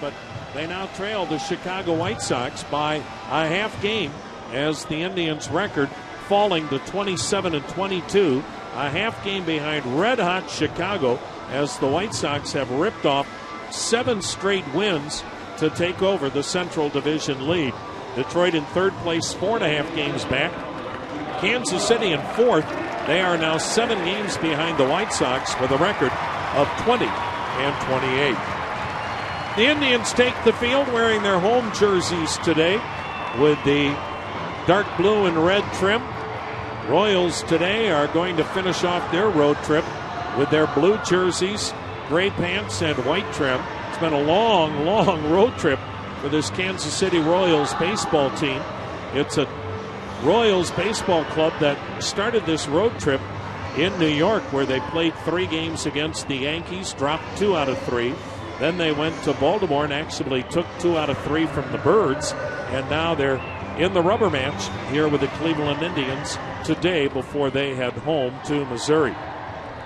but they now trail the Chicago White Sox by a half game as the Indians' record falling to 27-22, a half game behind red-hot Chicago as the White Sox have ripped off 7 straight wins to take over the Central Division lead. Detroit in third place, 4.5 games back. Kansas City in fourth. They are now 7 games behind the White Sox with a record of 20-28. The Indians take the field wearing their home jerseys today with the dark blue and red trim. Royals today are going to finish off their road trip with their blue jerseys, gray pants, and white trim. It's been a long, long road trip for this Kansas City Royals baseball team. It's a Royals baseball club that started this road trip in New York, where they played 3 games against the Yankees, dropped 2 out of 3. Then they went to Baltimore and actually took 2 out of 3 from the Birds, and now they're in the rubber match here with the Cleveland Indians today before they head home to Missouri.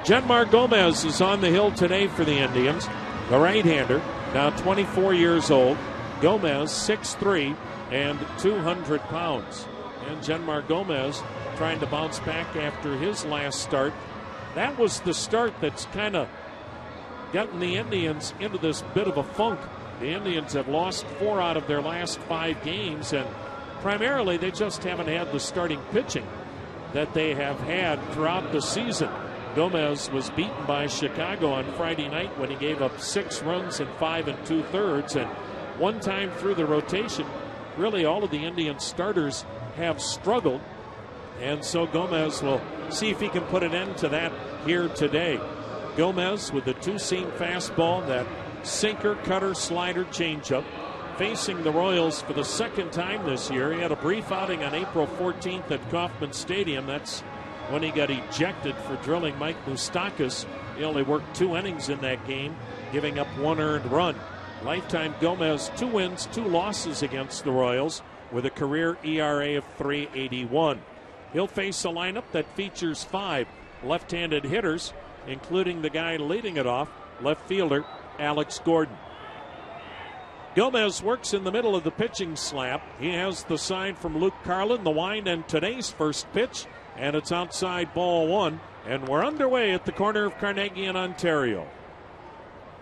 Genmar Gomez is on the hill today for the Indians, the right-hander, now 24 years old. Gomez 6'3" and 200 pounds. And Genmar Gomez trying to bounce back after his last start. That was the start that's kind of gotten the Indians into this bit of a funk. The Indians have lost 4 out of their last 5 games, and primarily they just haven't had the starting pitching that they have had throughout the season. Gomez was beaten by Chicago on Friday night when he gave up 6 runs in 5 2/3, and one time through the rotation, really all of the Indian starters have struggled, and so Gomez will see if he can put an end to that here today. Gomez with the 2-seam fastball, that sinker, cutter, slider, changeup, facing the Royals for the second time this year. He had a brief outing on April 14th at Kauffman Stadium. That's when he got ejected for drilling Mike Moustakas. He only worked 2 innings in that game, giving up 1 earned run. Lifetime Gomez, 2 wins, 2 losses against the Royals with a career ERA of 3.81. He'll face a lineup that features 5 left-handed hitters, including the guy leading it off, left fielder Alex Gordon. Gomez works in the middle of the pitching slab. He has the sign from Luke Carlin, the wind, and today's first pitch, and it's outside ball 1, and we're underway at the corner of Carnegie and Ontario.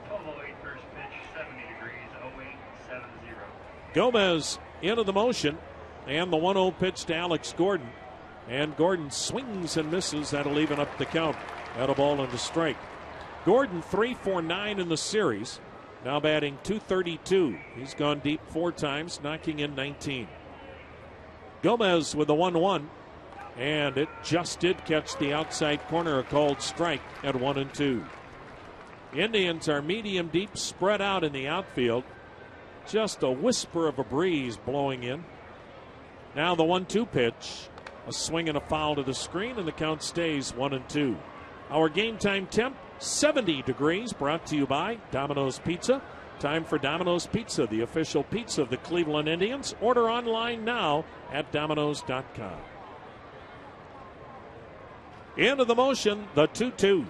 12:08 first pitch, 70 degrees, 0870. Gomez into the motion, and the 1-0 pitch to Alex Gordon, and Gordon swings and misses. That'll even up the count at a ball and a strike. Gordon 3-for-9 in the series, now batting .232. He's gone deep 4 times, knocking in 19. Gomez with the 1-1, and it just did catch the outside corner, a called strike at 1-2. Indians are medium deep, spread out in the outfield. Just a whisper of a breeze blowing in. Now the 1-2 pitch, a swing and a foul to the screen, and the count stays 1-2. Our game time temp, 70 degrees, brought to you by Domino's Pizza. Time for Domino's Pizza, the official pizza of the Cleveland Indians. Order online now at Domino's.com. Into the motion, the 2-2.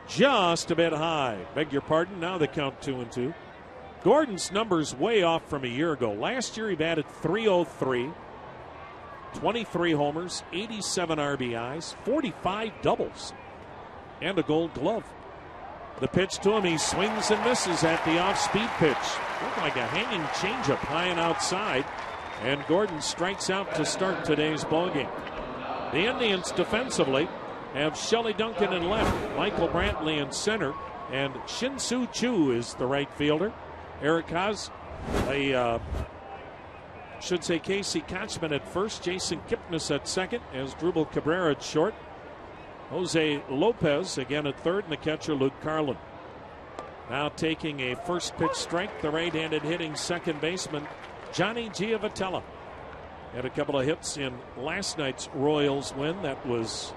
Just a bit high. Beg your pardon, now the count 2-2. Gordon's numbers way off from a year ago. Last year he batted .303, 23 homers, 87 RBIs, 45 doubles, and a Gold Glove. The pitch to him, he swings and misses at the off-speed pitch. Looked like a hanging changeup high and outside, and Gordon strikes out to start today's ballgame. The Indians defensively have Shelley Duncan in left, Michael Brantley in center, and Shin-Soo Choo is the right fielder. Eric Haas, Casey Kochman at first, Jason Kipnis at second, as Drupal Cabrera at short. Jose Lopez again at third, and the catcher Luke Carlin. Now taking a first pitch strike, the right-handed hitting second baseman Johnny Giavotella. Had a couple of hits in last night's Royals win. That was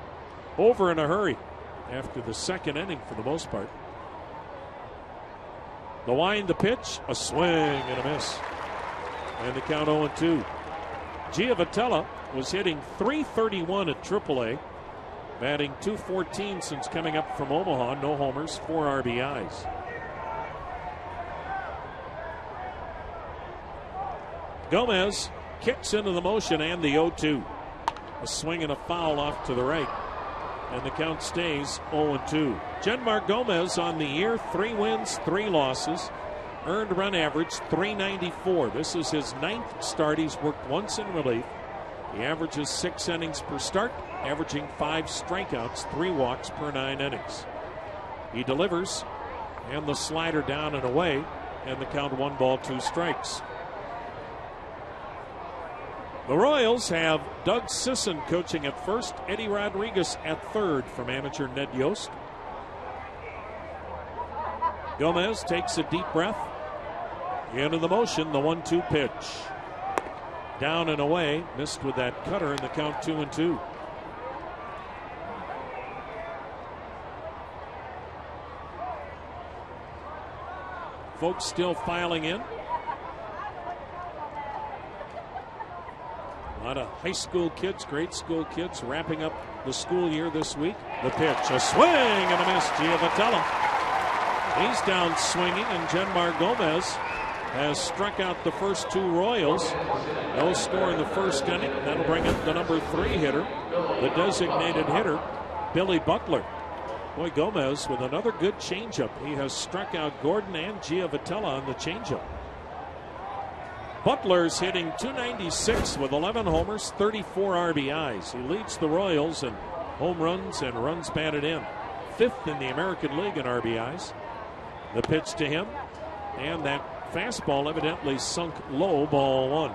over in a hurry after the second inning for the most part. The wind, the pitch, a swing and a miss. And the count 0-2. Giavotella was hitting .331 at AAA, batting .214 since coming up from Omaha. No homers, 4 RBIs. Gomez kicks into the motion and the 0-2. A swing and a foul off to the right. And the count stays 0-2. Genmar Gomez on the year, 3 wins, 3 losses. Earned run average 394. This is his 9th start. He's worked once in relief. He averages 6 innings per start, averaging 5 strikeouts, 3 walks per 9 innings. He delivers, and the slider down and away, and the count 1 ball, 2 strikes. The Royals have Doug Sisson coaching at first, Eddie Rodriguez at third for manager Ned Yost. Gomez takes a deep breath. Into the motion, the 1-2 pitch. Down and away, missed with that cutter, and the count 2-2. Folks still filing in. A lot of high school kids, grade school kids wrapping up the school year this week. The pitch, a swing and a miss. Giovatello. He's down swinging, and Genmar Gomez has struck out the first 2 Royals. No score in the first inning. That'll bring up the number 3 hitter, the designated hitter, Billy Butler. Boy, Gomez with another good changeup. He has struck out Gordon and Giovatello on the changeup. Butler's hitting .296 with 11 homers, 34 RBIs. He leads the Royals in home runs and runs batted in. 5th in the American League in RBIs. The pitch to him, and that fastball evidently sunk low, ball 1.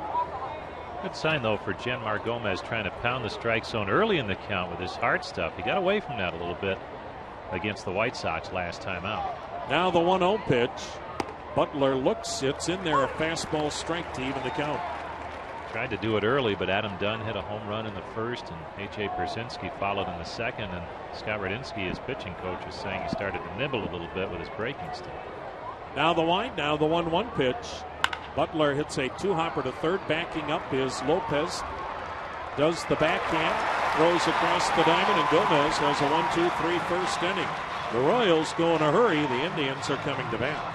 Good sign, though, for Genmar Gomez trying to pound the strike zone early in the count with his hard stuff. He got away from that a little bit against the White Sox last time out. Now the 1-0 pitch. Butler looks, it's in there, a fastball strike to even the count. Tried to do it early, but Adam Dunn hit a home run in the first, and H.A. Persinski followed in the second, and Scott Radinsky, his pitching coach, is saying he started to nibble a little bit with his breaking stick. Now the wind, now the 1-1 pitch. Butler hits a 2-hopper to third. Backing up is Lopez. Does the backhand, throws across the diamond, and Gomez has a 1-2-3 first inning. The Royals go in a hurry. The Indians are coming to bat.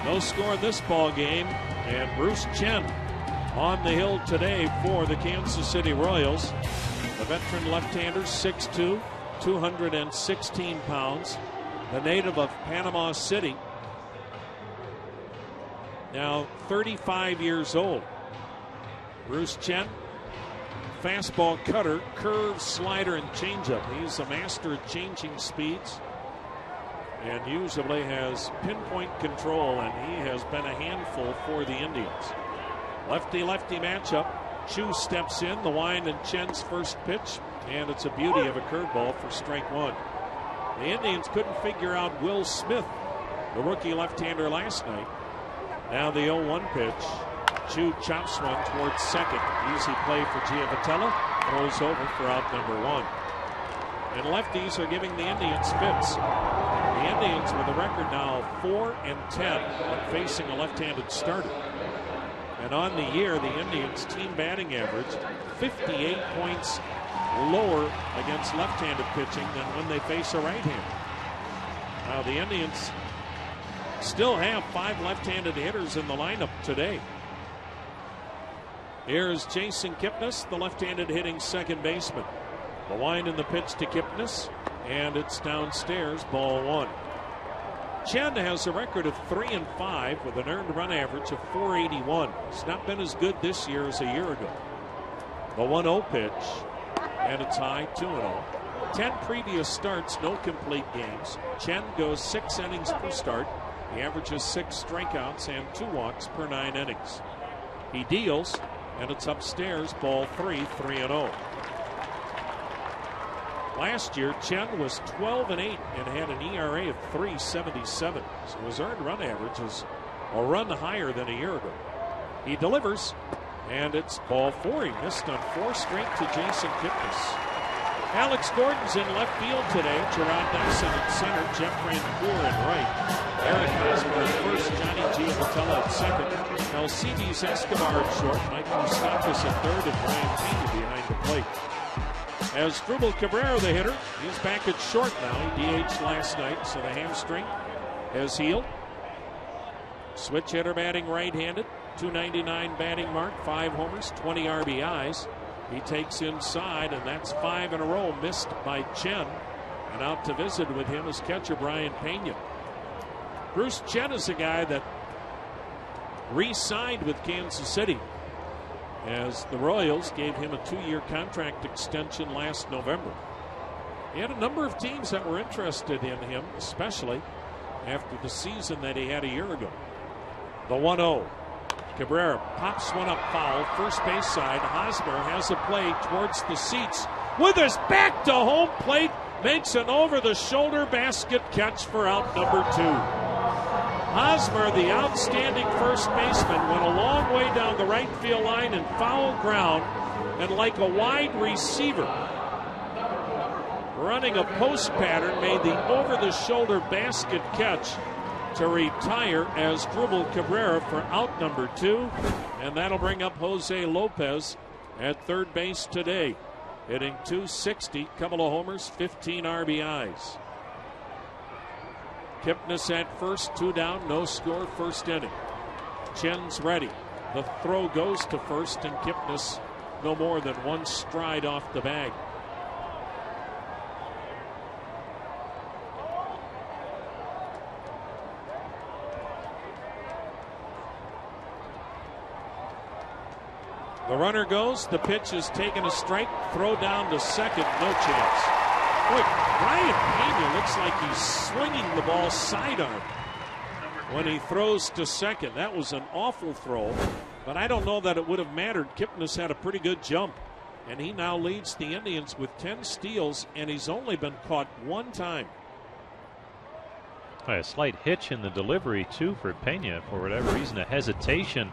No score in this ball game, and Bruce Chen on the hill today for the Kansas City Royals. The veteran left-hander, 6'2", 216 pounds, the native of Panama City, now 35 years old. Bruce Chen, fastball, cutter, curve, slider, and changeup. He's a master at changing speeds and usually has pinpoint control, and he has been a handful for the Indians. Lefty-lefty matchup. Chu steps in, the wind and Chen's first pitch, and it's a beauty of a curveball for strike one. The Indians couldn't figure out Will Smith, the rookie left-hander, last night. Now the 0-1 pitch. Chu chops one towards second. Easy play for Giavotella. Throws over for out number one. And lefties are giving the Indians fits. The Indians with a record now 4-10 when facing a left-handed starter. And on the year, the Indians' team batting average 58 points lower against left-handed pitching than when they face a right-hander. Now the Indians still have 5 left-handed hitters in the lineup today. Here's Jason Kipnis, the left-handed hitting second baseman. The wind in the pitch to Kipnis, and it's downstairs, ball one. Chen has a record of 3-5 with an earned run average of 481. It's not been as good this year as a year ago. The 1-0 pitch, and it's high, 2-0. 10 previous starts, no complete games. Chen goes 6 innings per start. He averages 6 strikeouts and 2 walks per 9 innings. He deals, and it's upstairs, ball 3, 3-0. Last year, Chen was 12-8 and had an ERA of 3.77. So his earned run average is a run higher than a year ago. He delivers, and it's ball 4. He missed on 4 straight to Jason Kipnis. Alex Gordon's in left field today. Gerard Dyson at center. Jeff Francoeur in right. Eric Hosmer at first. Johnny Giavotella at second. Alcides Escobar at short. Mike Moustakas at third. And Brian Pena behind the plate. As Drupal Cabrera, the hitter, he's back at short now. He DH'd last night, so the hamstring has healed. Switch hitter batting right-handed. 299 batting mark, 5 homers, 20 RBIs. He takes inside, and that's 5 in a row missed by Chen. And out to visit with him is catcher Brian Pena. Bruce Chen is a guy that re-signed with Kansas City, as the Royals gave him a 2-year contract extension last November. He had a number of teams that were interested in him, especially after the season that he had a year ago. The 1-0. Cabrera pops one up foul, first base side. Hosmer has a play towards the seats. With his back to home plate, makes an over-the-shoulder basket catch for out number 2. Hosmer, the outstanding first baseman, went a long way down the right field line in foul ground, and like a wide receiver, running a post pattern, made the over-the-shoulder basket catch to retire as Drupal Cabrera for out number 2, and that'll bring up Jose Lopez at third base today, hitting .260, couple of homers, 15 RBIs. Kipnis at first, 2 down, no score, first inning. Chen's ready. The throw goes to first, and Kipnis no more than 1 stride off the bag. The runner goes, the pitch is taken a strike, throw down to second, no chance. Boy, Brian Pena looks like he's swinging the ball sidearm when he throws to second. That was an awful throw, but I don't know that it would have mattered. Kipnis had a pretty good jump, and he now leads the Indians with 10 steals, and he's only been caught 1 time. A slight hitch in the delivery, too, for Pena. For whatever reason, a hesitation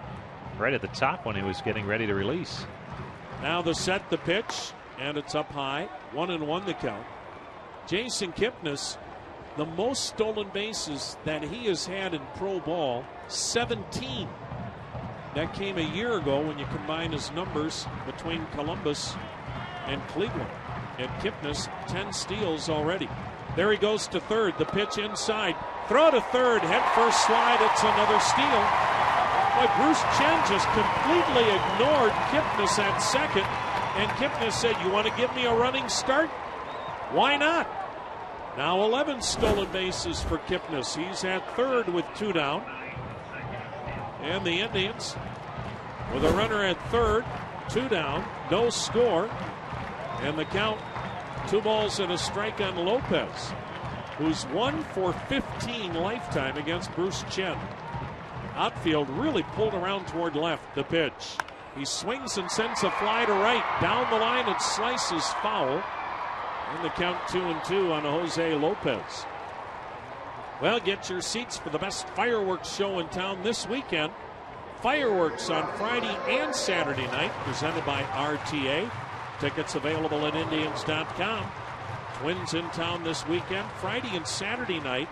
right at the top when he was getting ready to release. Now the set, the pitch, and it's up high. 1-1 the count. Jason Kipnis, the most stolen bases that he has had in pro ball, 17. That came a year ago when you combine his numbers between Columbus and Cleveland. And Kipnis, 10 steals already. There he goes to third. The pitch inside. Throw to third. Head first slide. It's another steal. Boy, Bruce Chen just completely ignored Kipnis at second. And Kipnis said, "You want to give me a running start? Why not?" Now 11 stolen bases for Kipnis. He's at third with 2 down. And the Indians with a runner at third, 2 down, no score. And the count, 2 balls and a strike on Lopez, who's 1 for 15 lifetime against Bruce Chen. Outfield really pulled around toward left. The pitch. He swings and sends a fly to right. Down the line, it slices foul. And the count 2-2 on Jose Lopez. Well, get your seats for the best fireworks show in town this weekend. Fireworks on Friday and Saturday night, presented by RTA. Tickets available at Indians.com. Twins in town this weekend, Friday and Saturday night.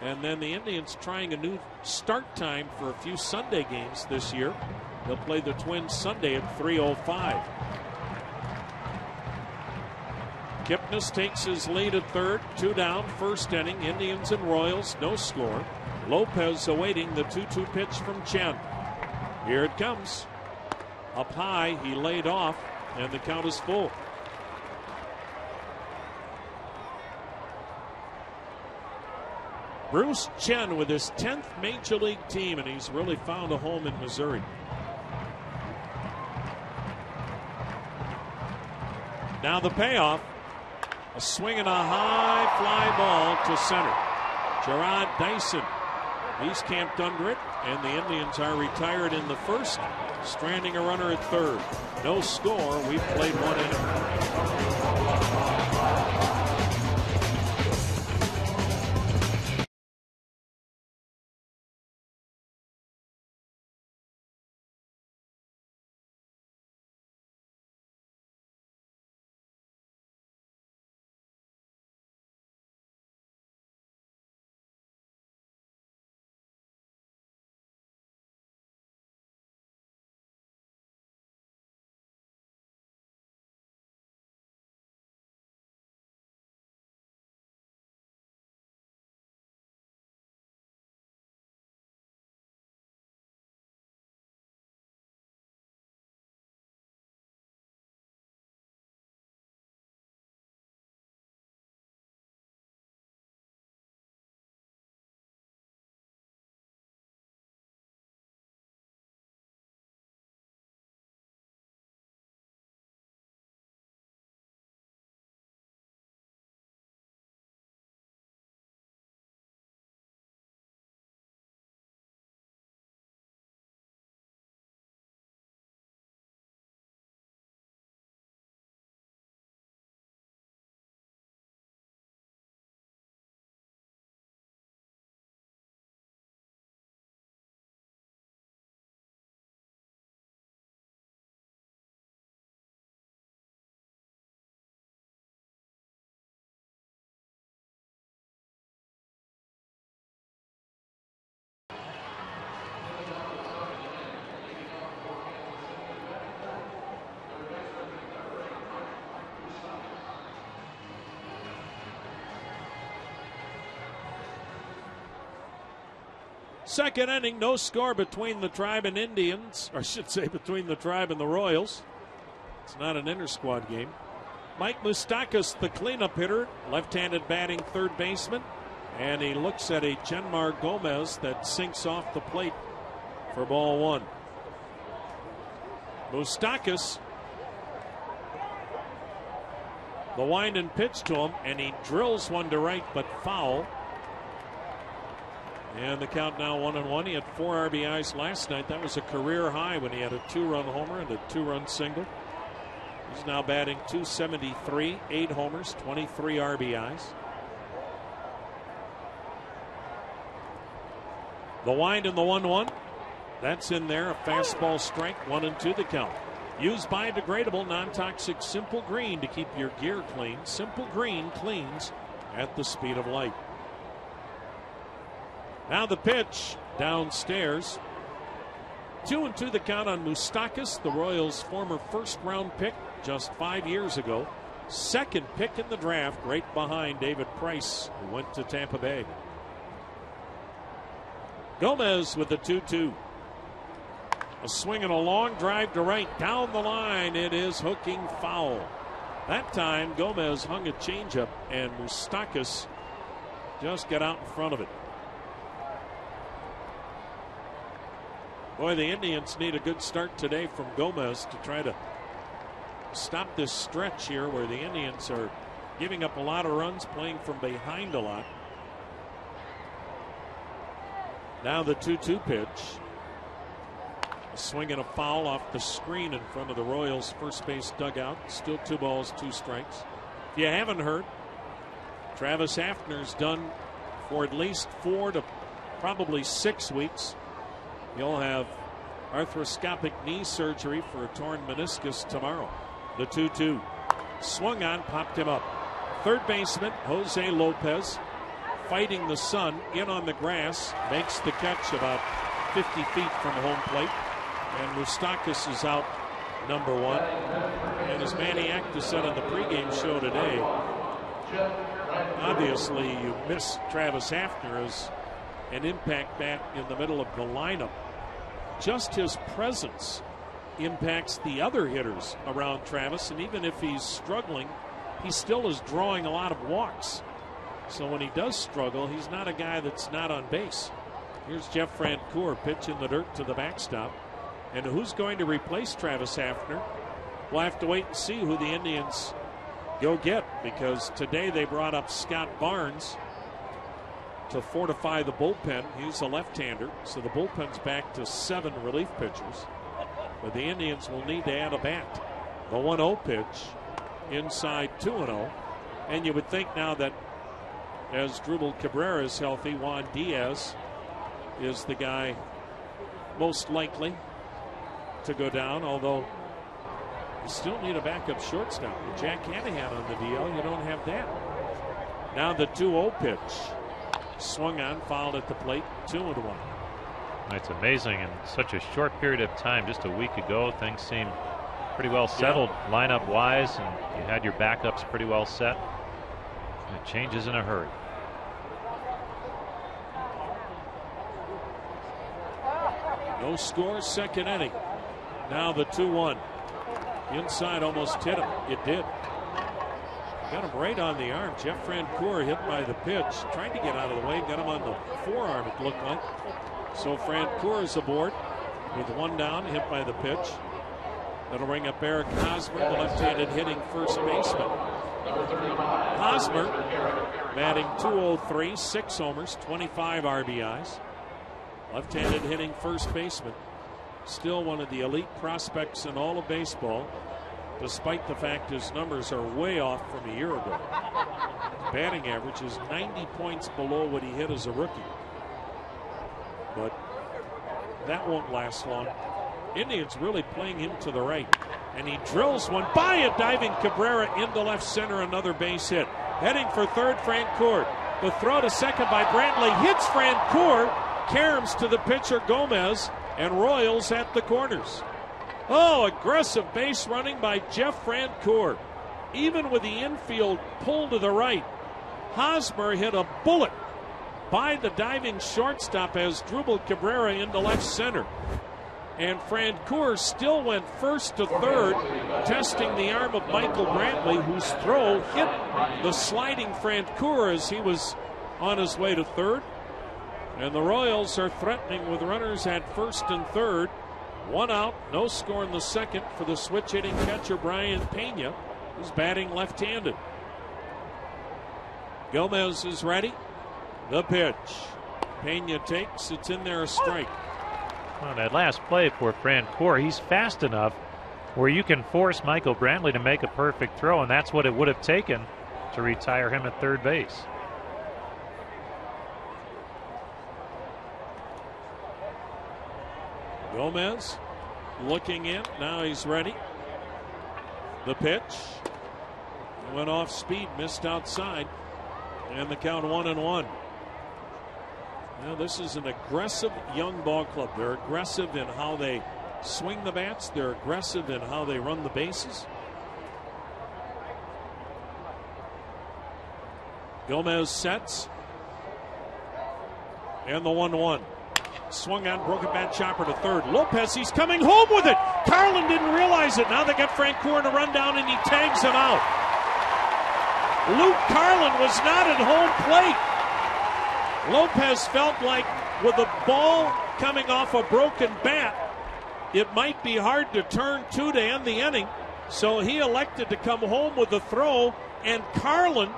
And then the Indians trying a new start time for a few Sunday games this year. They'll play the Twins Sunday at 3:05. Kipnis takes his lead at third, 2 down, first inning. Indians and Royals, no score. Lopez awaiting the 2-2 pitch from Chen. Here it comes. Up high, he laid off, and the count is full. Bruce Chen with his 10th Major League team, and he's really found a home in Missouri. Now the payoff. A swing and a high fly ball to center. Gerard Dyson. He's camped under it, and the Indians are retired in the first, stranding a runner at third. No score. We've played 1 inning. Second inning, no score between the Tribe and Indians, or I should say between the Tribe and the Royals. It's not an inter-squad game. Mike Moustakas, the cleanup hitter, left-handed batting third baseman, and he looks at a Genmar Gomez that sinks off the plate for ball 1. Moustakas, the wind and pitch to him, and he drills one to right, but foul. And the count now 1-1. He had 4 RBIs last night. That was a career high when he had a 2-run homer and a 2-run single. He's now batting .273, 8 homers, 23 RBIs. The wind and the 1-1. That's in there. A fastball strike, 1-2 the count. Used biodegradable, non-toxic Simple Green to keep your gear clean. Simple Green cleans at the speed of light. Now the pitch downstairs. 2-2 the count on Moustakas, the Royals' former first-round pick just 5 years ago. Second pick in the draft, right behind David Price, who went to Tampa Bay. Gomez with the 2-2. A swing and a long drive to right. Down the line, it is hooking foul. That time, Gomez hung a changeup, and Moustakas just got out in front of it. Boy, the Indians need a good start today from Gomez to try to stop this stretch here where the Indians are giving up a lot of runs, playing from behind a lot. Now the 2-2 pitch. Swing and a foul off the screen in front of the Royals' first base dugout. Still 2 balls, 2 strikes. If you haven't heard, Travis Hafner's done for at least 4 to probably 6 weeks. He'll have arthroscopic knee surgery for a torn meniscus tomorrow. The 2-2. Swung on, popped him up. Third baseman, Jose Lopez, fighting the sun, in on the grass, makes the catch about 50 feet from home plate. And Moustakas is out, number 1. And as Manny Acta said on the pregame show today, obviously you miss Travis Hafner as an impact bat in the middle of the lineup. Just his presence impacts the other hitters around Travis, and even if he's struggling, he still is drawing a lot of walks. So when he does struggle, he's not a guy that's not on base. Here's Jeff Francoeur, pitch in the dirt to the backstop. And who's going to replace Travis Hafner? We'll have to wait and see who the Indians go get, because today they brought up Scott Barnes to fortify the bullpen. He's a left-hander, so the bullpen's back to 7 relief pitchers. But the Indians will need to add a bat. The 1-0 pitch inside 2-0. And you would think now that as Drupal Cabrera is healthy, Juan Diaz is the guy most likely to go down, although you still need a backup shortstop. With Jack Hanahan on the DL, you don't have that. Now the 2-0 pitch. Swung on, fouled at the plate, 2-1. It's amazing in such a short period of time. Just a week ago, things seemed pretty well settled lineup wise, and you had your backups pretty well set. And it changes in a hurry. No score, second inning. Now the 2-1. Inside almost hit him. It did. Got him right on the arm. Jeff Francoeur hit by the pitch. Tried to get out of the way. Got him on the forearm, it looked like. So Francoeur is aboard with 1 down, hit by the pitch. That'll bring up Eric Hosmer, the left-handed hitting first baseman. Hosmer batting .203, 6 homers, 25 RBIs. Left-handed hitting first baseman. Still one of the elite prospects in all of baseball, despite the fact his numbers are way off from a year ago. His batting average is 90 points below what he hit as a rookie. But that won't last long. Indians really playing him to the right. And he drills one by a diving Cabrera into left center, another base hit. Heading for third, Francoeur. The throw to second by Brantley hits Francoeur. Caroms to the pitcher, Gomez, and Royals at the corners. Oh, aggressive base running by Jeff Francoeur. Even with the infield pull to the right, Hosmer hit a bullet by the diving shortstop as Drupal Cabrera into left center. And Francoeur still went first to third, testing the arm of Michael Brantley, whose throw hit the sliding Francoeur as he was on his way to third. And the Royals are threatening with runners at first and third. 1 out, no score in the second for the switch hitting catcher Brian Pena, who's batting left-handed. Gomez is ready. The pitch. Pena takes, it's in there, a strike. On that last play for Francoeur, he's fast enough where you can force Michael Brantley to make a perfect throw, and that's what it would have taken to retire him at third base. Gomez looking in. Now he's ready. The pitch. Went off speed, missed outside. And the count 1-1. Now this is an aggressive young ball club. They're aggressive in how they swing the bats. They're aggressive in how they run the bases. Gomez sets. And the 1-1. Swung on, broken bat chopper to third. Lopez, he's coming home with it. Carlin didn't realize it. Now they got Francoeur in a rundown, and he tags him out. Luke Carlin was not at home plate. Lopez felt like with the ball coming off a broken bat, it might be hard to turn two to end the inning. So he elected to come home with the throw, and Carlin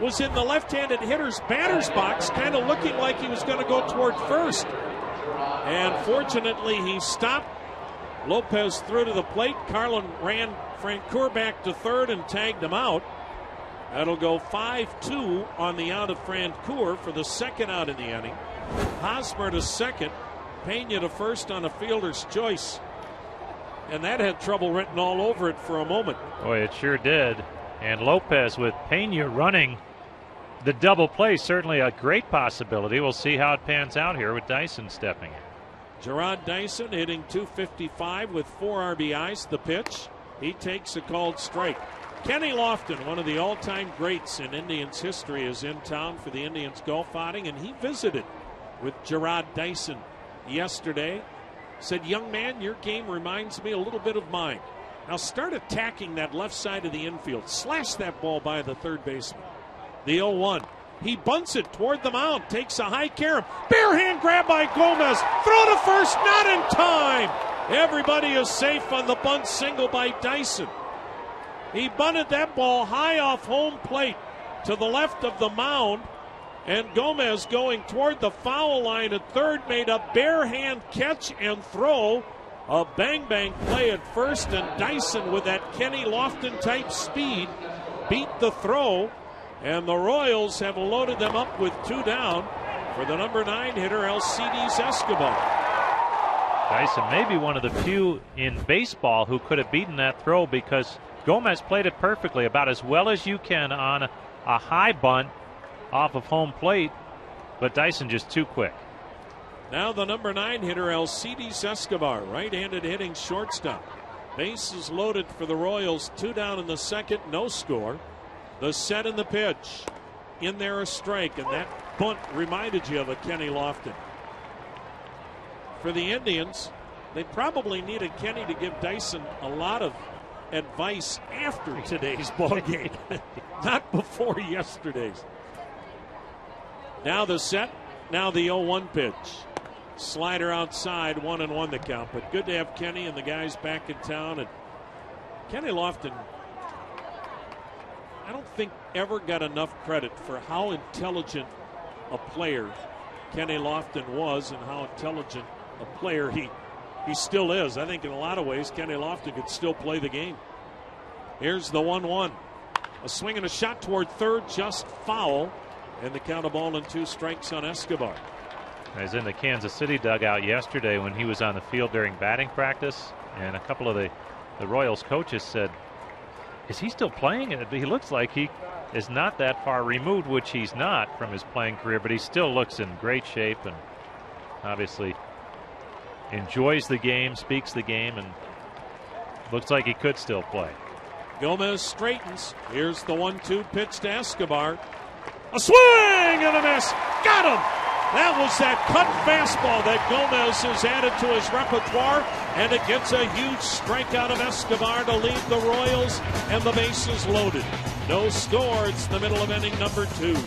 was in the left-handed hitter's batter's box, kind of looking like he was going to go toward first. And fortunately, he stopped Lopez threw to the plate. Carlin ran Francoeur back to third and tagged him out. That'll go 5-2 on the out of Francoeur for the second out in the inning. Hosmer to second. Pena to first on a fielder's choice. And that had trouble written all over it for a moment. Boy, it sure did. And Lopez with Pena running the double play, certainly a great possibility. We'll see how it pans out here with Dyson stepping in. Gerard Dyson hitting .255 with 4 RBIs. The pitch, he takes a called strike. Kenny Lofton, one of the all-time greats in Indians history, is in town for the Indians golf outing, and he visited with Gerard Dyson yesterday. Said, young man, your game reminds me a little bit of mine. Now start attacking that left side of the infield. Slash that ball by the third baseman. The 0-1. He bunts it toward the mound, takes a high carom. Bare hand grab by Gomez. Throw to first, not in time. Everybody is safe on the bunt single by Dyson. He bunted that ball high off home plate to the left of the mound, and Gomez going toward the foul line at third made a bare hand catch and throw. A bang-bang play at first, and Dyson with that Kenny Lofton type speed beat the throw, and the Royals have loaded them up with 2 down for the number 9 hitter, Alcides Escobar. Dyson may be one of the few in baseball who could have beaten that throw, because Gomez played it perfectly, about as well as you can on a high bunt off of home plate, but Dyson just too quick. Now the number 9 hitter, Alcides Escobar, right-handed hitting shortstop. Bases loaded for the Royals, 2 down in the second, no score. The set and the pitch. In there a strike, and that bunt reminded you of a Kenny Lofton. For the Indians, they probably needed Kenny to give Dyson a lot of advice after today's ball game, not before yesterday's. Now the set, now the 0-1 pitch. Slider outside, 1-1 the count. But good to have Kenny and the guys back in town. And Kenny Lofton, I don't think ever got enough credit for how intelligent a player Kenny Lofton was and how intelligent a player he still is. I think in a lot of ways Kenny Lofton could still play the game. Here's the 1-1. A swing and a shot toward third, just foul. And the count of 1-2 strikes on Escobar. I was in the Kansas City dugout yesterday when he was on the field during batting practice, and a couple of the Royals coaches said, is he still playing? He looks like he is not that far removed, which he's not from his playing career, but he still looks in great shape and obviously enjoys the game, speaks the game, and looks like he could still play. Gomez straightens. Here's the 1-2 pitch to Escobar. A swing and a miss. Got him. That was that cut fastball that Gomez has added to his repertoire, and it gets a huge strikeout of Escobar to lead the Royals, and the bases loaded. No score. It's the middle of inning number 2.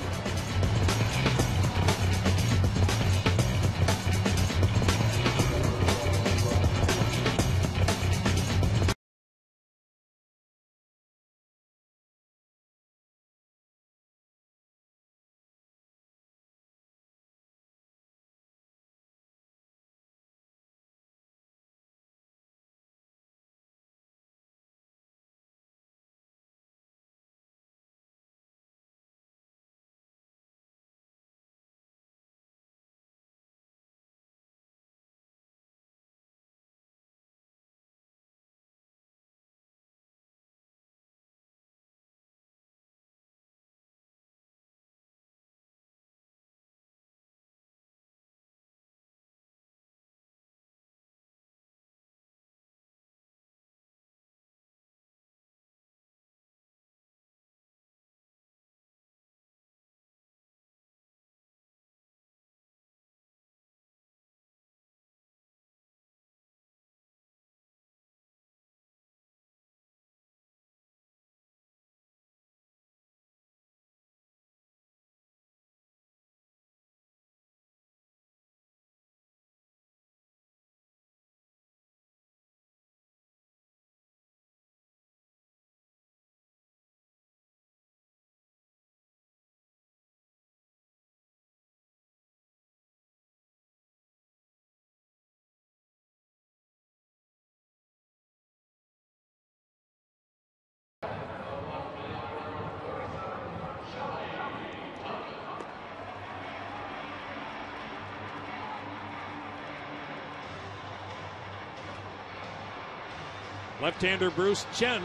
Left-hander Bruce Chen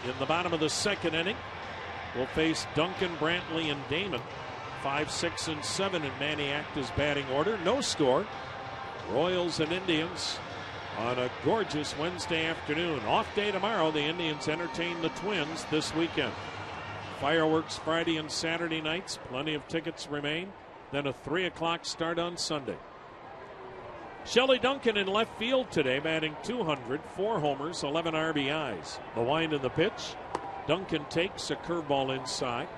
in the bottom of the second inning will face Duncan, Brantley, and Damon. 5, 6, and 7 in Manny Acta's batting order. No score. Royals and Indians on a gorgeous Wednesday afternoon. Off day tomorrow. The Indians entertain the Twins this weekend. Fireworks Friday and Saturday nights. Plenty of tickets remain. Then a 3 o'clock start on Sunday. Shelley Duncan in left field today, batting .200, 4 homers, 11 RBIs. The wind of the pitch. Duncan takes a curveball inside.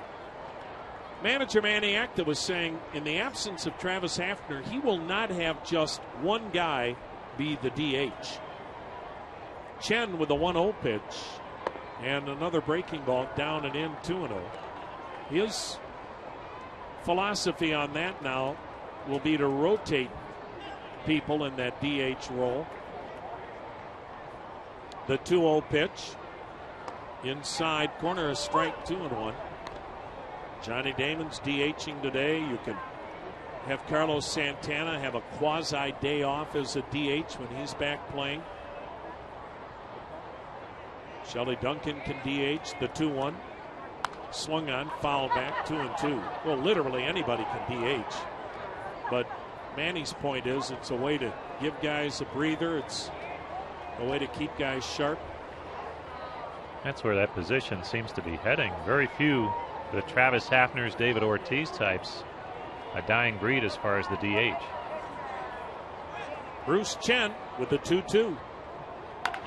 Manager Manny Acta was saying in the absence of Travis Hafner, he will not have just one guy be the DH. Chen with a 1-0 pitch and another breaking ball down and in, 2-0. His philosophy on that now will be to rotate people in that DH role. The 2-0 pitch inside corner, a strike, 2-1. Johnny Damon's DHing today. You can have Carlos Santana have a quasi day off as a DH when he's back playing. Shelley Duncan can DH the 2-1. Swung on, fouled back, 2-2. Well, literally anybody can DH. But Manny's point is it's a way to give guys a breather. It's a way to keep guys sharp. That's where that position seems to be heading. Very few, the Travis Hafner's, David Ortiz types, a dying breed as far as the DH. Bruce Chen with the 2-2.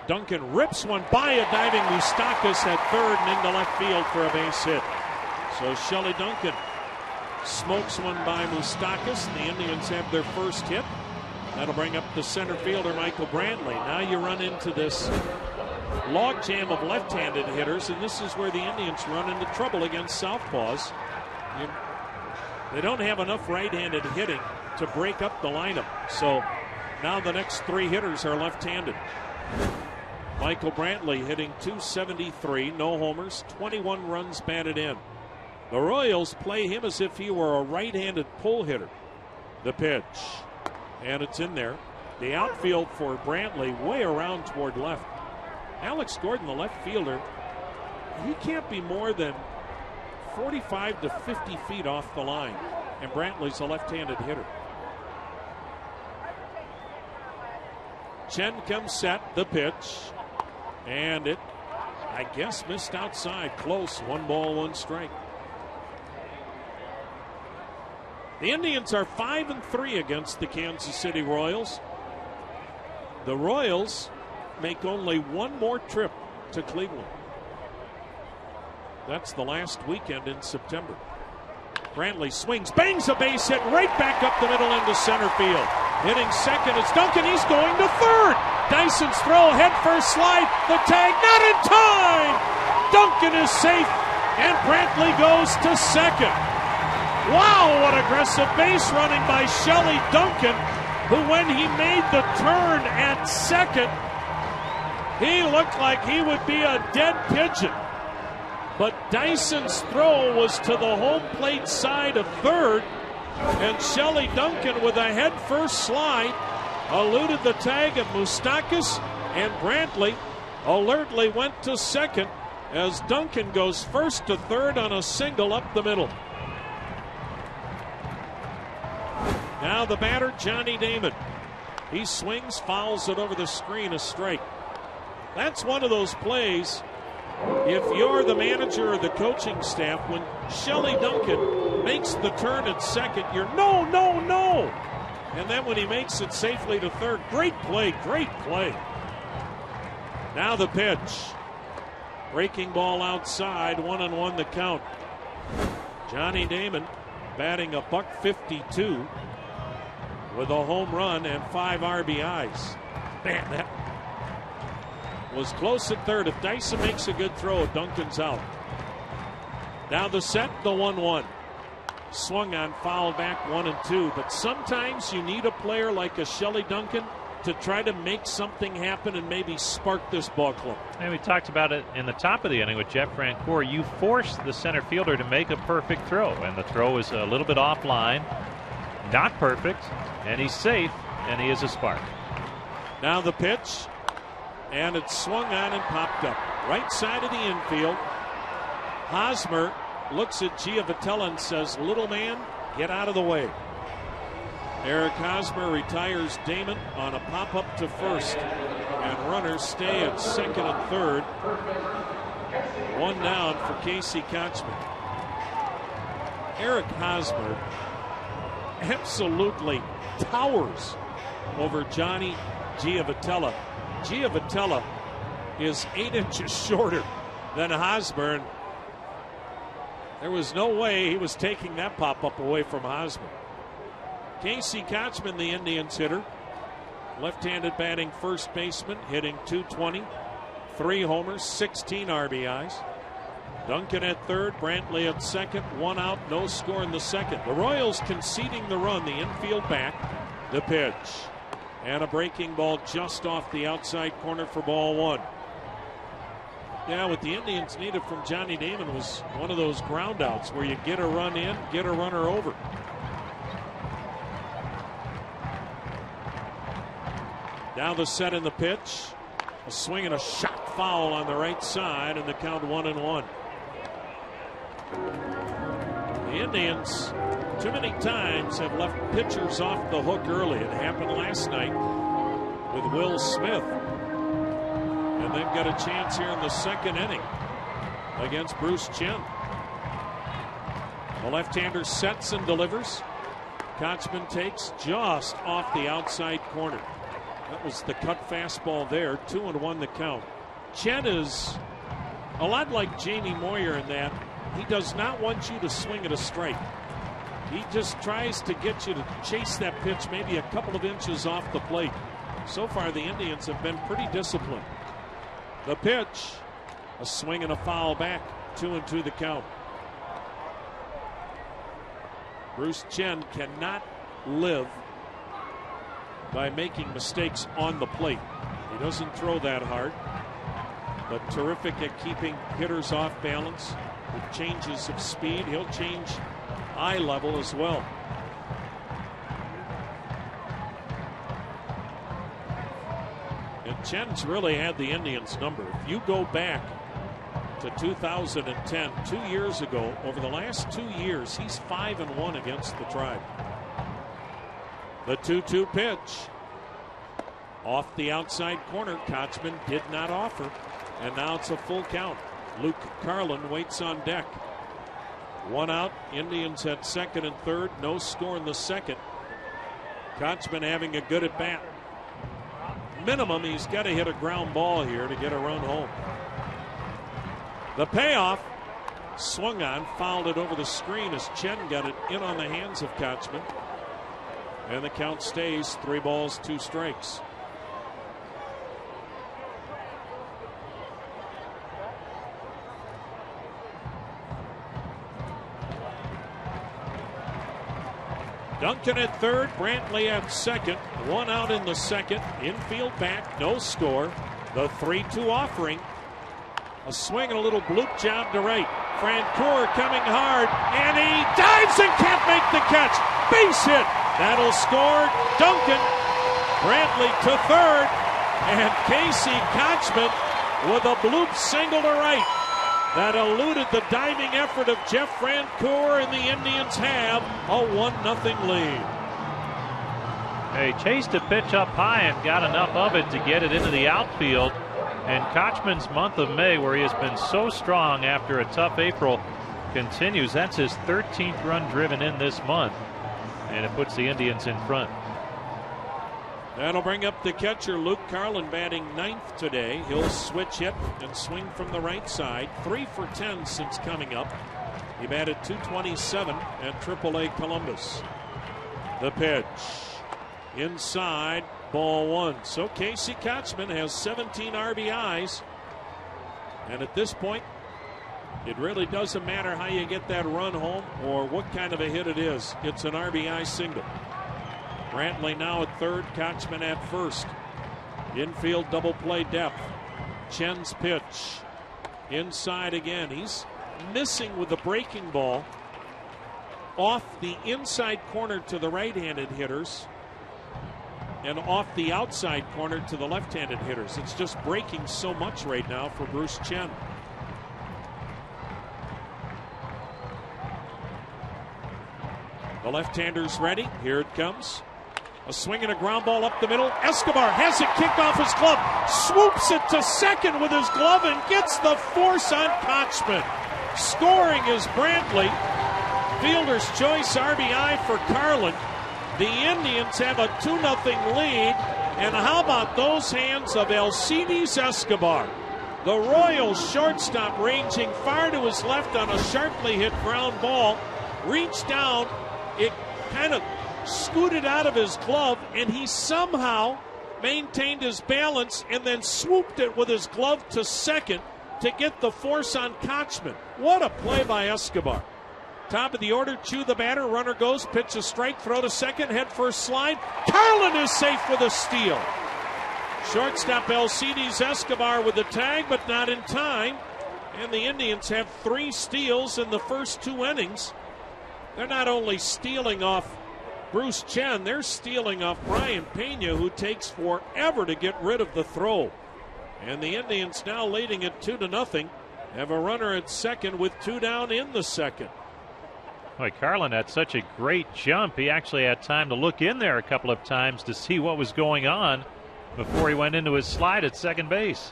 Duncan rips one by a diving Moustakas at third and into left field for a base hit. So Shelley Duncan smokes one by Moustakas. The Indians have their first hit. That'll bring up the center fielder Michael Brantley. Now you run into this logjam of left-handed hitters, and this is where the Indians run into trouble against southpaws. They don't have enough right-handed hitting to break up the lineup. So now the next 3 hitters are left-handed. Michael Brantley hitting .273, no homers, 21 runs batted in. The Royals play him as if he were a right-handed pull hitter. The pitch, and it's in there. The outfield for Brantley way around toward left. Alex Gordon, the left fielder, he can't be more than 45 to 50 feet off the line, and Brantley's a left-handed hitter. Chen comes set, the pitch, and it, I guess, missed outside, close, 1 ball, 1 strike. The Indians are 5-3 against the Kansas City Royals. The Royals make only 1 more trip to Cleveland. That's the last weekend in September. Brantley swings, bangs a base hit right back up the middle into center field. Hitting second, it's Duncan. He's going to third. Dyson's throw, head first slide. The tag, not in time. Duncan is safe, and Brantley goes to second. Wow, what aggressive base running by Shelley Duncan, who, when he made the turn at second, he looked like he would be a dead pigeon. But Dyson's throw was to the home plate side of third, and Shelley Duncan with a head-first slide eluded the tag of Moustakas, and Brantley alertly went to second as Duncan goes first to third on a single up the middle. Now the batter, Johnny Damon. He swings, fouls it over the screen, a strike. That's one of those plays, if you're the manager or the coaching staff, when Shelley Duncan makes the turn at second, you're no. And then when he makes it safely to third, great play. Now the pitch. Breaking ball outside, 1-1 the count. Johnny Damon batting a .152 with a home run and 5 RBIs. Man, that was close at third. If Dyson makes a good throw, Duncan's out. Now the set, the 1-1. Swung on, fouled back, 1-2. But sometimes you need a player like a Shelley Duncan to try to make something happen and maybe spark this ball club. And we talked about it in the top of the inning with Jeff Francoeur. You force the center fielder to make a perfect throw, and the throw is a little bit offline, not perfect, and he's safe, and he is a spark. Now the pitch, and it's swung on and popped up. Right side of the infield. Hosmer looks at Giavotella and says, "Little man, get out of the way." Eric Hosmer retires Damon on a pop-up to first, and runners stay at second and third. One down for Casey Kochman. Eric Hosmer absolutely towers over Johnny Giavotella. Giavotella is 8 inches shorter than Hosmer. There was no way he was taking that pop-up away from Hosmer. Casey Kochman, the Indians hitter, left-handed batting first baseman, hitting .220, 3 homers, 16 RBIs. Duncan at third, Brantley at second, 1 out, no score in the second. The Royals conceding the run, the infield back, the pitch. And a breaking ball just off the outside corner for ball 1. Yeah, what the Indians needed from Johnny Damon was one of those ground outs where you get a run in, get a runner over. Now the set in the pitch. A swing and a shot foul on the right side, and the count 1-1. The Indians, too many times, have left pitchers off the hook early. It happened last night with Will Smith. And they've got a chance here in the second inning against Bruce Chen. The left-hander sets and delivers. Kochman takes just off the outside corner. That was the cut fastball there. 2-1 the count. Chen is a lot like Jamie Moyer in that he does not want you to swing at a strike. He just tries to get you to chase that pitch maybe a couple of inches off the plate. So far, the Indians have been pretty disciplined. The pitch, a swing and a foul back. 2-2 the count. Bruce Chen cannot live by making mistakes on the plate. He doesn't throw that hard, but terrific at keeping hitters off balance with changes of speed. He'll change eye level as well. And Chen's really had the Indians' number. If you go back to 2010, 2 years ago, over the last 2 years, he's 5-1 against the Tribe. The 2-2 pitch. Off the outside corner, Kochman did not offer, and now it's a full count. Luke Carlin waits on deck. 1 out, Indians at second and third, no score in the second. Kochman having a good at bat. Minimum, he's got to hit a ground ball here to get a run home. The payoff, swung on, fouled it over the screen as Chen got it in on the hands of Kochman. And the count stays 3 balls, 2 strikes. Duncan at third, Brantley at second. 1 out in the second. Infield back, no score. The 3-2 offering. A swing and a little bloop job to right. Francoeur coming hard, and he dives and can't make the catch. Base hit. That'll score. Duncan. Brantley to third, and Casey Kochman with a bloop single to right. That eluded the diving effort of Jeff Francoeur, and the Indians have a 1-0 lead. He chased a pitch up high and got enough of it to get it into the outfield. And Kochman's month of May, where he has been so strong after a tough April, continues. That's his 13th run driven in this month, and it puts the Indians in front. That'll bring up the catcher, Luke Carlin, batting 9th today. He'll switch hit and swing from the right side. 3 for 10 since coming up. He batted .227 at AAA Columbus. The pitch. Inside, ball 1. So Casey Kochman has 17 RBIs. And at this point, it really doesn't matter how you get that run home or what kind of a hit it is. It's an RBI single. Brantley now at third, Kochman at first. Infield double play depth. Chen's pitch. Inside again. He's missing with the breaking ball off the inside corner to the right-handed hitters. and off the outside corner to the left-handed hitters. It's just breaking so much right now for Bruce Chen. The left-hander's ready. Here it comes. A swing and a ground ball up the middle. Escobar has it kicked off his glove. Swoops it to second with his glove and gets the force on Kochman. Scoring is Brantley. Fielder's choice RBI for Carlin. The Indians have a 2-0 lead. And how about those hands of Alcides Escobar? The Royals shortstop ranging far to his left on a sharply hit ground ball. Reached down. It kind of scooted out of his glove, and he somehow maintained his balance and then swooped it with his glove to second to get the force on Kochman. What a play by Escobar. Top of the order, Chu the batter, runner goes, pitch a strike, throw to second, head first slide. Carlin is safe with a steal. Shortstop Alcides Escobar with the tag, but not in time. And the Indians have 3 steals in the first 2 innings. They're not only stealing off Bruce Chen, they're stealing off Brian Pena, who takes forever to get rid of the throw. And the Indians now leading it 2-0. Have a runner at second with 2 down in the second. Boy, Carlin had such a great jump. He actually had time to look in there a couple of times to see what was going on before he went into his slide at second base.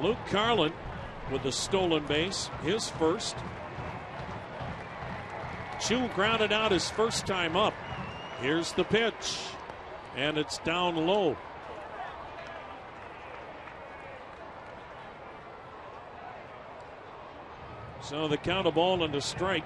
Luke Carlin with the stolen base, his first. Chu grounded out his first time up. Here's the pitch, and it's down low. So the count, a ball and a strike.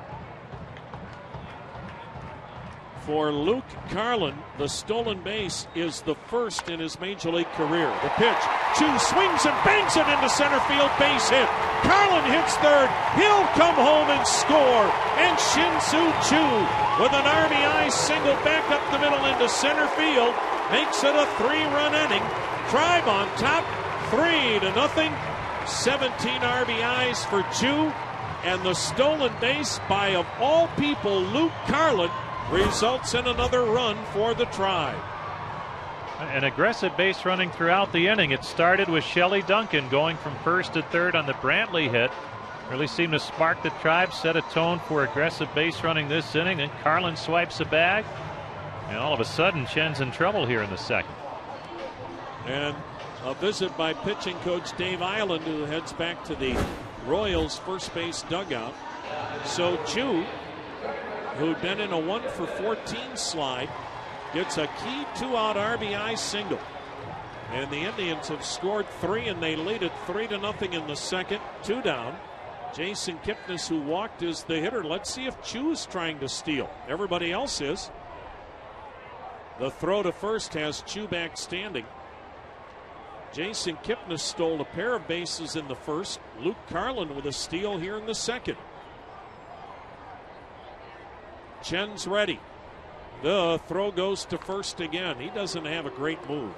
For Luke Carlin, the stolen base is the first in his major league career. The pitch, Chu swings and bangs it into center field, base hit. Carlin hits third, he'll come home and score. And Shin-Soo Choo with an RBI single back up the middle into center field makes it a 3-run inning. Tribe on top, 3-0. 17 RBIs for Choo, and the stolen base by, of all people, Luke Carlin, results in another run for the Tribe. An aggressive base running throughout the inning. It started with Shelley Duncan going from first to third on the Brantley hit. Really seemed to spark the Tribe, set a tone for aggressive base running this inning. Then Carlin swipes a bag, and all of a sudden Chen's in trouble here in the second. And a visit by pitching coach Dave Island, who heads back to the Royals first base dugout. So Chu, who'd been in a 1-for-14 slide, gets a key 2-out RBI single. And the Indians have scored 3, and they lead it 3-0 in the second. 2 down. Jason Kipnis, who walked, is the hitter. Let's see if Chu is trying to steal. Everybody else is. The throw to first has Chu back standing. Jason Kipnis stole a pair of bases in the first. Luke Carlin with a steal here in the second. Chen's ready. The throw goes to first again. He doesn't have a great move.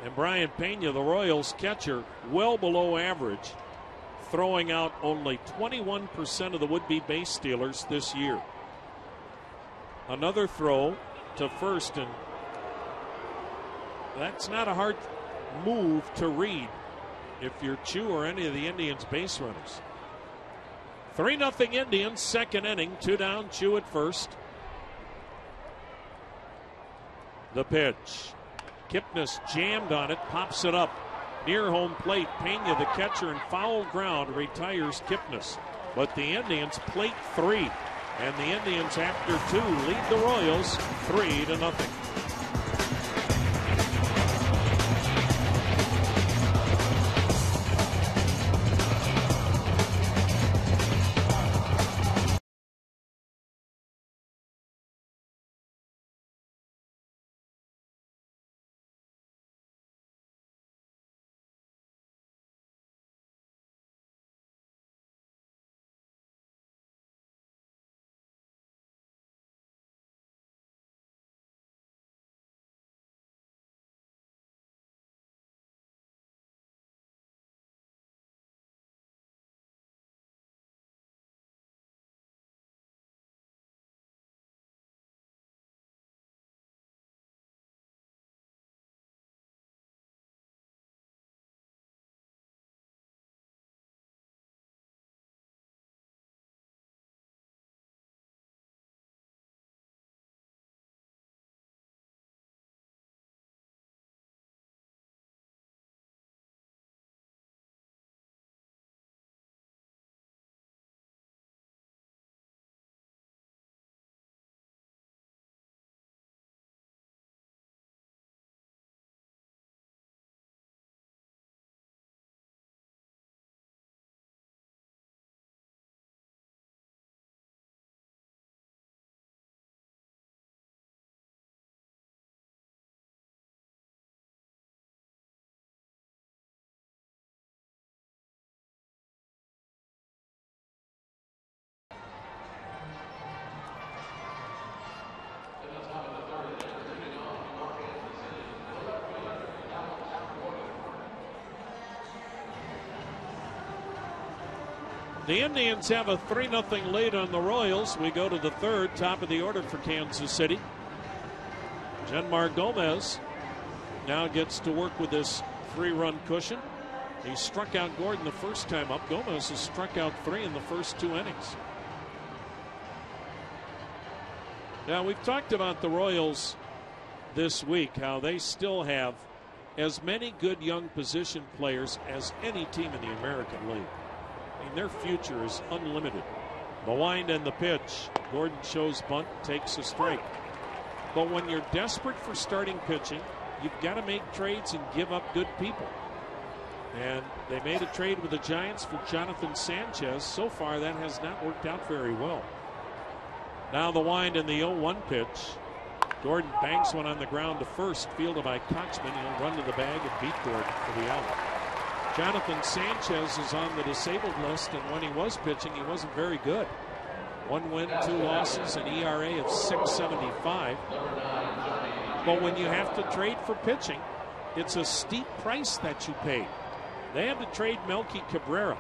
And Brian Pena, the Royals catcher, well below average, throwing out only 21% of the would-be base stealers this year. Another throw to first, and that's not a hard move to read if you're Chu or any of the Indians' base runners. 3-0 Indians, second inning. 2 down, Chu at first. The pitch. Kipnis jammed on it, pops it up. Near home plate, Pena, the catcher, in foul ground, retires Kipnis. But the Indians plate 3. And the Indians, after 2, lead the Royals 3-0. The Indians have a 3-0 lead on the Royals. We go to the third, top of the order for Kansas City. Genmar Gomez now gets to work with this 3-run cushion. He struck out Gordon the first time up. Gomez has struck out 3 in the first 2 innings. Now, we've talked about the Royals this week, how they still have as many good young position players as any team in the American League. I mean, their future is unlimited. The wind and the pitch. Gordon shows bunt, takes a strike. But when you're desperate for starting pitching, you've got to make trades and give up good people. And they made a trade with the Giants for Jonathan Sanchez. So far, that has not worked out very well. Now the wind and the 0-1 pitch. Gordon banks one on the ground to first, fielded by Kochman. He'll run to the bag and beat Gordon for the out. Jonathan Sanchez is on the disabled list, and when he was pitching, he wasn't very good. 1 win, 2 losses, an ERA of 6.75. But when you have to trade for pitching, it's a steep price that you pay. They had to trade Melky Cabrera.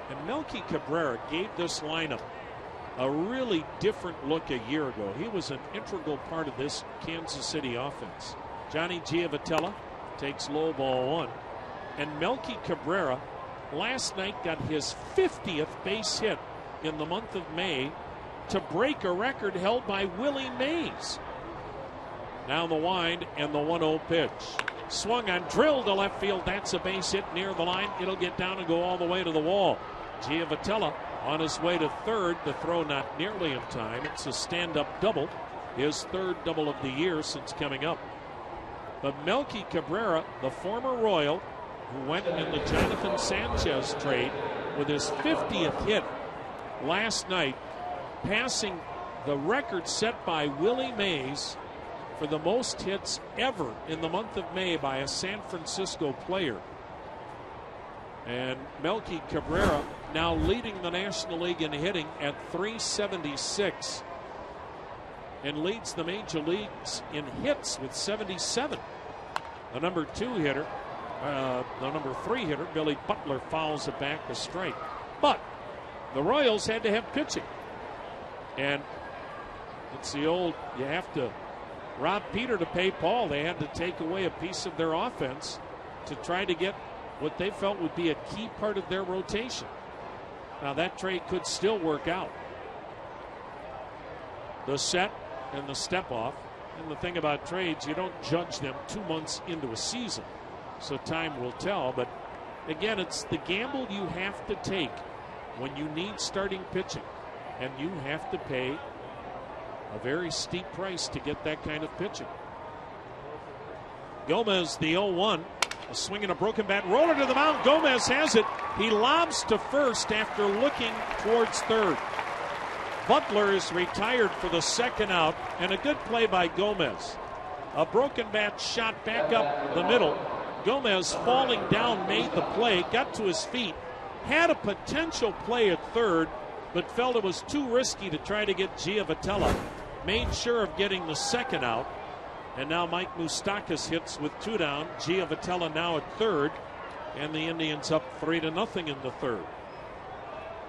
And Melky Cabrera gave this lineup a really different look a year ago. He was an integral part of this Kansas City offense. Johnny Giavotella takes low ball 1. And Melky Cabrera last night got his 50th base hit in the month of May to break a record held by Willie Mays. Now the wind and the 1-0 pitch. Swung on, drilled to left field. That's a base hit near the line. It'll get down and go all the way to the wall. Giavotella on his way to third. The throw not nearly in time. It's a stand-up double. His 3rd double of the year since coming up. But Melky Cabrera, the former Royal, who went in the Jonathan Sanchez trade with his 50th hit last night, passing the record set by Willie Mays for the most hits ever in the month of May by a San Francisco player. And Melky Cabrera now leading the National League in hitting at 376 and leads the major leagues in hits with 77. The number 3 hitter, Billy Butler, fouls it back to strike. But the Royals had to have pitching. And it's the old, you have to rob Peter to pay Paul. They had to take away a piece of their offense to try to get what they felt would be a key part of their rotation. Now that trade could still work out. The set and the step off. And the thing about trades, you don't judge them 2 months into a season. So time will tell. But again, it's the gamble you have to take when you need starting pitching. And you have to pay a very steep price to get that kind of pitching. Gomez, the 0-1. A swing and a broken bat. Roller to the mound. Gomez has it. He lobs to first after looking towards third. Butler is retired for the 2nd out, and a good play by Gomez. A broken bat shot back up the middle. Gomez, falling down, made the play, got to his feet, had a potential play at third, but felt it was too risky to try to get Giavotella. Made sure of getting the 2nd out. And now Mike Moustakas hits with 2 down. Giavotella now at third. And the Indians up 3-0 in the 3rd.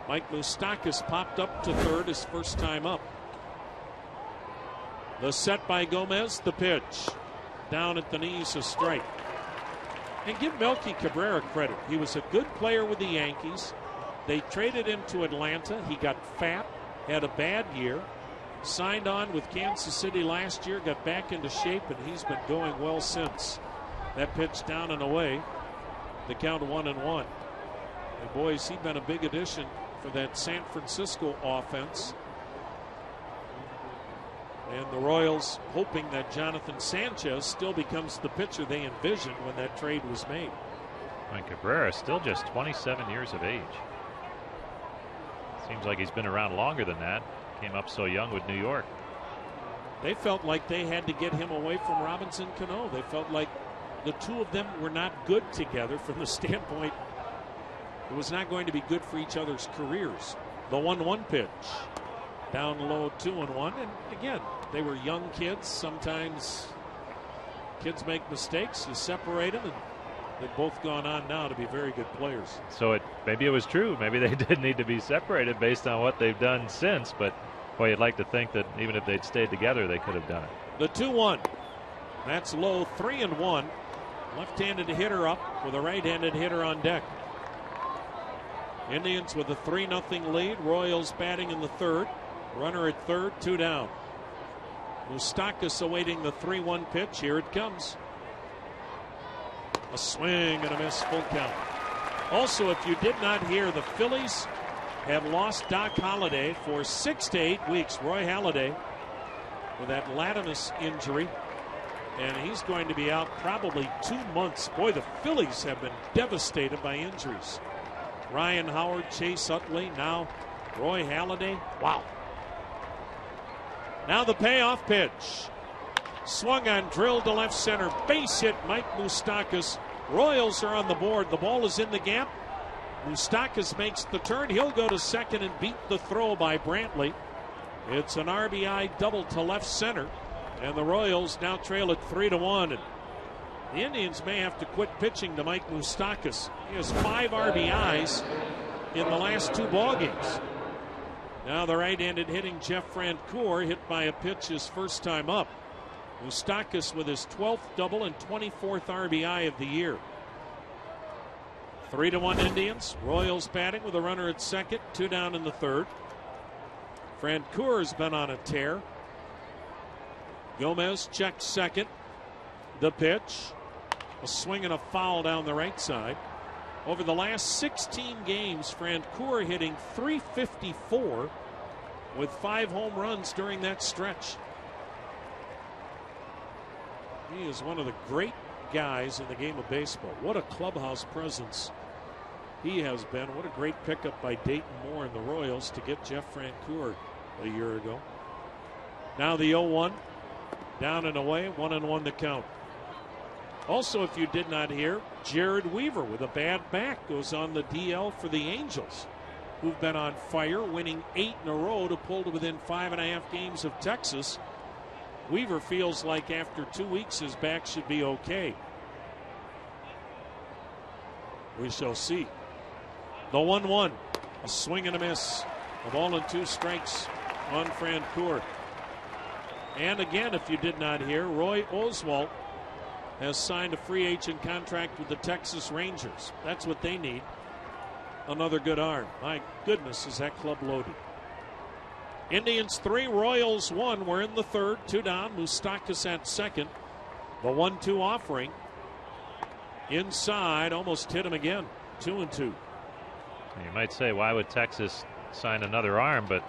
Mike Moustakas popped up to third his first time up. The set by Gomez, the pitch. Down at the knees, a strike. And give Melky Cabrera credit. He was a good player with the Yankees. They traded him to Atlanta. He got fat, had a bad year. Signed on with Kansas City last year, got back into shape, and he's been going well since. That pitch down and away. The count 1-1. And boys, he's been a big addition for that San Francisco offense. And the Royals hoping that Jonathan Sanchez still becomes the pitcher they envisioned when that trade was made. And Cabrera is still just 27 years of age. Seems like he's been around longer than that. Came up so young with New York. They felt like they had to get him away from Robinson Cano. They felt like the two of them were not good together from the standpoint it was not going to be good for each other's careers. The 1-1 pitch. Down low, 2-1. And again, they were young kids. Sometimes kids make mistakes. You separate them, and They've both gone on now to be very good players. So maybe it was true. Maybe they did need to be separated based on what they've done since. But boy, you'd like to think that even if they'd stayed together, they could have done it. The 2-1. That's low. 3-1. Left-handed hitter up with a right-handed hitter on deck. Indians with a 3-0 lead. Royals batting in the third. Runner at third, 2 down. Moustakas awaiting the 3-1 pitch. Here it comes. A swing and a miss, full count. Also, if you did not hear, the Phillies have lost Doc Holliday for 6 to 8 weeks. Roy Halladay with that latimus injury, and he's going to be out probably 2 months. Boy, the Phillies have been devastated by injuries. Ryan Howard, Chase Utley, now Roy Halladay. Wow. Now the payoff pitch. Swung on, drilled to left center. Base hit, Mike Moustakas. Royals are on the board. The ball is in the gap. Moustakas makes the turn. He'll go to second and beat the throw by Brantley. It's an RBI double to left center. And the Royals now trail at 3-1. And the Indians may have to quit pitching to Mike Moustakas. He has 5 RBIs in the last 2 ball games. Now the right-handed hitting Jeff Francoeur hit by a pitch his first time up. Moustakas with his 12th double and 24th RBI of the year. 3-1 Indians. Royals batting with a runner at second, 2 down in the third. Francoeur's been on a tear. Gomez checks second. The pitch. A swing and a foul down the right side. Over the last 16 games, Francoeur hitting .354 with 5 home runs during that stretch. He is one of the great guys in the game of baseball. What a clubhouse presence he has been. What a great pickup by Dayton Moore and the Royals to get Jeff Francoeur a year ago. Now the 0-1. Down and away, 1-1 the count. Also, if you did not hear, Jared Weaver with a bad back goes on the DL for the Angels, who've been on fire, winning 8 in a row to pull to within 5.5 games of Texas. Weaver feels like after 2 weeks his back should be okay. We shall see. The 1-1, a swing and a miss. A ball and 2 strikes on Francoeur. And again, if you did not hear, Roy Oswalt has signed a free agent contract with the Texas Rangers. That's what they need. Another good arm. My goodness, is that club loaded. Indians 3, Royals 1. We're in the third, 2 down. Moustakas at second. The 1-2 offering. Inside, almost hit him again. 2-2. You might say, why would Texas sign another arm? But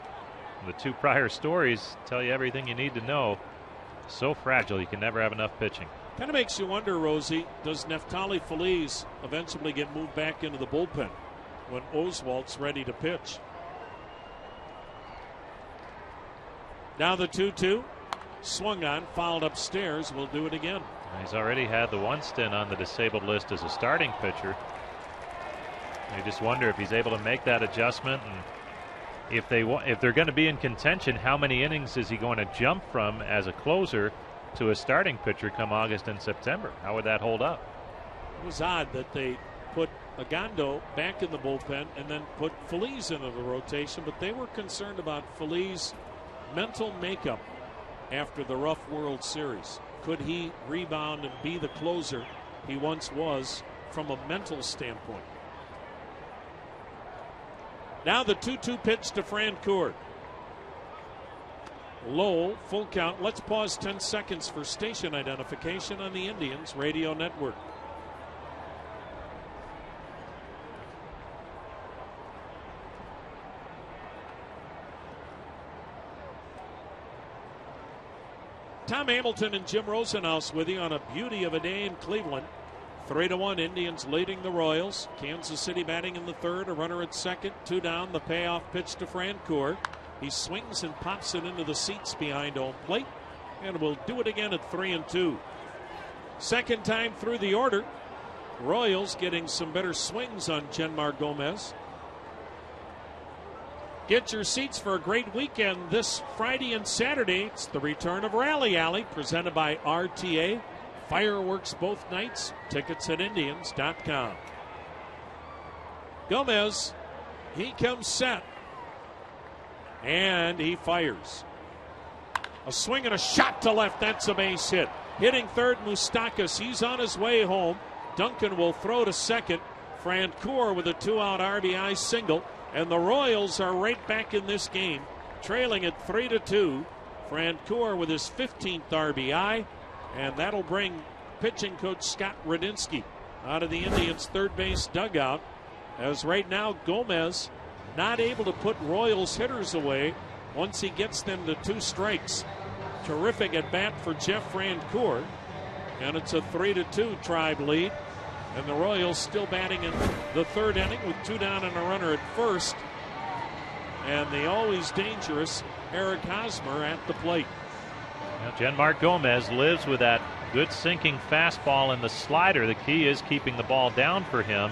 the 2 prior stories tell you everything you need to know. So fragile, you can never have enough pitching. Kind of makes you wonder, Rosie, does Neftali Feliz eventually get moved back into the bullpen when Oswalt's ready to pitch? Now the 2-2. Swung on, fouled upstairs. We'll do it again. He's already had the 1 stint on the disabled list as a starting pitcher. You just wonder if he's able to make that adjustment, and if they're going to be in contention, how many innings is he going to jump from as a closer to a starting pitcher come August and September? How would that hold up? It was odd that they put Agando back in the bullpen and then put Feliz into the rotation, but they were concerned about Feliz's mental makeup after the rough World Series. Could he rebound and be the closer he once was from a mental standpoint? Now the 2-2 pitch to Francoeur. Low, full count. Let's pause 10 seconds for station identification on the Indians Radio Network. Tom Hamilton and Jim Rosenhaus with you on a beauty of a day in Cleveland. 3-1 Indians leading the Royals. Kansas City batting in the third, a runner at second, 2 down. The payoff pitch to Francoeur. He swings and pops it into the seats behind home plate, and we'll do it again at 3-2. Second time through the order. Royals getting some better swings on Jenmar Gomez. Get your seats for a great weekend this Friday and Saturday. It's the return of Rally Alley, presented by RTA. Fireworks both nights. Tickets at Indians.com. Gomez, he comes set. And he fires. A swing and a shot to left. That's a base hit. Hitting third, Moustakas. He's on his way home. Duncan will throw to second. Francoeur with a 2-out RBI single. And the Royals are right back in this game, trailing at 3-2. Francoeur with his 15th RBI. And that'll bring pitching coach Scott Radinsky out of the Indians' third base dugout. As right now, Gomez not able to put Royals hitters away once he gets them to 2 strikes. Terrific at bat for Jeff Francoeur. And it's a 3-2 Tribe lead. And the Royals still batting in the third inning with 2 down and a runner at first. And the always dangerous Eric Hosmer at the plate. Now, Genmark Gomez lives with that good sinking fastball and the slider. The key is keeping the ball down for him.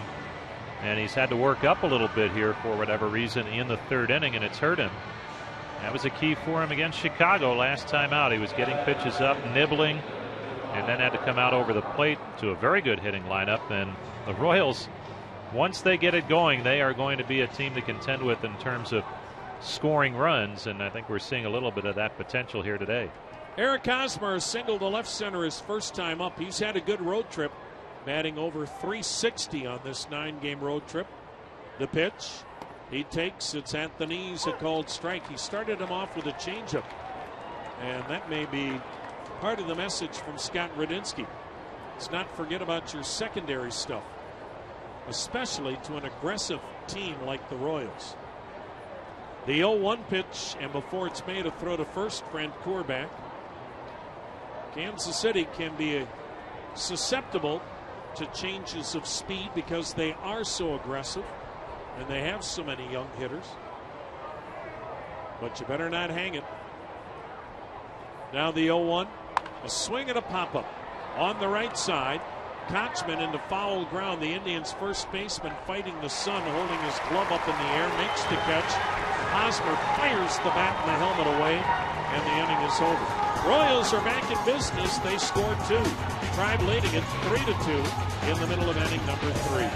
And he's had to work up a little bit here for whatever reason in the third inning, and it's hurt him. That was a key for him against Chicago last time out. He was getting pitches up, nibbling, and then had to come out over the plate to a very good hitting lineup. And the Royals, once they get it going, they are going to be a team to contend with in terms of scoring runs, and I think we're seeing a little bit of that potential here today. Eric Hosmer singled to left center his first time up. He's had a good road trip, batting over .360 on this 9-game road trip. The pitch he takes, it's at the knees, a called strike. He started him off with a changeup, and that may be part of the message from Scott Radinsky. Let's not forget about your secondary stuff, especially to an aggressive team like the Royals. The 0-1 pitch, and before it's made a throw to first, Francoeur back. Kansas City can be susceptible to changes of speed because they are so aggressive and they have so many young hitters. But you better not hang it. Now the 0-1, a swing and a pop-up on the right side. Kochman into foul ground. The Indians' first baseman fighting the sun, holding his glove up in the air, makes the catch. Hosmer fires the bat and the helmet away, and the inning is over. Royals are back in business. They scored 2. Tribe leading it 3-2 in the middle of inning number 3.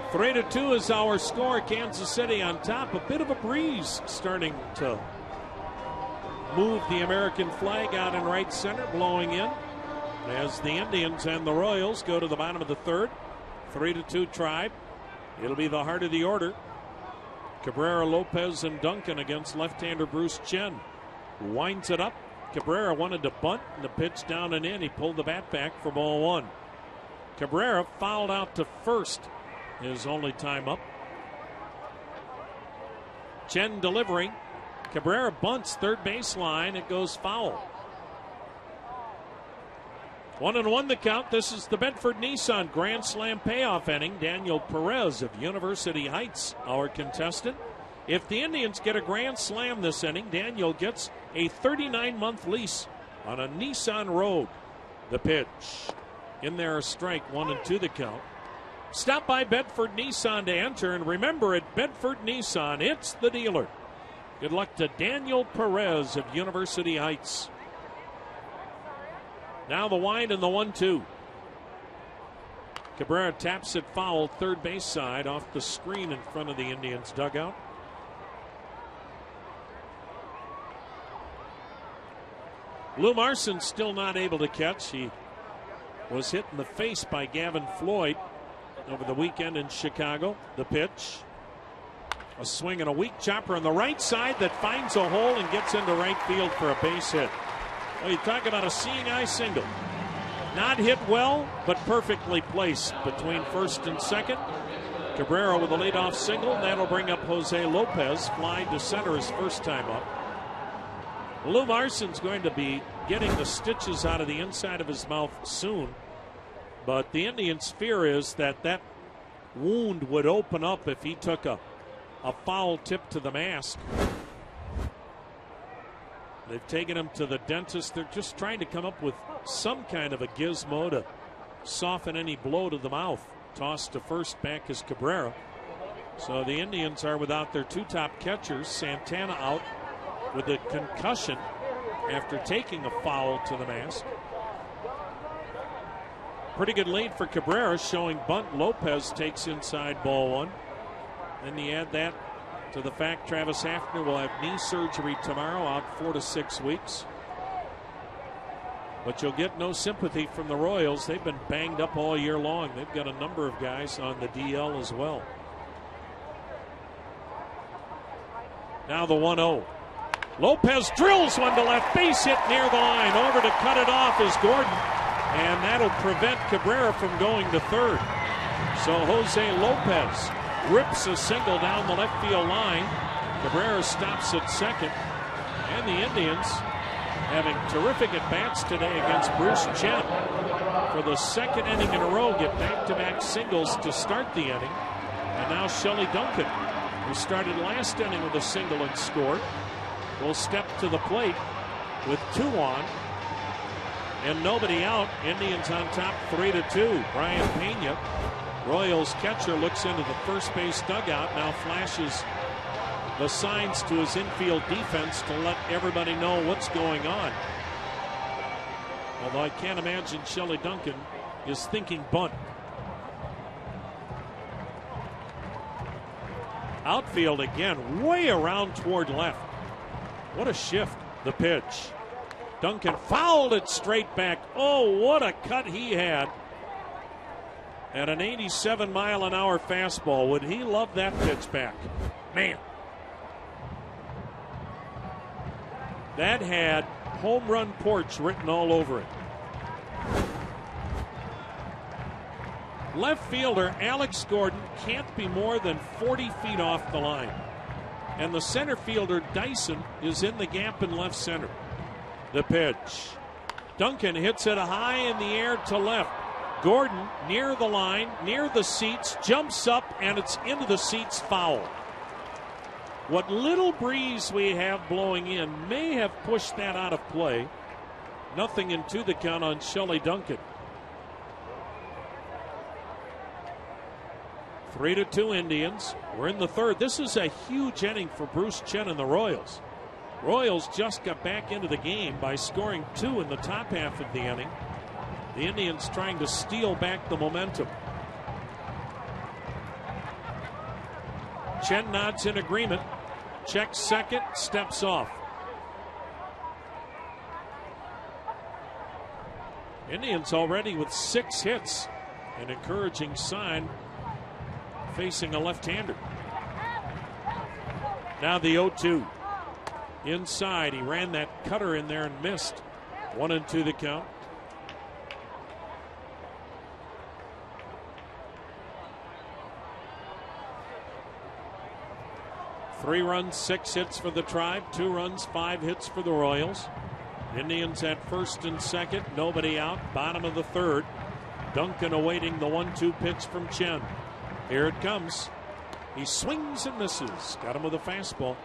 Three to 2 is our score. Kansas City on top. A bit of a breeze starting to move the American flag out in right center, blowing in as the Indians and the Royals go to the bottom of the third. 3-2 Tribe. It'll be the heart of the order. Cabrera, Lopez, and Duncan against left-hander Bruce Chen. Winds it up. Cabrera wanted to bunt, and the pitch down and in. He pulled the bat back for ball 1. Cabrera fouled out to first, his only time up. Chen delivering. Cabrera bunts third baseline. It goes foul. 1-1 the count. This is the Bedford Nissan Grand Slam payoff inning. Daniel Perez of University Heights, our contestant. If the Indians get a Grand Slam this inning, Daniel gets a 39-month lease on a Nissan Rogue. The pitch. In there, a strike, 1-2 the count. Stop by Bedford Nissan to enter, and remember, at Bedford Nissan, it's the dealer. Good luck to Daniel Perez of University Heights. Now the wind and the 1-2. Cabrera taps it foul, third base side, off the screen in front of the Indians' dugout. Lou Marson still not able to catch. He was hit in the face by Gavin Floyd over the weekend in Chicago. The pitch. A swing and a weak chopper on the right side that finds a hole and gets into right field for a base hit. Well, you talk about a seeing eye single. Not hit well, but perfectly placed between first and second. Cabrera with a leadoff single. That'll bring up Jose Lopez, flying to center his first time up. Lou Marson's going to be getting the stitches out of the inside of his mouth soon. But the Indians' fear is that that wound would open up if he took a foul tip to the mask. They've taken him to the dentist. They're just trying to come up with some kind of a gizmo to soften any blow to the mouth. Tossed to first, back is Cabrera. So the Indians are without their two top catchers. Santana out with a concussion after taking a foul to the mask. Pretty good lead for Cabrera, showing bunt. Lopez takes inside, ball one. Then you add that to the fact Travis Hafner will have knee surgery tomorrow, out 4 to 6 weeks. But you'll get no sympathy from the Royals. They've been banged up all year long. They've got a number of guys on the DL as well. Now the 1-0. Lopez drills one to left, base hit near the line. Over to cut it off is Gordon, and that'll prevent Cabrera from going to third. So Jose Lopez rips a single down the left field line. Cabrera stops at second. And the Indians having terrific at-bats today against Bruce Chen. For the second inning in a row, get back-to-back singles to start the inning. And now Shelley Duncan, who started last inning with a single and scored, will step to the plate with 2 on. And nobody out. Indians on top 3-2. Brian Pena, Royals catcher, looks into the first base dugout, now flashes the signs to his infield defense to let everybody know what's going on. Although I can't imagine Shelley Duncan is thinking bunt. Outfield again, way around toward left. What a shift. The pitch. Duncan fouled it straight back. Oh, what a cut he had. At an 87-mile-an-hour fastball. Would he love that pitch back? Man. That had home run porch written all over it. Left fielder Alex Gordon can't be more than 40 feet off the line. And the center fielder Dyson is in the gap in left center. The pitch. Duncan hits it high in the air to left. Gordon near the line, near the seats, jumps up, and it's into the seats, foul. What little breeze we have blowing in may have pushed that out of play. Nothing into the count on Shelley Duncan. 3-2 Indians. We're in the third. This is a huge inning for Bruce Chen and the Royals. Royals just got back into the game by scoring 2 in the top half of the inning. The Indians trying to steal back the momentum. Chen nods in agreement. Checks second, steps off. Indians already with 6 hits. An encouraging sign facing a left-hander. Now the 0-2. Inside, he ran that cutter in there and missed. 1-2 the count. 3 runs, 6 hits for the Tribe, 2 runs, 5 hits for the Royals. Indians at first and second, nobody out, bottom of the third. Duncan awaiting the 1-2 pitch from Chen. Here it comes. He swings and misses. Got him with a fastball.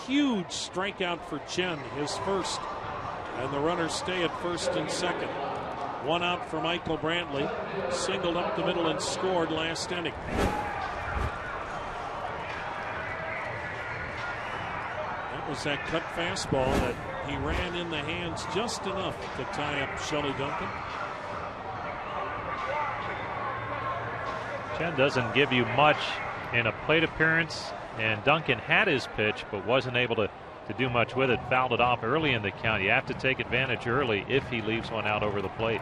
Huge strikeout for Chen, his first. And the runners stay at first and second. 1 out for Michael Brantley. Singled up the middle and scored last inning. That was that cut fastball that he ran in the hands just enough to tie up Shelley Duncan. Chen doesn't give you much in a plate appearance, and Duncan had his pitch but wasn't able to do much with it. Fouled it off early in the count. You have to take advantage early if he leaves one out over the plate.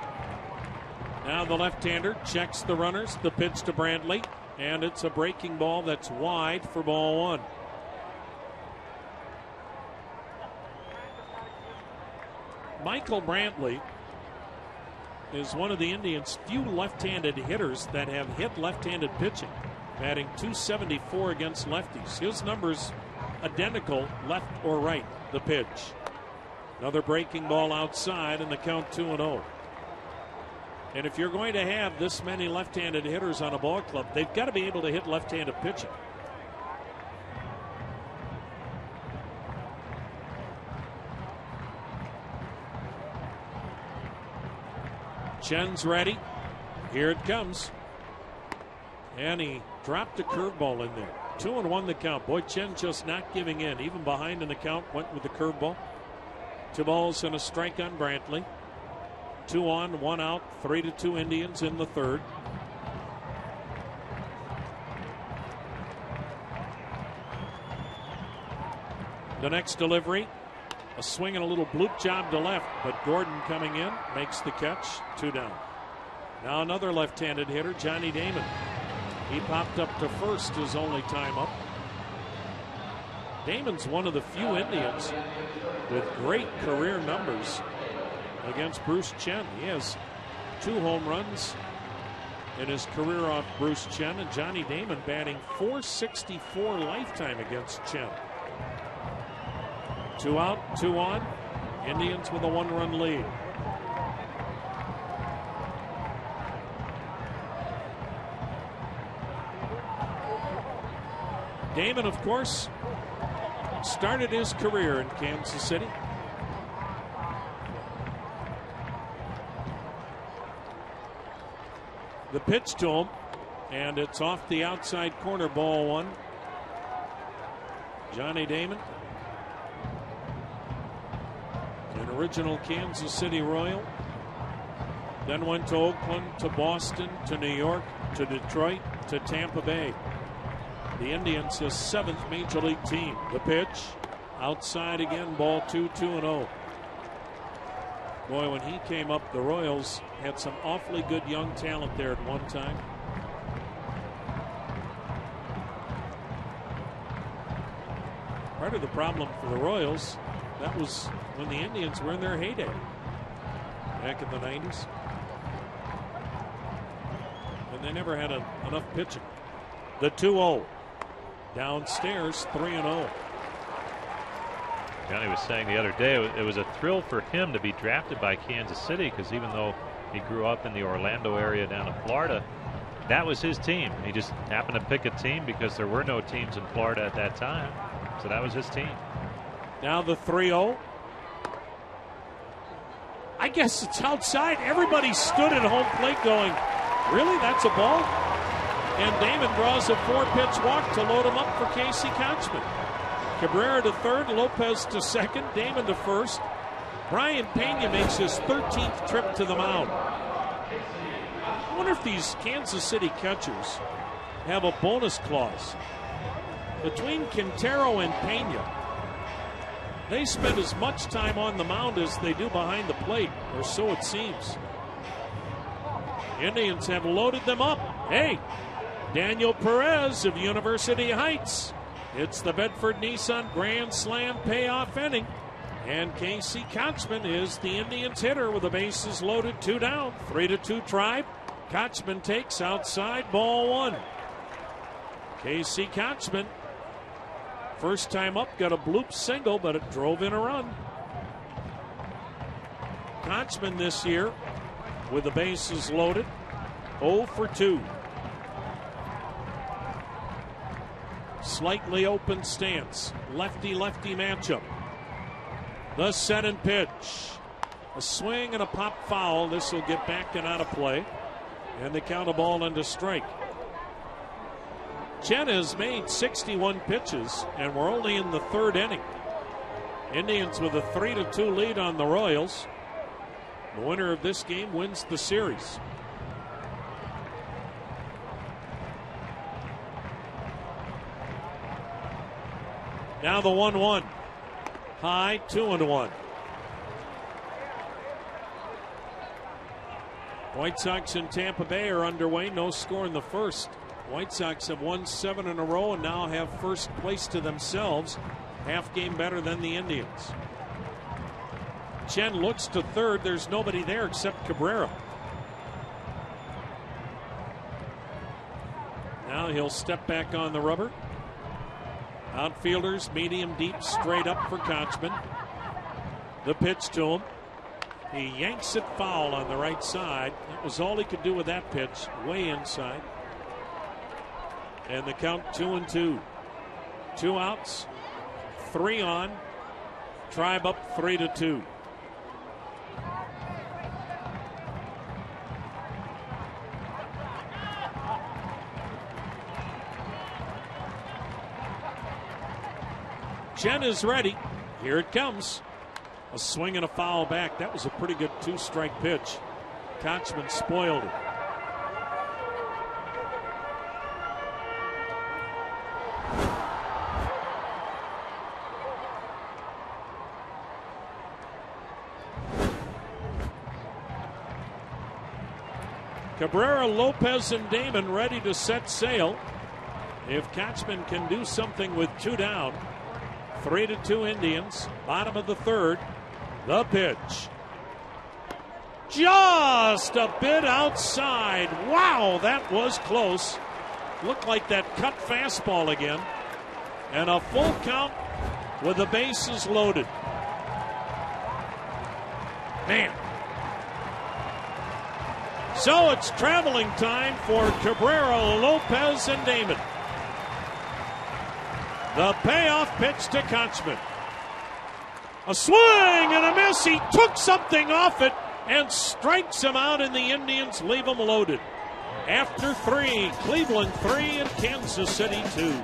Now the left-hander checks the runners. The pitch to Brantley, and it's a breaking ball that's wide for ball 1. Michael Brantley is one of the Indians' few left-handed hitters that have hit left-handed pitching, batting .274 against lefties. His numbers identical left or right. The pitch. Another breaking ball outside, and the count 2-0. And if you're going to have this many left-handed hitters on a ball club, they've got to be able to hit left-handed pitching. Chen's ready. Here it comes. And he dropped a curveball in there. 2-1 the count. Boy, Chen just not giving in. Even behind in the count, went with the curveball. 2 balls and a strike on Brantley. 2 on, 1 out, 3-2 Indians in the third. The next delivery, a swing and a little bloop job to left, but Gordon coming in makes the catch. 2 down. Now another left-handed hitter, Johnny Damon. He popped up to first his only time up. Damon's one of the few Indians with great career numbers against Bruce Chen. He has 2 home runs in his career off Bruce Chen, and Johnny Damon batting .464 lifetime against Chen. 2 out, 2 on. Indians with a 1-run lead. Damon, of course, started his career in Kansas City. The pitch to him, and it's off the outside corner, ball 1. Johnny Damon, an original Kansas City Royal, then went to Oakland, to Boston, to New York, to Detroit, to Tampa Bay. The Indians, his 7th major league team. The pitch, outside again, ball 2, 2-0. Boy, when he came up, the Royals had some awfully good young talent there at one time. Part of the problem for the Royals, that was when the Indians were in their heyday back in the 90s. And they never had enough pitching. The 2-0. Downstairs, 3-0. Johnny was saying the other day it was a thrill for him to be drafted by Kansas City, because even though he grew up in the Orlando area down in Florida, that was his team. He just happened to pick a team because there were no teams in Florida at that time. So that was his team. Now the 3-0. I guess it's outside. Everybody stood at home plate going, really? That's a ball? And Damon draws a 4-pitch walk to load him up for Casey Konchman. Cabrera to third, Lopez to second, Damon to first. Brian Pena makes his 13th trip to the mound. I wonder if these Kansas City catchers have a bonus clause. Between Quintero and Pena, they spend as much time on the mound as they do behind the plate, or so it seems. Indians have loaded them up. Hey, Daniel Perez of University Heights. It's the Bedford Nissan Grand Slam payoff inning. And Casey Konchman is the Indians hitter with the bases loaded, 2 down, 3-2 Tribe. Konchman takes outside, ball 1. Casey Konchman, First time up, got a bloop single, but it drove in a run. Konchman this year, with the bases loaded, 0 for 2. Slightly open stance, lefty-lefty matchup. The set and pitch. A swing and a pop foul. This will get back and out of play. And they count a ball into strike. Chen has made 61 pitches, and we're only in the 3rd inning. Indians with a 3-2 lead on the Royals. The winner of this game wins the series. Now the 1-1. High, 2-1. White Sox in Tampa Bay are underway. No score in the first. White Sox have won 7 in a row and now have first place to themselves. Half game better than the Indians. Chen looks to third. There's nobody there except Cabrera. Now he'll step back on the rubber. Outfielders, medium, deep, straight up for Konchman. The pitch to him. He yanks it foul on the right side. That was all he could do with that pitch, way inside. And the count 2-2. 2 outs, 3 on. Tribe up 3-2. Chen is ready. Here it comes. A swing and a foul back. That was a pretty good 2-strike pitch. Konchman spoiled it. Cabrera, Lopez, and Damon ready to set sail. If Konchman can do something with 2 down, 3-2 Indians, bottom of the 3rd. The pitch. Just a bit outside. Wow, that was close. Looked like that cut fastball again. And a full count with the bases loaded. Man. So it's traveling time for Cabrera, Lopez, and Damon. The payoff pitch to Konchman. A swing and a miss. He took something off it and strikes him out, and the Indians leave him loaded. After 3, Cleveland 3 and Kansas City 2.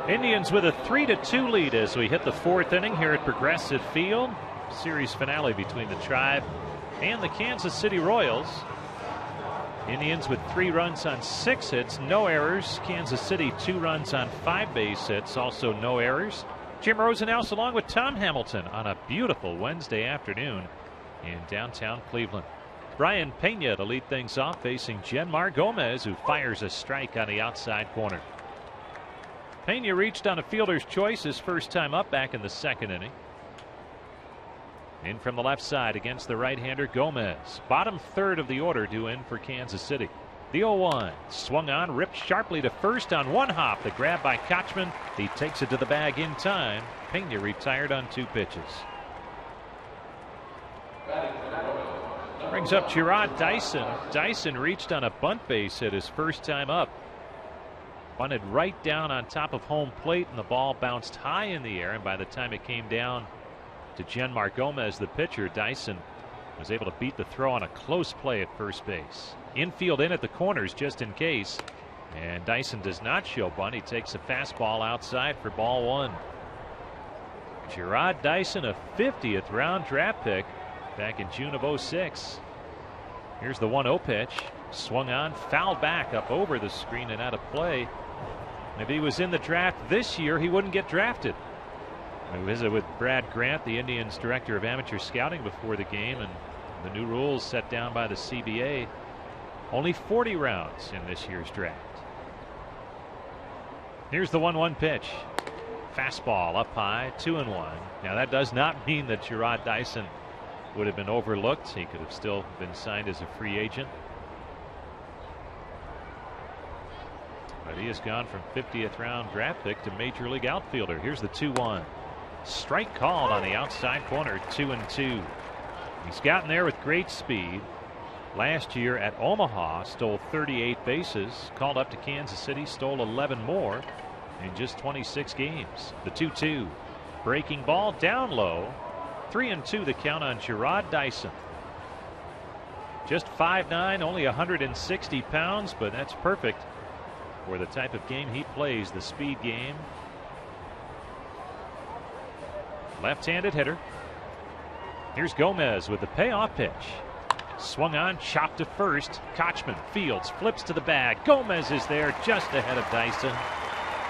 Indians with a 3-2 lead as we hit the 4th inning here at Progressive Field. Series finale between the Tribe and the Kansas City Royals. Indians with 3 runs on 6 hits, no errors. Kansas City 2 runs on 5 base hits, also no errors. Jim Rosenhaus along with Tom Hamilton on a beautiful Wednesday afternoon in downtown Cleveland. Brian Pena to lead things off, facing Genmar Gomez, who fires a strike on the outside corner. Pena reached on a fielder's choice his first time up back in the 2nd inning. In from the left side against the right-hander Gomez. Bottom 3rd of the order due in for Kansas City. The 0-1 swung on, ripped sharply to first on one hop. The grab by Kochman. He takes it to the bag in time. Pena retired on 2 pitches. Brings up Gerard Dyson. Dyson reached on a bunt base hit his first time up. Bunted right down on top of home plate, and the ball bounced high in the air, and by the time it came down to Genmar Gomez, the pitcher, Dyson was able to beat the throw on a close play at first base. Infield in at the corners just in case, and Dyson does not show bunt. He takes a fastball outside for ball 1. Gerard Dyson, a 50th round draft pick back in June of '06. Here's the 1-0 pitch. Swung on, fouled back up over the screen and out of play. If he was in the draft this year, he wouldn't get drafted. I visited with Brad Grant, the Indians director of amateur scouting, before the game, and the new rules set down by the CBA. Only 40 rounds in this year's draft. Here's the 1-1 pitch. Fastball up high, 2-1. Now that does not mean that Gerard Dyson would have been overlooked. He could have still been signed as a free agent. But he has gone from 50th round draft pick to major league outfielder. Here's the 2-1. Strike called on the outside corner, 2-2. He's gotten there with great speed. Last year at Omaha, stole 38 bases. Called up to Kansas City, stole 11 more in just 26 games. The 2-2. Breaking ball down low. 3-2 the count on Gerard Dyson. Just 5'9", only 160 pounds, but that's perfect for the type of game he plays, the speed game. Left-handed hitter. Here's Gomez with the payoff pitch. Swung on, chopped to first. Kochman fields, flips to the bag. Gomez is there just ahead of Dyson.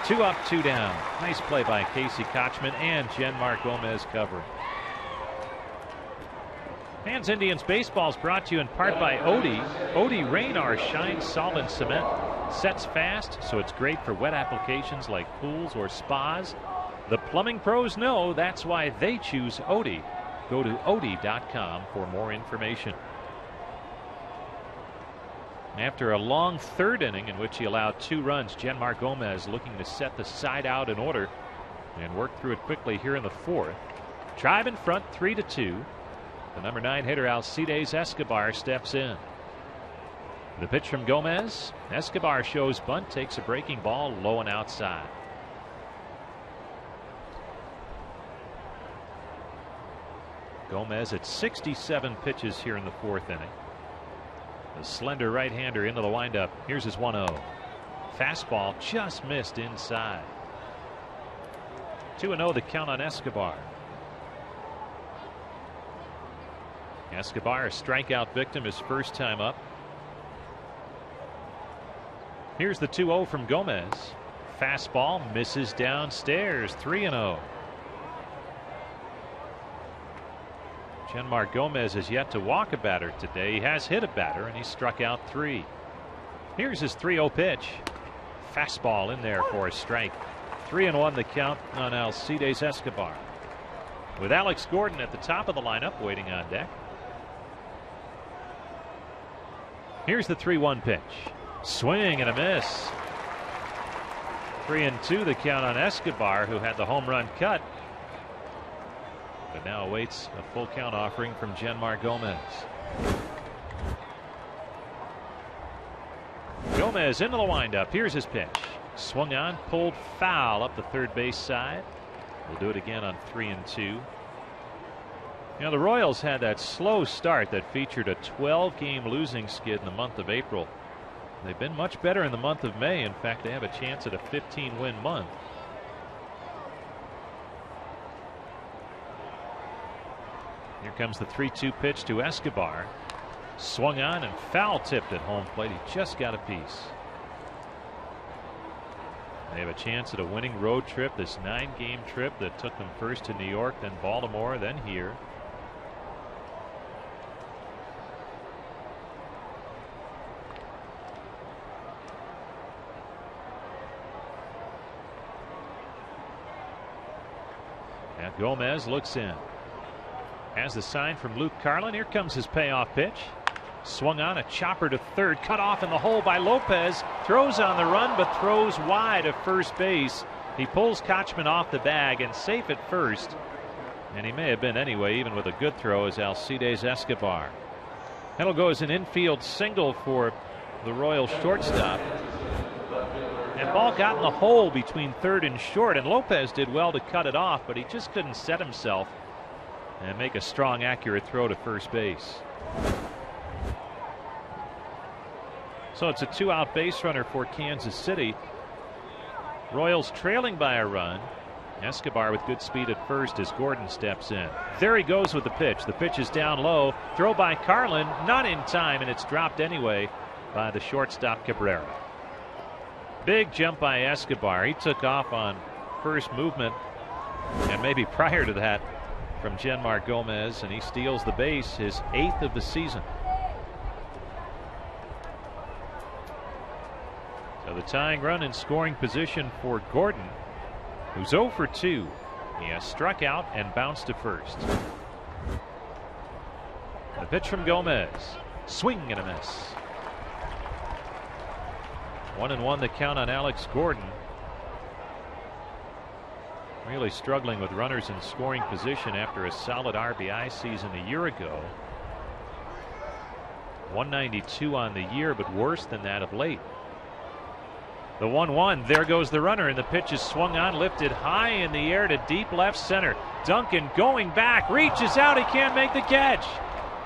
2 up, 2 down. Nice play by Casey Kochman and Genmar Gomez covering. Fans Indians Baseball is brought to you in part by Odie. Odie Rain-R shine solid cement. Sets fast, so it's great for wet applications like pools or spas. The plumbing pros know that's why they choose Odie. Go to Odie.com for more information. After a long 3rd inning in which he allowed 2 runs, Genmar Gomez looking to set the side out in order and work through it quickly here in the 4th. Drive in front, 3-2. The number 9 hitter Alcides Escobar steps in. The pitch from Gomez. Escobar shows bunt, takes a breaking ball low and outside. Gomez at 67 pitches here in the 4th inning. The slender right-hander into the windup. Here's his 1-0. Fastball just missed inside. 2-0 the count on Escobar. Escobar, a strikeout victim, his first time up. Here's the 2-0 from Gomez. Fastball misses downstairs. 3-0. Genmar Gomez has yet to walk a batter today. He has hit a batter, and he struck out 3. Here's his 3-0 pitch. Fastball in there for a strike. 3-1 the count on Alcides Escobar. With Alex Gordon at the top of the lineup waiting on deck. Here's the 3-1 pitch. Swing and a miss. 3-2 the count on Escobar, who had the home run cut, but now awaits a full count offering from Genmar Gomez. Gomez into the windup. Here's his pitch. Swung on, pulled foul up the 3rd base side. We'll do it again on 3-2. You know, the Royals had that slow start that featured a 12-game losing skid in the month of April. They've been much better in the month of May. In fact, they have a chance at a 15-win month. Here comes the 3-2 pitch to Escobar. Swung on and foul tipped at home plate. He just got a piece. They have a chance at a winning road trip, this 9-game trip that took them first to New York, then Baltimore, then here. Now Gomez looks in. Has the sign from Luke Carlin. Here comes his payoff pitch. Swung on, a chopper to third, cut off in the hole by Lopez. Throws on the run, but throws wide of first base. He pulls Kochman off the bag and safe at first. And he may have been anyway, even with a good throw, as Alcides Escobar. That'll go as an infield single for the Royals shortstop. And ball got in the hole between third and short, and Lopez did well to cut it off, but he just couldn't set himself and make a strong, accurate throw to first base. So it's a 2-out base runner for Kansas City. Royals trailing by a run. Escobar with good speed at first as Gordon steps in. There he goes with the pitch. The pitch is down low. Throw by Carlin, not in time, and it's dropped anyway by the shortstop Cabrera. Big jump by Escobar. He took off on first movement, and maybe prior to that, from Genmar Gomez, and he steals the base, his 8th of the season. So the tying run in scoring position for Gordon, who's 0 for 2. He has struck out and bounced to first. The pitch from Gomez. Swing and a miss. 1-1 the count on Alex Gordon. Really struggling with runners in scoring position after a solid RBI season a year ago. 192 on the year, but worse than that of late. The 1-1, there goes the runner, and the pitch is swung on, lifted high in the air to deep left center. Duncan going back, reaches out, he can't make the catch.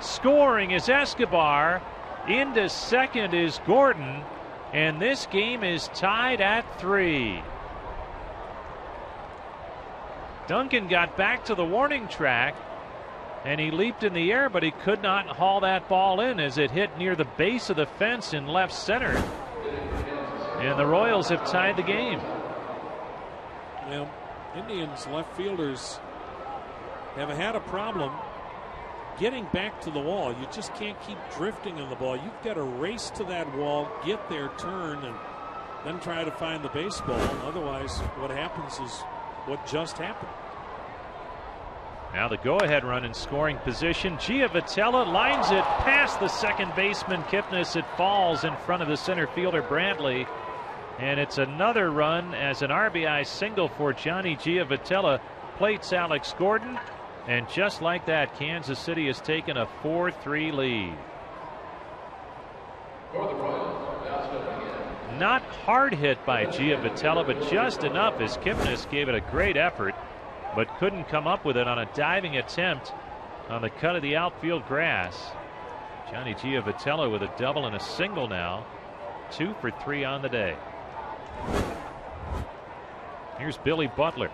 Scoring is Escobar. Into second is Gordon, and this game is tied at 3. Duncan got back to the warning track, and he leaped in the air, but he could not haul that ball in as it hit near the base of the fence in left center. And the Royals have tied the game. Well, Indians left fielders have had a problem getting back to the wall. You just can't keep drifting on the ball. You've got to race to that wall, get there, turn, and then try to find the baseball. Otherwise, what happens is what just happened. Now the go-ahead run in scoring position. Giavotella lines it past the second baseman Kipnis. It falls in front of the center fielder Brantley. And it's another run as an RBI single for Johnny Giavotella. Plates Alex Gordon. And just like that, Kansas City has taken a 4-3 lead. Not hard hit by Giavotella, but just enough as Kipnis gave it a great effort, but couldn't come up with it on a diving attempt on the cut of the outfield grass. Johnny Giavotella with a double and a single now. 2 for 3 on the day. Here's Billy Butler.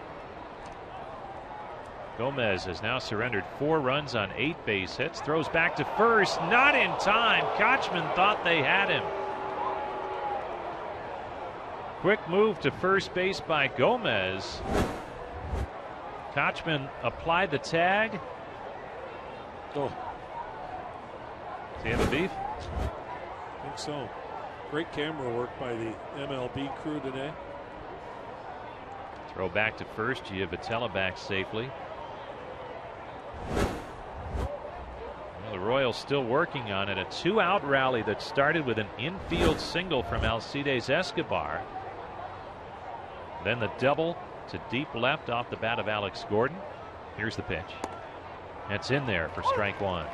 Gomez has now surrendered 4 runs on 8 base hits. Throws back to first, not in time. Kochman thought they had him. Quick move to first base by Gomez. Kochman applied the tag. Oh. Does he have a beef? I think so. Great camera work by the MLB crew today. Throw back to first. Giavotella back safely. Well, the Royals still working on it. A 2-out rally that started with an infield single from Alcides Escobar. Then the double to deep left off the bat of Alex Gordon. Here's the pitch. It's in there for strike 1.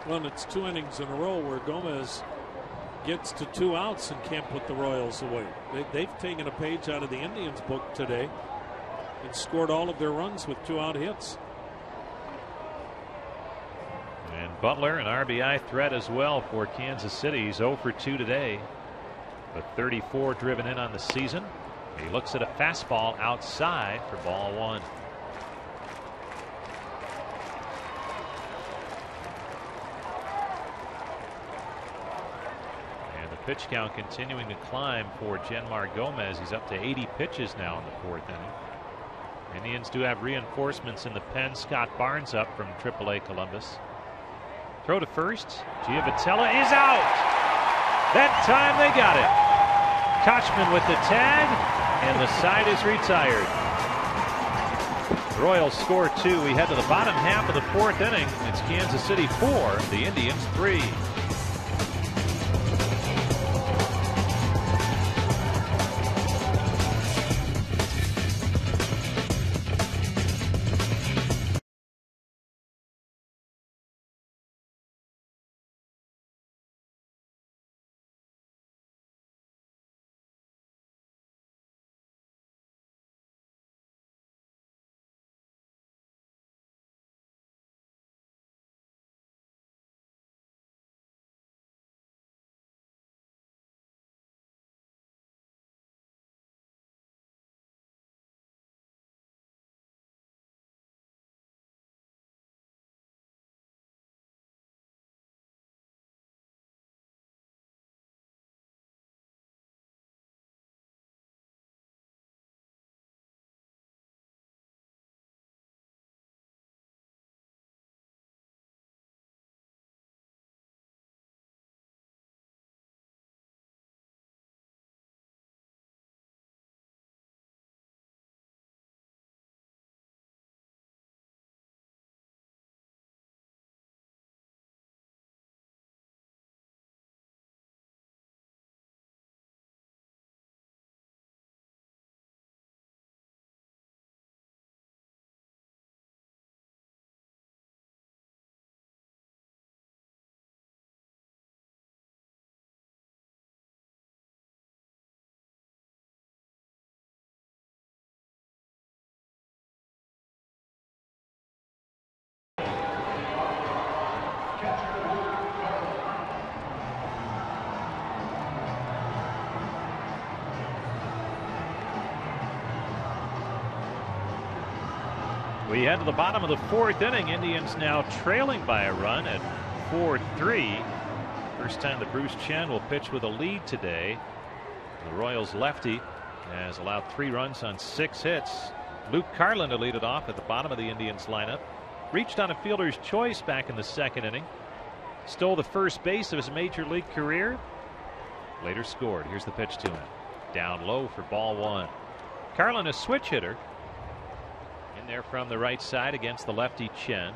Well, and it's 2 innings in a row where Gomez gets to 2 outs and can't put the Royals away. They've taken a page out of the Indians' book today and scored all of their runs with 2-out hits. And Butler, an RBI threat as well for Kansas City. He's 0 for 2 today, but 34 driven in on the season. He looks at a fastball outside for ball 1. pitch count continuing to climb for Genmar Gomez. He's up to 80 pitches now in the 4th inning. Indians do have reinforcements in the pen. Scott Barnes up from AAA Columbus. Throw to first. Giavotella is out. That time they got it. Kochman with the tag, and the side is retired. The Royals score 2. We head to the bottom half of the 4th inning. It's Kansas City 4, the Indians 3. We head to the bottom of the 4th inning. Indians now trailing by a run at 4-3. First time that Bruce Chen will pitch with a lead today. The Royals lefty has allowed 3 runs on 6 hits. Luke Carlin to lead it off at the bottom of the Indians lineup. Reached on a fielder's choice back in the 2nd inning. Stole the first base of his major league career. Later scored. Here's the pitch to him. Down low for ball 1. Carlin, a switch hitter. In there from the right side against the lefty Chen.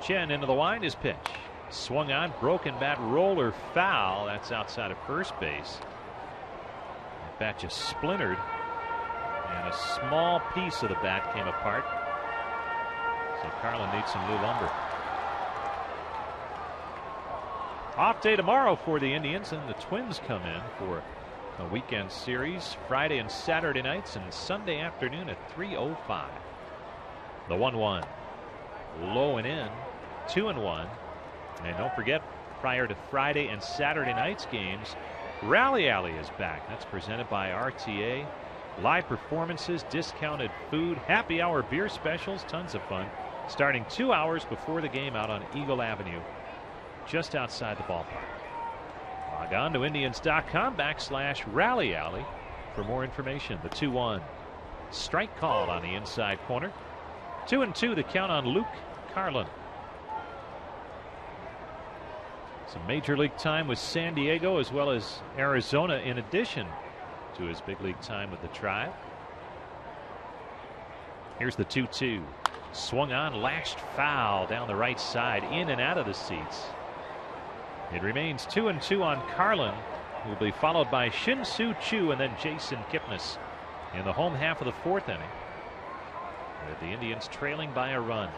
Chen into the wind, his pitch. Swung on, broken bat, roller foul. That's outside of first base. That bat just splintered, and a small piece of the bat came apart. So Carlin needs some new lumber. Off day tomorrow for the Indians, and the Twins come in for a weekend series Friday and Saturday nights and Sunday afternoon at 3:05. The 1-1 low and in, 2-1. And don't forget, prior to Friday and Saturday night's games, Rally Alley is back. That's presented by RTA. Live performances, discounted food, happy hour beer specials, tons of fun. Starting 2 hours before the game out on Eagle Avenue, just outside the ballpark. Log on to Indians.com/Rally Alley for more information. The 2-1 strike called on the inside corner. 2-2 the count on Luke Carlin. Some major league time with San Diego as well as Arizona in addition to his big league time with the Tribe. Here's the 2-2. Swung on, lashed foul down the right side, in and out of the seats. It remains 2-2 on Carlin, who will be followed by Shin-Soo Choo and then Jason Kipnis in the home half of the 4th inning, with the Indians trailing by a run.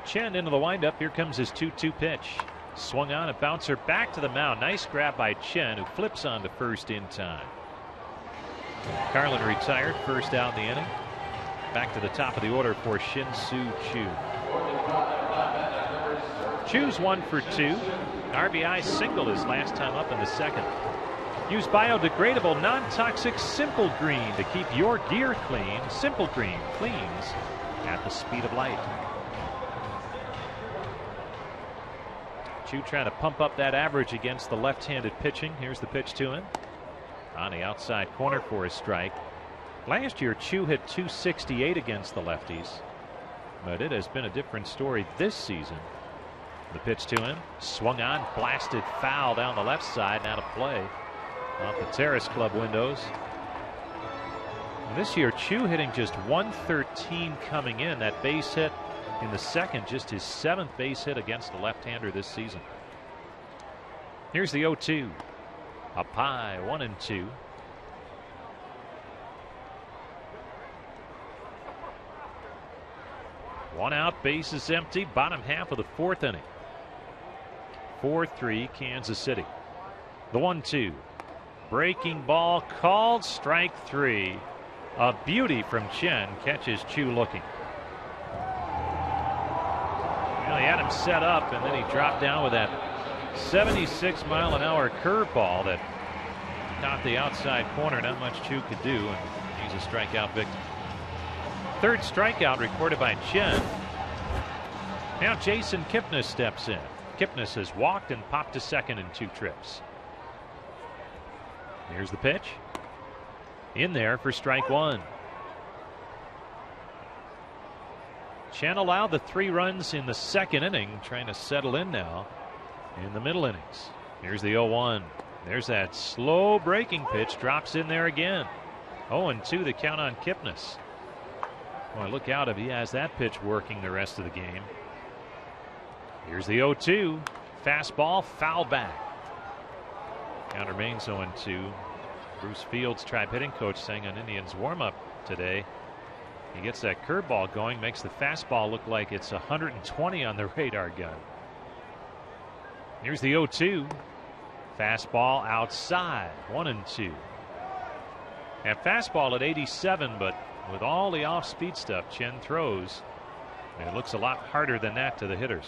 Chen into the windup. Here comes his 2-2 pitch. Swung on, a bouncer back to the mound. Nice grab by Chen, who flips on to first in time. Carlin retired, first out in the inning. Back to the top of the order for Shin-Soo Choo. Choo's 1 for 2. RBI single his last time up in the 2nd. Use biodegradable, non-toxic Simple Green to keep your gear clean. Simple Green cleans at the speed of light. Chu trying to pump up that average against the left-handed pitching. Here's the pitch to him. On the outside corner for a strike. Last year, Chu hit .268 against the lefties. But it has been a different story this season. The pitch to him. Swung on, blasted foul down the left side. Now to play off the Terrace Club windows. And this year, Chu hitting just .113 coming in. That base hit in the second, just his 7th base hit against the left-hander this season. Here's the 0-2. Up high, 1-2. One out, base is empty. Bottom half of the 4th inning. 4-3 Kansas City. The 1-2. Breaking ball called, strike 3. A beauty from Chen, catches Chu looking. Well, he had him set up, and then he dropped down with that 76-mile-an-hour curveball that caught the outside corner. Not much Chu could do, and he's a strikeout victim. 3rd strikeout recorded by Chen. Now Jason Kipnis steps in. Kipnis has walked and popped to second in 2 trips. Here's the pitch. In there for strike 1. Chen allowed the 3 runs in the 2nd inning, trying to settle in now in the middle innings. Here's the 0-1. There's that slow breaking pitch, drops in there again. 0-2 the count on Kipnis. Boy, look out if he has that pitch working the rest of the game. Here's the 0-2. Fastball, foul back. Count remains 0-2. Bruce Fields, tribe hitting coach, saying on Indians warm-up today, he gets that curveball going, makes the fastball look like it's 120 on the radar gun. Here's the 0-2. Fastball outside, 1-2. And fastball at 87, but with all the off-speed stuff Chen throws, it looks a lot harder than that to the hitters.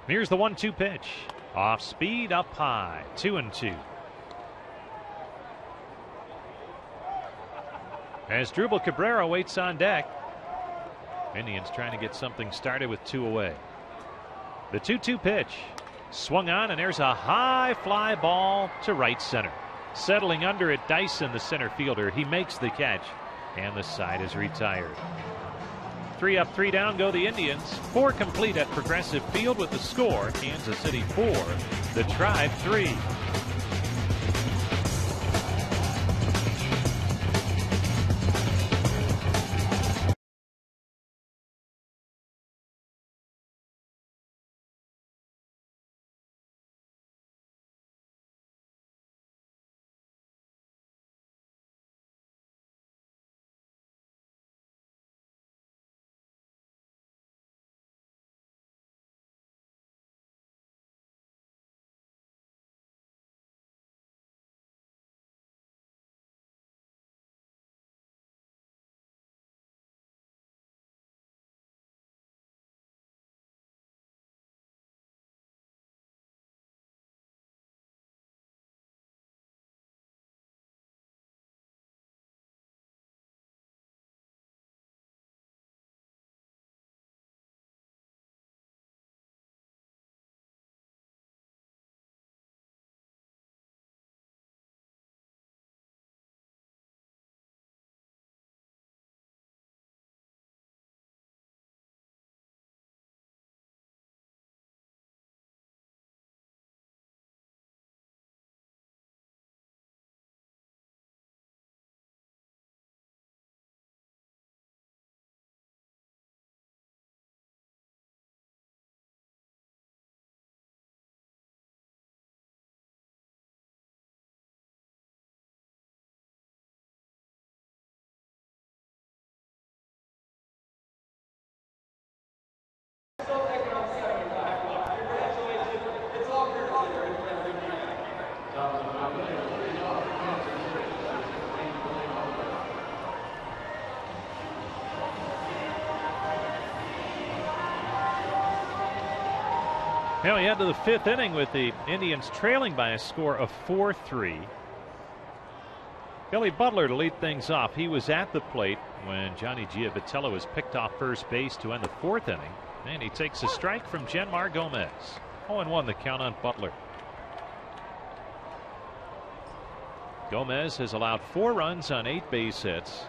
Here's the 1-2 pitch. Off speed, up high, 2-2. As Drupal Cabrera waits on deck, Indians trying to get something started with 2 away. The 2-2 pitch. Swung on, and there's a high fly ball to right center. Settling under it, Dyson, the center fielder. He makes the catch, and the side is retired. 3 up, 3 down go the Indians. 4 complete at Progressive Field with the score. Kansas City 4, the Tribe 3. Now we head to the 5th inning with the Indians trailing by a score of 4-3. Billy Butler to lead things off. He was at the plate when Johnny Giavitello was picked off first base to end the 4th inning. And he takes a strike from Genmar Gomez. 0-1 the count on Butler. Gomez has allowed 4 runs on 8 base hits.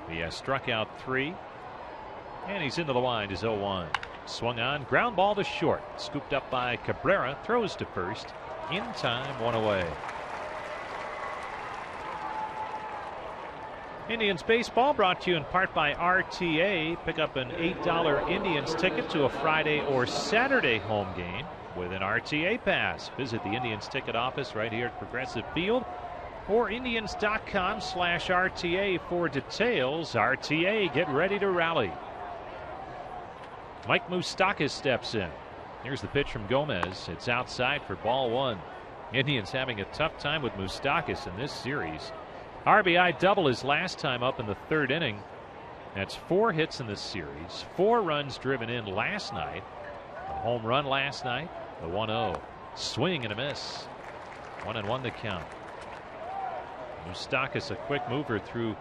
He has struck out 3. And he's into the wind as 0-1. Swung on, ground ball to short. Scooped up by Cabrera, throws to first. In time, 1 away. Indians baseball brought to you in part by RTA. Pick up an $8 Indians ticket to a Friday or Saturday home game with an RTA pass. Visit the Indians ticket office right here at Progressive Field or Indians.com/RTA for details. RTA, get ready to rally. Mike Moustakas steps in. Here's the pitch from Gomez. It's outside for ball 1. Indians having a tough time with Moustakas in this series. RBI double his last time up in the 3rd inning. That's 4 hits in this series. 4 runs driven in last night. A home run last night. The 1-0. Swing and a miss. 1-1 the count. Moustakas, a quick mover through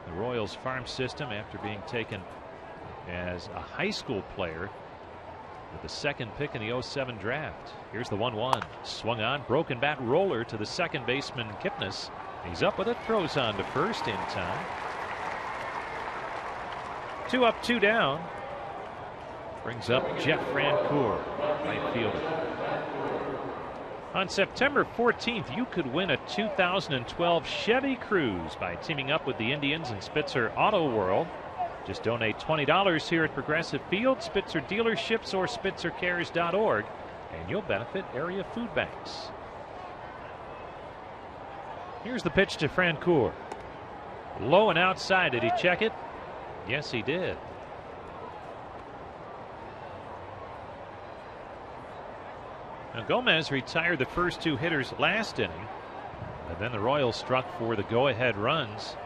the Royals farm system after being taken as a high school player with the 2nd pick in the 07 draft. Here's the 1-1. Swung on, broken bat roller to the second baseman Kipnis. He's up with it, throws on to first in time. 2 up, 2 down. Brings up Jeff Francoeur, right fielder. On September 14th, you could win a 2012 Chevy Cruze by teaming up with the Indians and Spitzer Auto World. Just donate $20 here at Progressive Field, Spitzer dealerships, or SpitzerCares.org, and you'll benefit area food banks. Here's the pitch to Francoeur. Low and outside. Did he check it? Yes, he did. Now Gomez retired the first 2 hitters last inning, and then the Royals struck for the go-ahead runs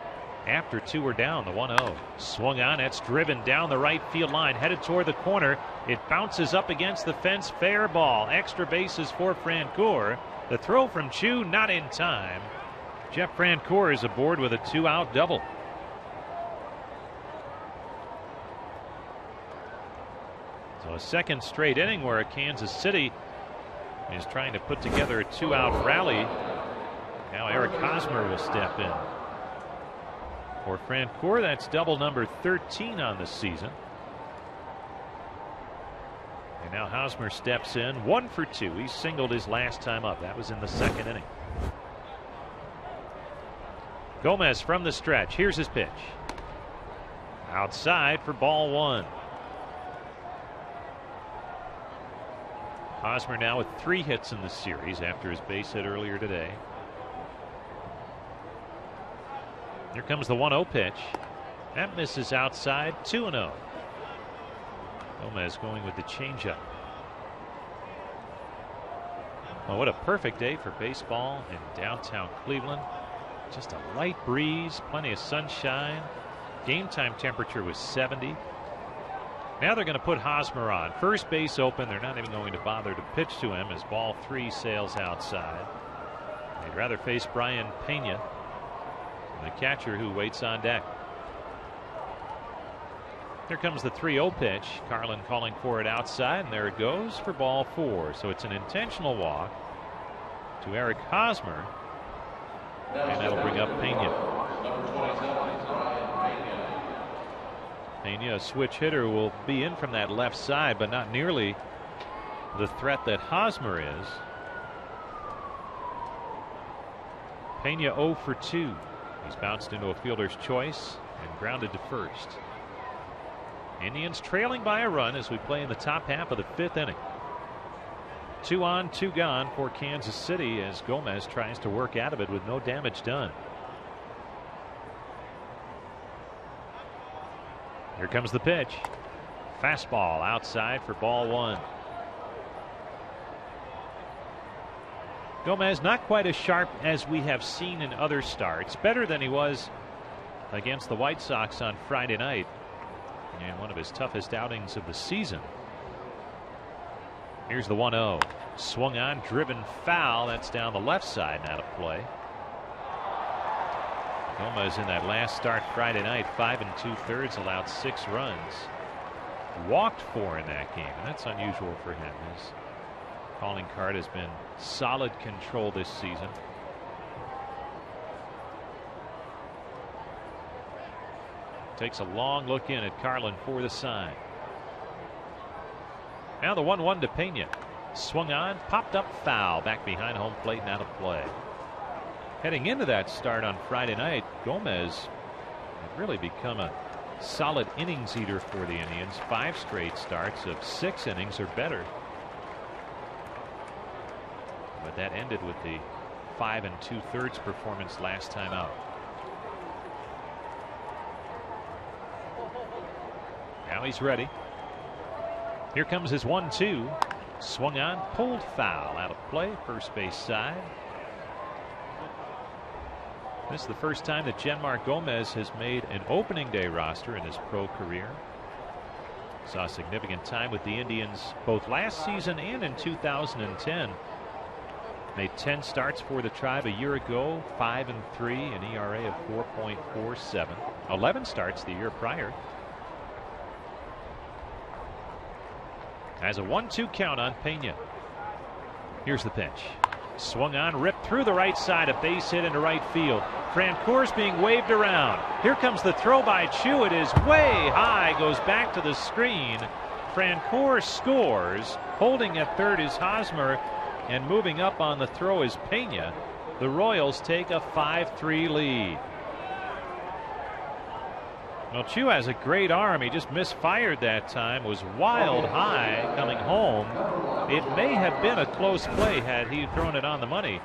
after 2 were down. The 1-0. Swung on. It's driven down the right field line, headed toward the corner. It bounces up against the fence. Fair ball. Extra bases for Francoeur. The throw from Chu not in time. Jeff Francoeur is aboard with a 2-out double. So a second straight inning where Kansas City is trying to put together a 2-out rally. Now Eric Hosmer will step in. For Francoeur, that's double number 13 on the season. And now Hosmer steps in, 1 for 2. He singled his last time up. That was in the 2nd inning. Gomez from the stretch. Here's his pitch. Outside for ball 1. Hosmer now with 3 hits in the series after his base hit earlier today. Here comes the 1-0 pitch. That misses outside. 2-0. Gomez going with the changeup. Well, what a perfect day for baseball in downtown Cleveland. Just a light breeze, plenty of sunshine. Game time temperature was 70. Now they're going to put Hosmer on. First base open. They're not even going to bother to pitch to him as ball 3 sails outside. They'd rather face Brian Pena, the catcher, who waits on deck. Here comes the 3-0 pitch. Carlin calling for it outside, and there it goes for ball 4. So it's an intentional walk to Eric Hosmer, and that'll bring up Pena. Pena, a switch hitter, will be in from that left side, but not nearly the threat that Hosmer is. Pena 0 for 2. He's bounced into a fielder's choice and grounded to first. Indians trailing by a run as we play in the top half of the 5th inning. 2 on, 2 gone for Kansas City as Gomez tries to work out of it with no damage done. Here comes the pitch. Fastball outside for ball 1. Gomez not quite as sharp as we have seen in other starts. Better than he was against the White Sox on Friday night, and one of his toughest outings of the season. Here's the 1-0. Swung on, driven foul. That's down the left side and out of play. Gomez in that last start Friday night, 5 2/3, allowed 6 runs. Walked 4 in that game, and that's unusual for him. His calling card has been solid control this season. Takes a long look in at Carlin for the sign. Now the 1-1 to Pena. Swung on, popped up foul, back behind home plate and out of play. Heading into that start on Friday night, Gomez had really become a solid innings eater for the Indians. 5 straight starts of 6 innings or better. But that ended with the 5 2/3 performance last time out. Now he's ready. Here comes his 1-2. Swung on, pulled foul, out of play, first base side. This is the first time that Genmar Gomez has made an opening day roster in his pro career. Saw significant time with the Indians both last season and in 2010. Made 10 starts for the Tribe a year ago, 5-3, an ERA of 4.47. 11 starts the year prior. Has a 1-2 count on Pena. Here's the pitch. Swung on, ripped through the right side, a base hit into right field. Francoeur's being waved around. Here comes the throw by Chu. It is way high, goes back to the screen. Francoeur scores. Holding at third is Hosmer, and moving up on the throw is Pena. The Royals take a 5-3 lead. Well, Chu has a great arm. He just misfired that time. Was wild high coming home. It may have been a close play had he thrown it on the money.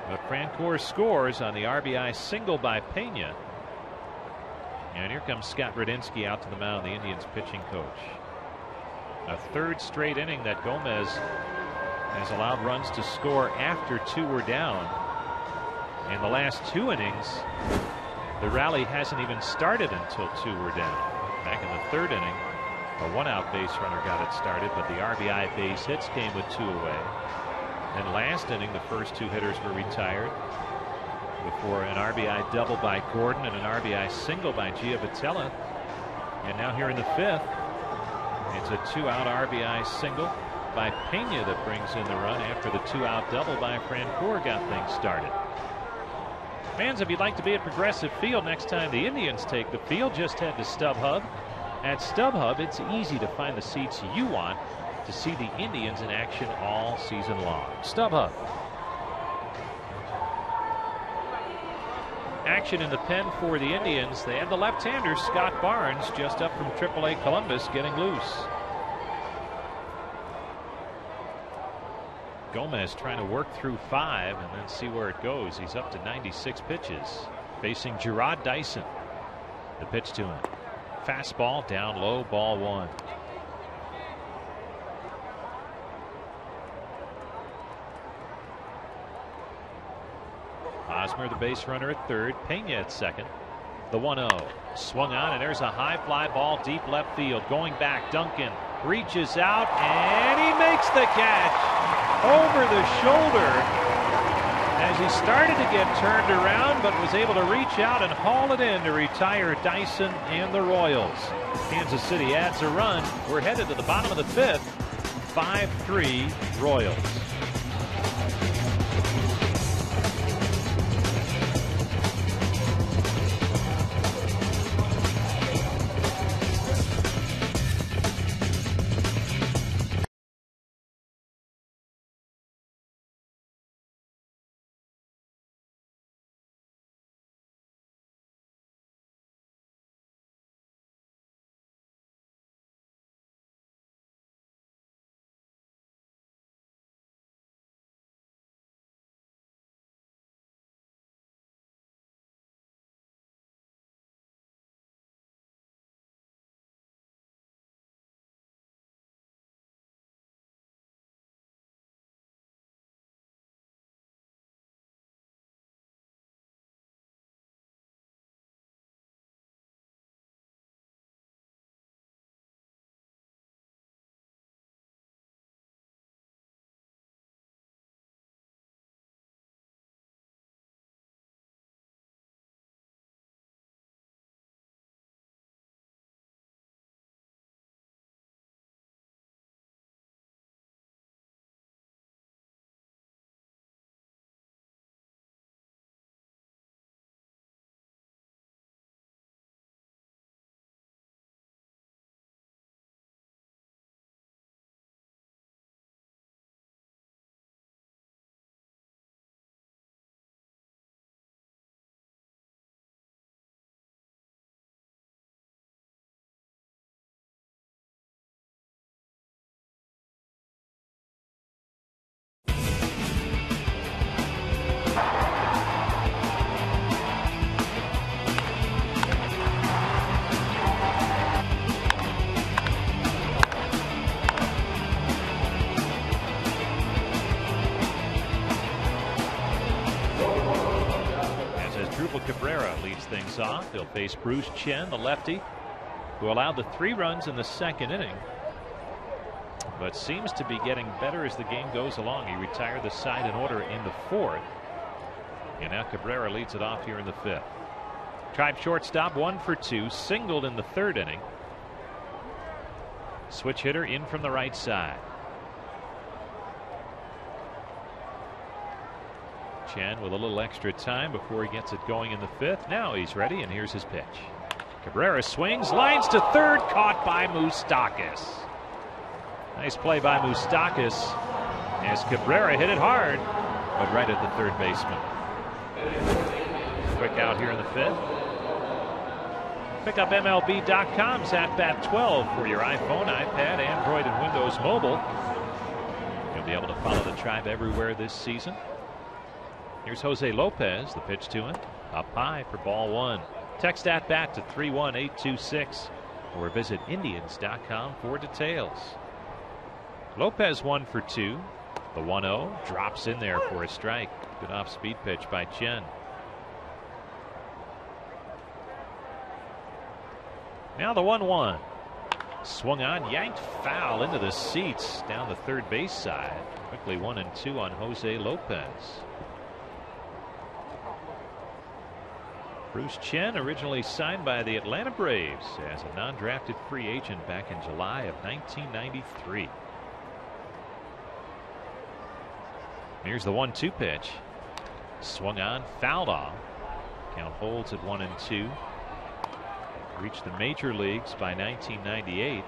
But Francoeur scores on the RBI single by Pena. And here comes Scott Radinsky out to the mound, the Indians pitching coach. A 3rd straight inning that Gomez has allowed runs to score after 2 were down. In the last 2 innings, the rally hasn't even started until 2 were down. Back in the 3rd inning, a 1-out base runner got it started, but the RBI base hits came with 2 away. And last inning, the first 2 hitters were retired before an RBI double by Gordon and an RBI single by Giavotella. And now here in the 5th, it's a 2-out RBI single by Pena that brings in the run after the 2-out double by Francoeur got things started. Fans, if you'd like to be at Progressive Field next time the Indians take the field, just head to StubHub. At StubHub, it's easy to find the seats you want to see the Indians in action all season long. StubHub. Action in the pen for the Indians. They have the left-hander Scott Barnes just up from AAA Columbus getting loose. Gomez trying to work through 5 and then see where it goes. He's up to 96 pitches. Facing Gerard Dyson. The pitch to him. Fastball down low, ball 1. Hosmer, the base runner at 3rd. Pena at 2nd. The 1-0. Swung on, and there's a high fly ball deep left field. Going back, Duncan reaches out, and he makes the catch over the shoulder as he started to get turned around, but was able to reach out and haul it in to retire Dyson and the Royals. Kansas City adds a run. We're headed to the bottom of the 5th. 5-3 Royals. things off. He'll face Bruce Chen, the lefty, who allowed the 3 runs in the second inning, but seems to be getting better as the game goes along. He retired the side in order in the 4th, and now Cabrera leads it off here in the 5th. Tribe shortstop, 1 for 2, singled in the 3rd inning. Switch hitter in from the right side. Chen with a little extra time before he gets it going in the 5th. Now he's ready, and here's his pitch. Cabrera swings, lines to third, caught by Moustakas. Nice play by Moustakas as Cabrera hit it hard, but right at the third baseman. Quick out here in the 5th. Pick up MLB.com's At Bat 12 for your iPhone, iPad, Android, and Windows Mobile. You'll be able to follow the Tribe everywhere this season. Here's Jose Lopez, the pitch to him. Up high for ball 1. Text At Bat to 31826 or visit Indians.com for details. Lopez 1 for 2. The 1-0 drops in there for a strike. Good off-speed pitch by Chen. Now the 1-1. Swung on, yanked foul into the seats down the third base side. Quickly 1-2 on Jose Lopez. Bruce Chen, originally signed by the Atlanta Braves as a non-drafted free agent back in July of 1993. Here's the 1-2 pitch. Swung on, fouled off. Count holds at 1-2. Reached the major leagues by 1998.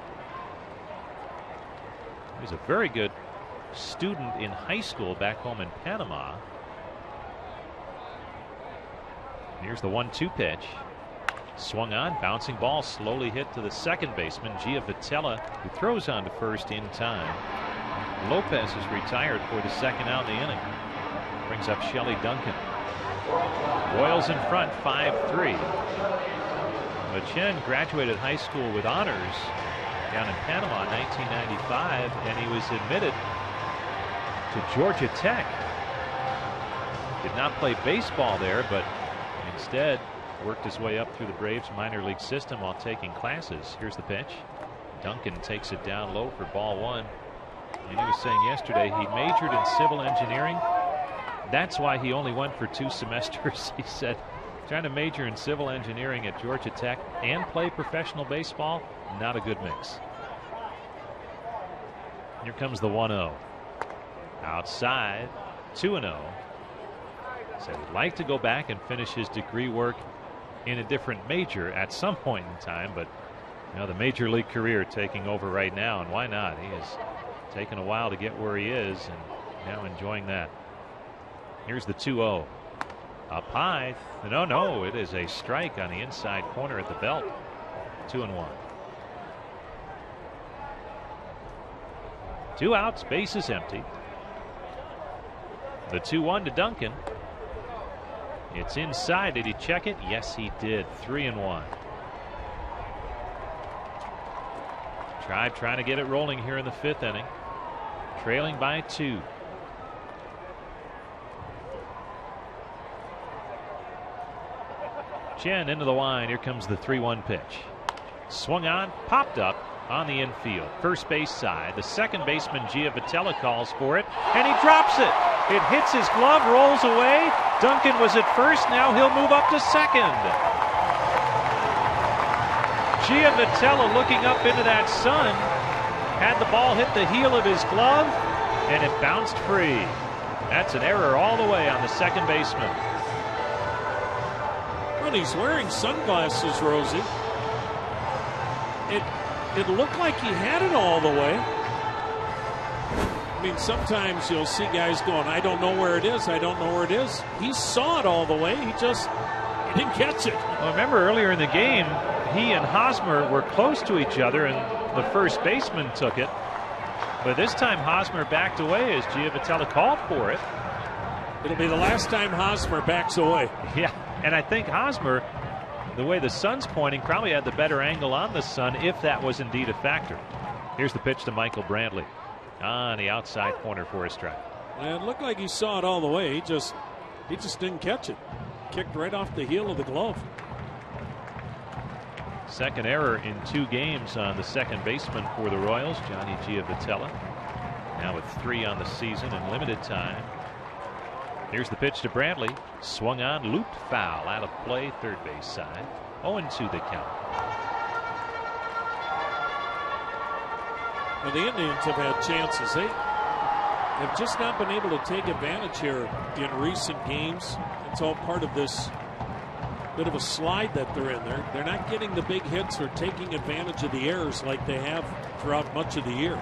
He was a very good student in high school back home in Panama. Here's the 1-2 pitch. Swung on, bouncing ball, slowly hit to the second baseman, Giavotella, who throws on to first in time. Lopez is retired for the second out in the inning. Brings up Shelley Duncan. Royals in front, 5-3. But Chen graduated high school with honors down in Panama in 1995, and he was admitted to Georgia Tech. Did not play baseball there, but instead worked his way up through the Braves minor league system while taking classes. Here's the pitch. Duncan takes it down low for ball 1. And he was saying yesterday he majored in civil engineering. That's why he only went for 2 semesters. He said trying to major in civil engineering at Georgia Tech and play professional baseball, not a good mix. Here comes the 1-0. Outside, 2-0. Said he'd like to go back and finish his degree work in a different major at some point in time, but the major league career taking over right now, and why not? He has taken a while to get where he is, and now enjoying that. Here's the 2-0. Up high. No, it is a strike on the inside corner at the belt. 2-1. 2 outs, base is empty. The 2-1 to Duncan. It's inside. Did he check it? Yes, he did. 3-1. Tribe trying to get it rolling here in the 5th inning. Trailing by 2. Chen into the line. Here comes the 3-1 pitch. Swung on, popped up on the infield. First base side. The second baseman Giavotella calls for it, and he drops it. It hits his glove, rolls away. Duncan was at first. Now he'll move up to second. Giavotella looking up into that sun. Had the ball hit the heel of his glove, and it bounced free. That's an error all the way on the second baseman. Well, he's wearing sunglasses, Rosie. It looked like he had it all the way. I mean, sometimes you'll see guys going, I don't know where it is. I don't know where it is. He saw it all the way. He didn't catch it. Well, remember earlier in the game, he and Hosmer were close to each other, and the first baseman took it. But this time Hosmer backed away as Giavotella called for it. It'll be the last time Hosmer backs away. Yeah, and I think Hosmer, the way the sun's pointing, probably had the better angle on the sun if that was indeed a factor. Here's the pitch to Michael Brantley on the outside corner for a strike. And it looked like he saw it all the way. He just didn't catch it. Kicked right off the heel of the glove. Second error in 2 games on the second baseman for the Royals, Johnny Giavotella. Now with 3 on the season in limited time. Here's the pitch to Brantley. Swung on, looped foul, out of play, third base side. 0-2 the count. Well, the Indians have had chances. They have just not been able to take advantage here in recent games. It's all part of this bit of a slide that they're in. They're not getting the big hits or taking advantage of the errors like they have throughout much of the year.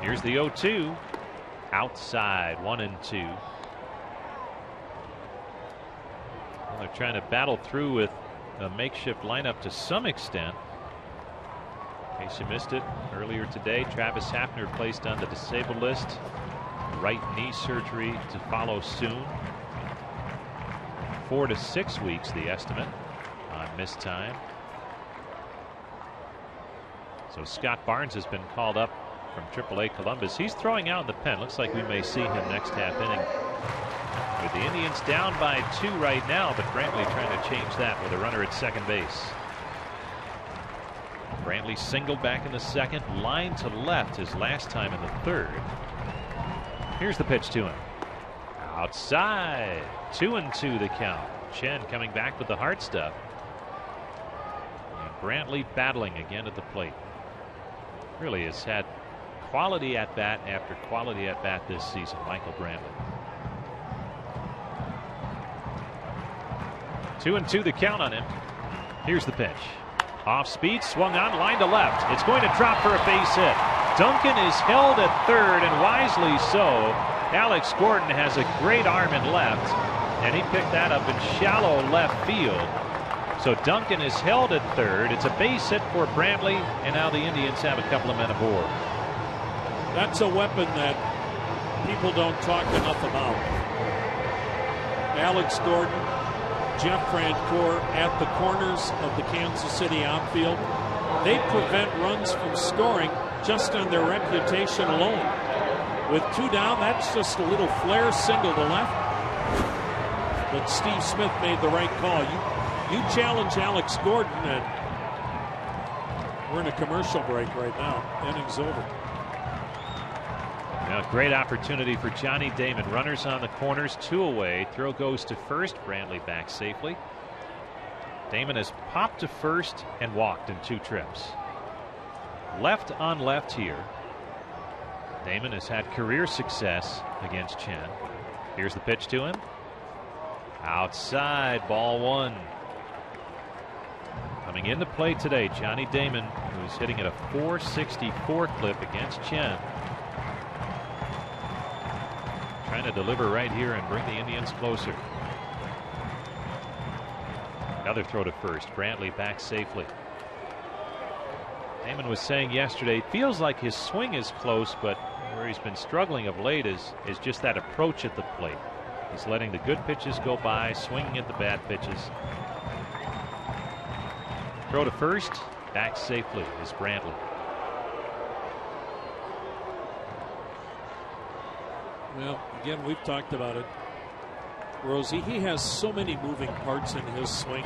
Here's the 0-2. Outside, 1-2. Well, they're trying to battle through with a makeshift lineup to some extent. In case you missed it earlier today, Travis Hafner placed on the disabled list. Right knee surgery to follow soon. 4 to 6 weeks, the estimate on missed time. So Scott Barnes has been called up from AAA Columbus. He's throwing out in the pen. Looks like we may see him next half inning. With the Indians down by 2 right now, but Brantley trying to change that with a runner at second base. Brantley singled back in the second, line to left his last time in the third. Here's the pitch to him. Outside, 2-2 the count. Chen coming back with the hard stuff. And Brantley battling again at the plate. Really has had quality at bat after quality at bat this season, Michael Brantley. 2-2 the count on him. Here's the pitch. Off speed, swung on, line to left. It's going to drop for a base hit. Duncan is held at third, and wisely so. Alex Gordon has a great arm in left, and he picked that up in shallow left field. So Duncan is held at third. It's a base hit for Brantley, and now the Indians have a couple of men aboard. That's a weapon that people don't talk enough about. Alex Gordon, Jeff Francoeur at the corners of the Kansas City outfield. They prevent runs from scoring just on their reputation alone. With 2 down, that's just a little flare single to left. But Steve Smith made the right call. You challenge Alex Gordon, and we're in a commercial break right now. Inning's over. Now, great opportunity for Johnny Damon. Runners on the corners, 2 away. Throw goes to first. Brantley back safely. Damon has popped to first and walked in 2 trips. Left on left here. Damon has had career success against Chen. Here's the pitch to him. Outside, ball 1. Coming into play today, Johnny Damon, who's hitting at a .464 clip against Chen. Trying to deliver right here and bring the Indians closer. Another throw to first. Brantley back safely. Damon was saying yesterday, it feels like his swing is close, but where he's been struggling of late is just that approach at the plate. He's letting the good pitches go by, swinging at the bad pitches. Throw to first, back safely is Brantley. Well, again, we've talked about it. Rosie, he has so many moving parts in his swing.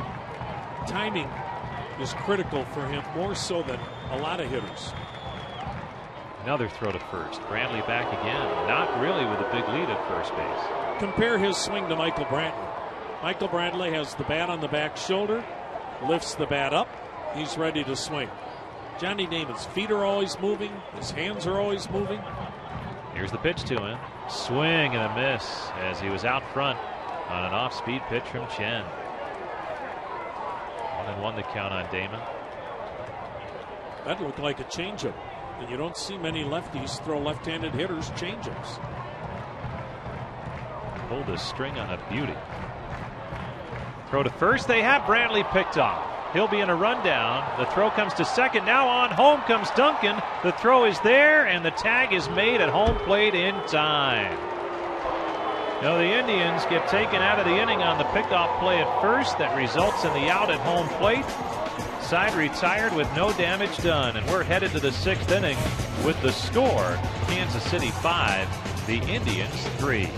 Timing is critical for him, more so than a lot of hitters. Another throw to first. Brantley back again. Not really with a big lead at first base. Compare his swing to Michael Brantley. Michael Brantley has the bat on the back shoulder, lifts the bat up, he's ready to swing. Johnny Damon's feet are always moving, his hands are always moving. Here's the pitch to him. Swing and a miss as he was out front on an off-speed pitch from Chen. 1-1 the count on Damon. That looked like a changeup, and you don't see many lefties throw left-handed hitters changeups. Pulled the string on a beauty. Throw to first. They have Brantley picked off. He'll be in a rundown. The throw comes to second. Now on home comes Duncan. The throw is there, and the tag is made at home plate in time. Now the Indians get taken out of the inning on the pickoff play at first. That results in the out at home plate. Side retired with no damage done, and we're headed to the 6th inning with the score: Kansas City 5, the Indians 3.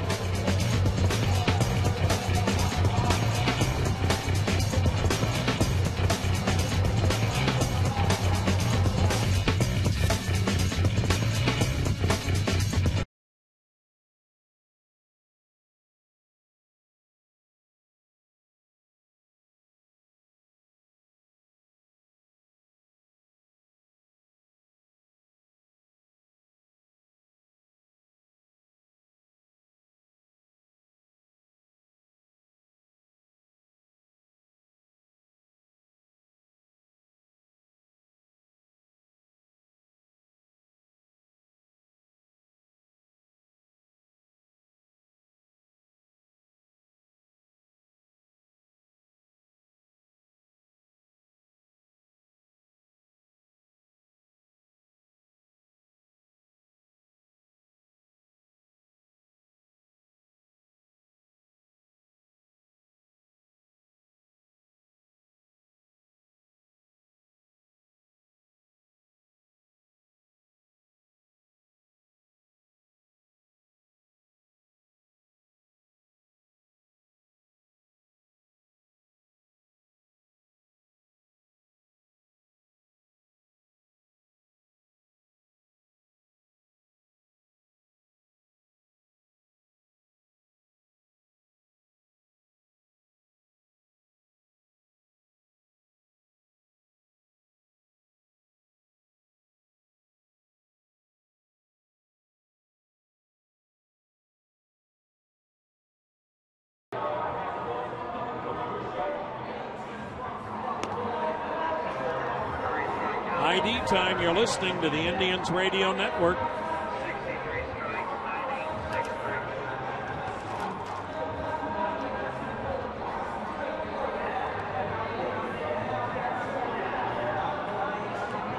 ID time. You're listening to the Indians Radio Network.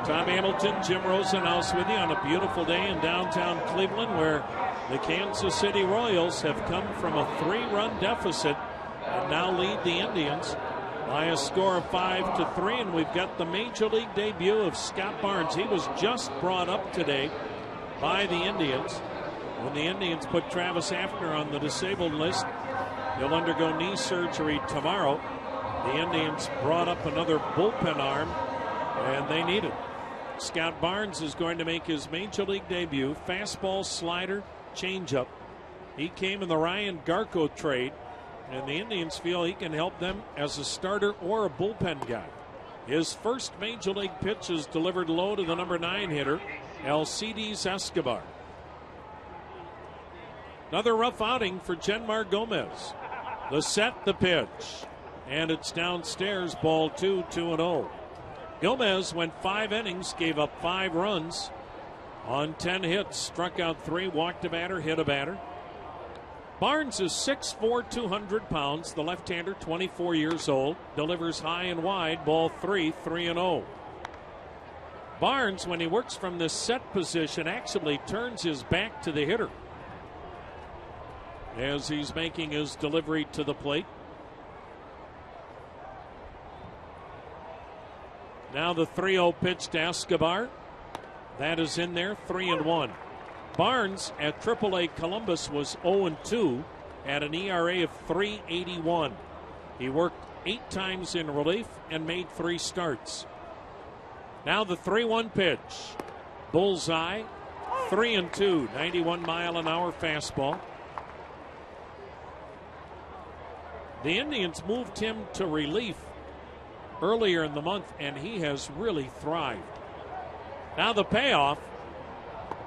Tom Hamilton, Jim Rosenhaus with you on a beautiful day in downtown Cleveland, where the Kansas City Royals have come from a 3-run deficit and now lead the Indians by a score of 5-3. And we've got the Major League debut of Scott Barnes. He was just brought up today by the Indians. When the Indians put Travis Hafner on the disabled list, he'll undergo knee surgery tomorrow. The Indians brought up another bullpen arm, and they need it. Scott Barnes is going to make his Major League debut. Fastball, slider, changeup. He came in the Ryan Garco trade, and the Indians feel he can help them as a starter or a bullpen guy. His first Major League pitch is delivered low to the number 9 hitter, Alcides Escobar. Another rough outing for Jenmar Gomez. The set, the pitch, and it's downstairs, ball 2, 2-0. Gomez went 5 innings, gave up 5 runs on 10 hits, struck out 3, walked a batter, hit a batter. Barnes is 6'4", 200 pounds. The left-hander, 24 years old, delivers high and wide, ball 3, 3-0. Barnes, when he works from this set position, actually turns his back to the hitter as he's making his delivery to the plate. Now the 3-0 pitch to Escobar. That is in there, 3-1. Barnes at AAA Columbus was 0-2 at an ERA of 3.81. He worked 8 times in relief and made 3 starts. Now the 3-1 pitch. Bullseye, 3-2, 91-mile-an-hour fastball. The Indians moved him to relief earlier in the month, and he has really thrived. Now the payoff.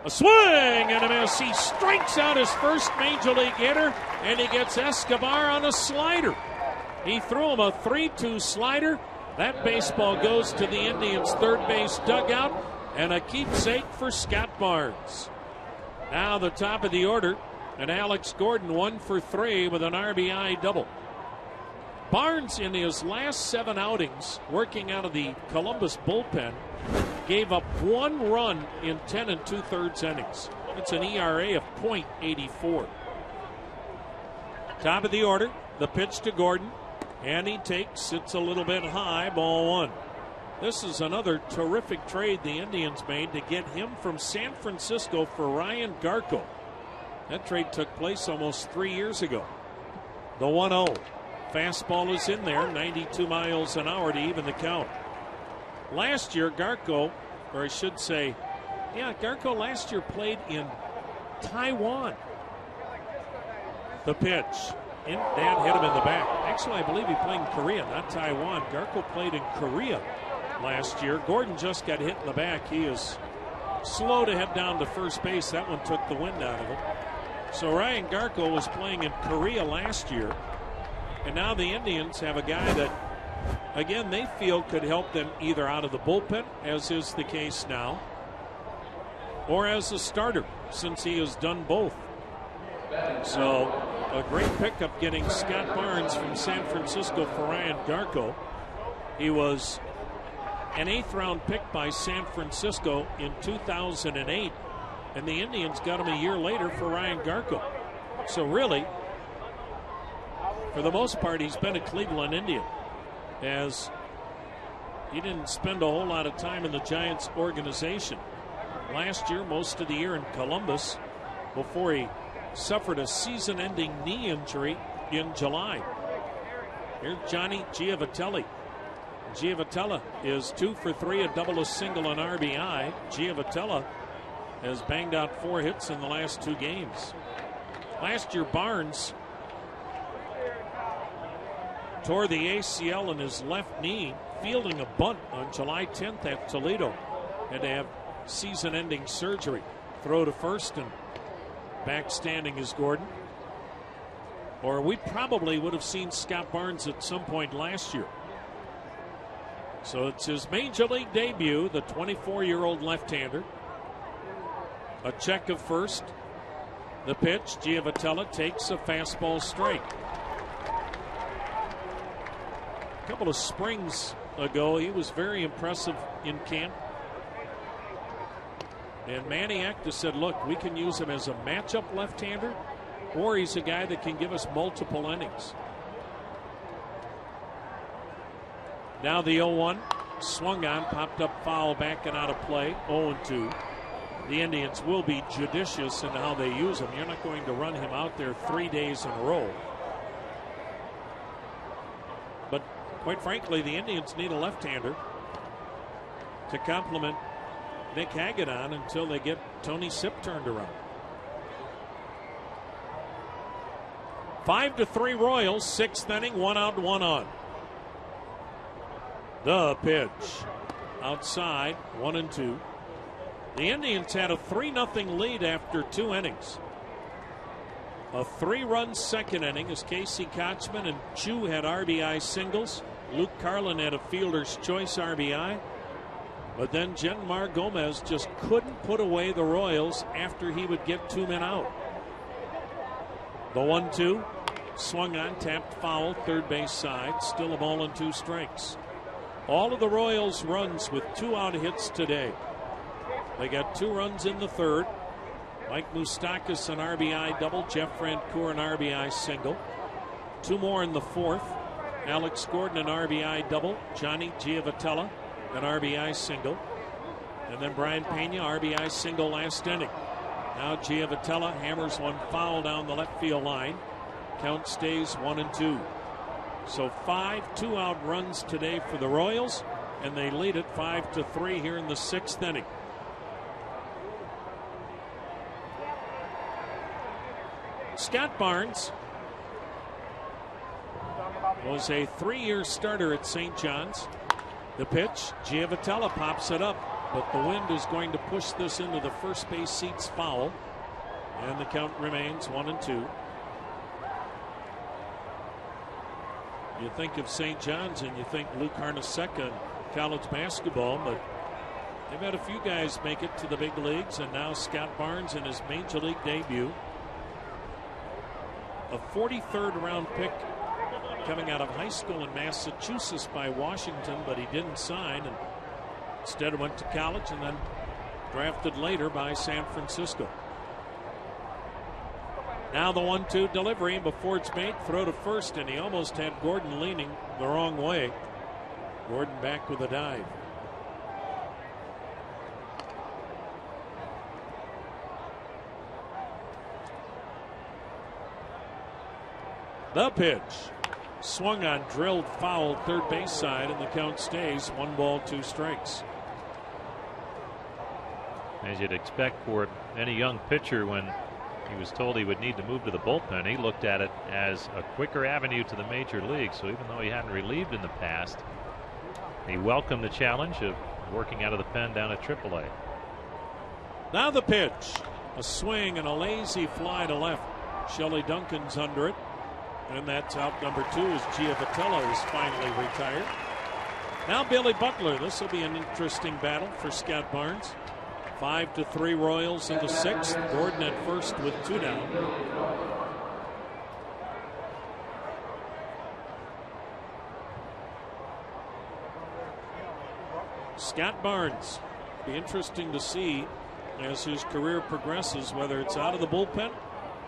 A swing and a miss. He strikes out his first Major League hitter, and he gets Escobar on a slider. He threw him a 3-2 slider. That baseball goes to the Indians' third base dugout, and a keepsake for Scott Barnes. Now the top of the order, and Alex Gordon 1 for 3 with an RBI double. Barnes, in his last 7 outings, working out of the Columbus bullpen, gave up 1 run in 10 2/3 innings. It's an ERA of .84. Top of the order, the pitch to Gordon, and he takes, it's a little bit high, ball 1. This is another terrific trade the Indians made to get him from San Francisco for Ryan Garco. That trade took place almost 3 years ago. The 1-0. Fastball is in there, 92 miles an hour to even the count. Last year, Garco, or I should say, Garco last year played in Taiwan. The pitch. Dad hit him in the back. Actually, I believe he played in Korea, not Taiwan. Garco played in Korea last year. Gordon just got hit in the back. He is slow to head down to first base. That one took the wind out of him. So Ryan Garco was playing in Korea last year. And now the Indians have a guy that, again, they feel could help them either out of the bullpen, as is the case now, or as a starter, since he has done both. So a great pickup getting Scott Barnes from San Francisco for Ryan Garco. He was an 8th-round pick by San Francisco in 2008, and the Indians got him a year later for Ryan Garco. So really, for the most part, he's been a Cleveland Indian, as he didn't spend a whole lot of time in the Giants organization. Last year, most of the year in Columbus, before he suffered a season-ending knee injury in July. Here's Johnny Giavitelli. Giavitella is 2 for 3, a double, a single, an RBI. Giavitella has banged out 4 hits in the last 2 games. Last year, Barnes tore the ACL in his left knee, fielding a bunt on July 10th at Toledo. Had to have season-ending surgery. Throw to first, and back standing is Gordon. Or we probably would have seen Scott Barnes at some point last year. So it's his major league debut, the 24-year-old left-hander. A check of first. The pitch, Giavotella takes a fastball strike. A couple of springs ago, he was very impressive in camp. And Manny Acta said, look, we can use him as a matchup left-hander, or he's a guy that can give us multiple innings. Now the 0-1, swung on, popped up foul, back and out of play, 0-2. The Indians will be judicious in how they use him. You're not going to run him out there 3 days in a row. But quite frankly, the Indians need a left-hander to complement Nick Hagedorn until they get Tony Sipp turned around. 5-3 Royals, 6th inning, 1 out, 1 on. The pitch. Outside, 1-2. The Indians had a 3-0 lead after 2 innings. A 3-run second inning as Casey Kochman and Chu had RBI singles. Luke Carlin had a fielder's choice RBI. But then Genmar Gomez just couldn't put away the Royals after he would get 2 men out. The 1-2, swung on, tapped foul, third base side, still a ball and 2 strikes. All of the Royals' runs with 2 out hits today. They got 2 runs in the third. Mike Moustakas an RBI double, Jeff Francoeur an RBI single. 2 more in the fourth. Alex Gordon an RBI double, Johnny Giavotella an RBI single. And then Brian Pena, RBI single last inning. Now Giavotella hammers one foul down the left field line. Count stays 1-2. So 5 2-out runs today for the Royals, and they lead it 5-3 here in the 6th inning. Scott Barnes was a 3-year starter at St. John's. The pitch, Giavotella pops it up, but the wind is going to push this into the first base seats foul, and the count remains 1-2. You think of St. John's and you think Luke Harnaseka in college basketball, but they've had a few guys make it to the big leagues, and now Scott Barnes in his major league debut. A 43rd round pick coming out of high school in Massachusetts by Washington, but he didn't sign and instead went to college and then drafted later by San Francisco. Now the 1-2 delivery, and before it's made, throw to first, and he almost had Gordon leaning the wrong way. Gordon back with a dive. The pitch. Swung on, drilled foul, third base side, and the count stays 1 ball, 2 strikes. As you'd expect for any young pitcher, when he was told he would need to move to the bullpen, he looked at it as a quicker avenue to the major league. So even though he hadn't relieved in the past, he welcomed the challenge of working out of the pen down at AAA. Now the pitch. A swing and a lazy fly to left. Shelley Duncan's under it. And that's out number 2 as Giavotella is finally retired. Now Billy Butler. This will be an interesting battle for Scott Barnes. 5-3 Royals in the 6th. Gordon at first with 2 down. Scott Barnes. Be interesting to see as his career progresses whether it's out of the bullpen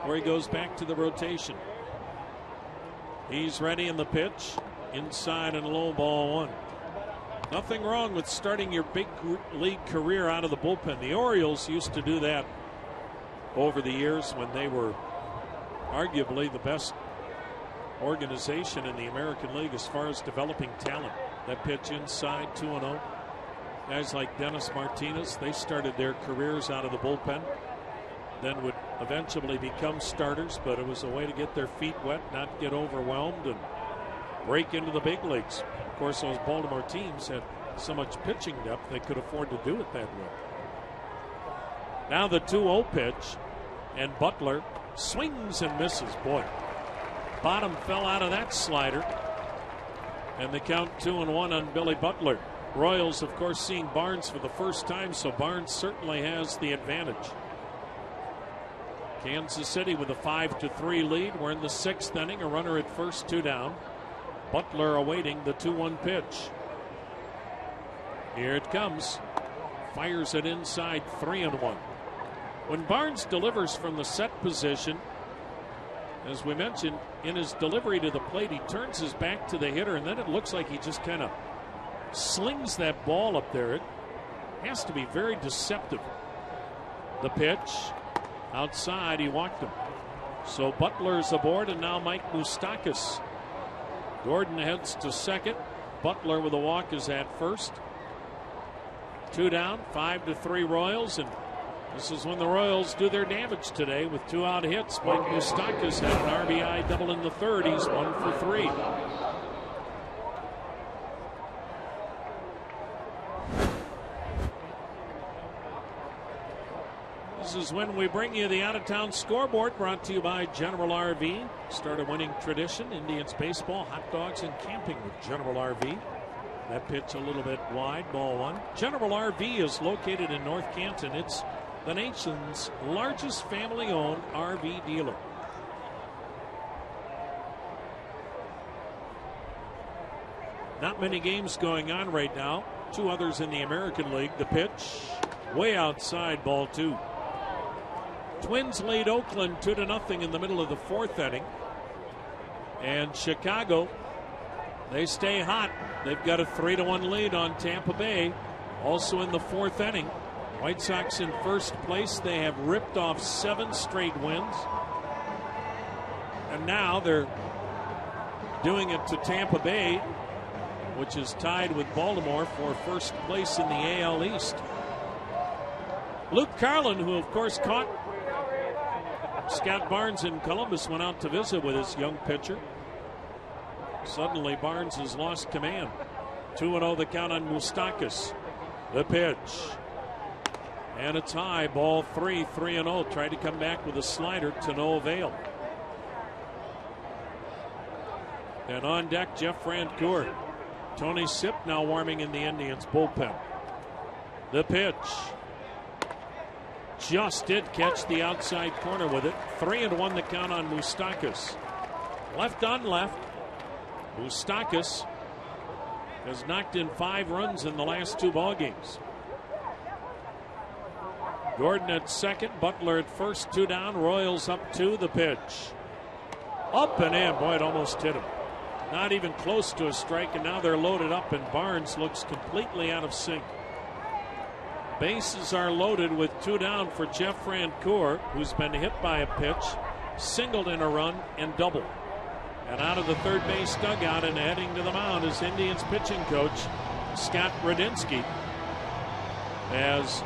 or he goes back to the rotation. He's ready in the pitch. Inside and low, ball 1. Nothing wrong with starting your big league career out of the bullpen. The Orioles used to do that over the years when they were arguably the best organization in the American League as far as developing talent. That pitch inside, 2-0. Guys like Dennis Martinez, they started their careers out of the bullpen, then would eventually become starters, but it was a way to get their feet wet, not get overwhelmed, and break into the big leagues. Of course, those Baltimore teams had so much pitching depth they could afford to do it that way. Now the 2-0 pitch, and Butler swings and misses. Boy, bottom fell out of that slider. And the count 2-1 on Billy Butler. Royals, of course, seeing Barnes for the first time, so Barnes certainly has the advantage. Kansas City with a 5-3 lead. We're in the 6th inning. A runner at first, 2 down. Butler awaiting the 2-1 pitch. Here it comes. Fires it inside, 3-1. When Barnes delivers from the set position, as we mentioned, in his delivery to the plate, he turns his back to the hitter, and then it looks like he just kind of slings that ball up there. It has to be very deceptive. The pitch outside, he walked him. So Butler's aboard, and now Mike Moustakas. Gordon heads to second. Butler with a walk is at first. 2 down, 5-3 Royals, and this is when the Royals do their damage today with 2 out hits. Mike Moustakas had an RBI double in the 3rd. He's 1 for 3. This is when we bring you the out-of-town scoreboard, brought to you by General RV. Start a winning tradition. Indians baseball, hot dogs, and camping with General RV. That pitch a little bit wide, ball 1. General RV is located in North Canton. It's the nation's largest family-owned RV dealer. Not many games going on right now. 2 others in the American League. The pitch way outside, ball 2. Twins lead Oakland 2-0 in the middle of the 4th inning. And Chicago, they stay hot. They've got a 3-1 lead on Tampa Bay. Also in the 4th inning. White Sox in first place. They have ripped off 7 straight wins. And now they're doing it to Tampa Bay, which is tied with Baltimore for first place in the AL East. Luke Carlin, who of course caught Scott Barnes in Columbus, went out to visit with his young pitcher. Suddenly Barnes has lost command. 2-0 the count on Moustakas. The pitch. And it's high, ball 3, 3-0. Tried to come back with a slider to no avail. And on deck, Jeff Francoeur. Tony Sipp now warming in the Indians bullpen. The pitch. Just did catch the outside corner with it. 3-1 the count on Moustakas. Left on left. Moustakas has knocked in 5 runs in the last 2 ball games. Gordon at second, Butler at first, 2 down. Royals up 2. The pitch. Up and in. Boy, it almost hit him. Not even close to a strike, and now they're loaded up, and Barnes looks completely out of sync. Bases are loaded with 2 down for Jeff Francoeur, who's been hit by a pitch, singled in a run, and doubled. And out of the third base dugout and heading to the mound is Indians pitching coach Scott Radinsky, as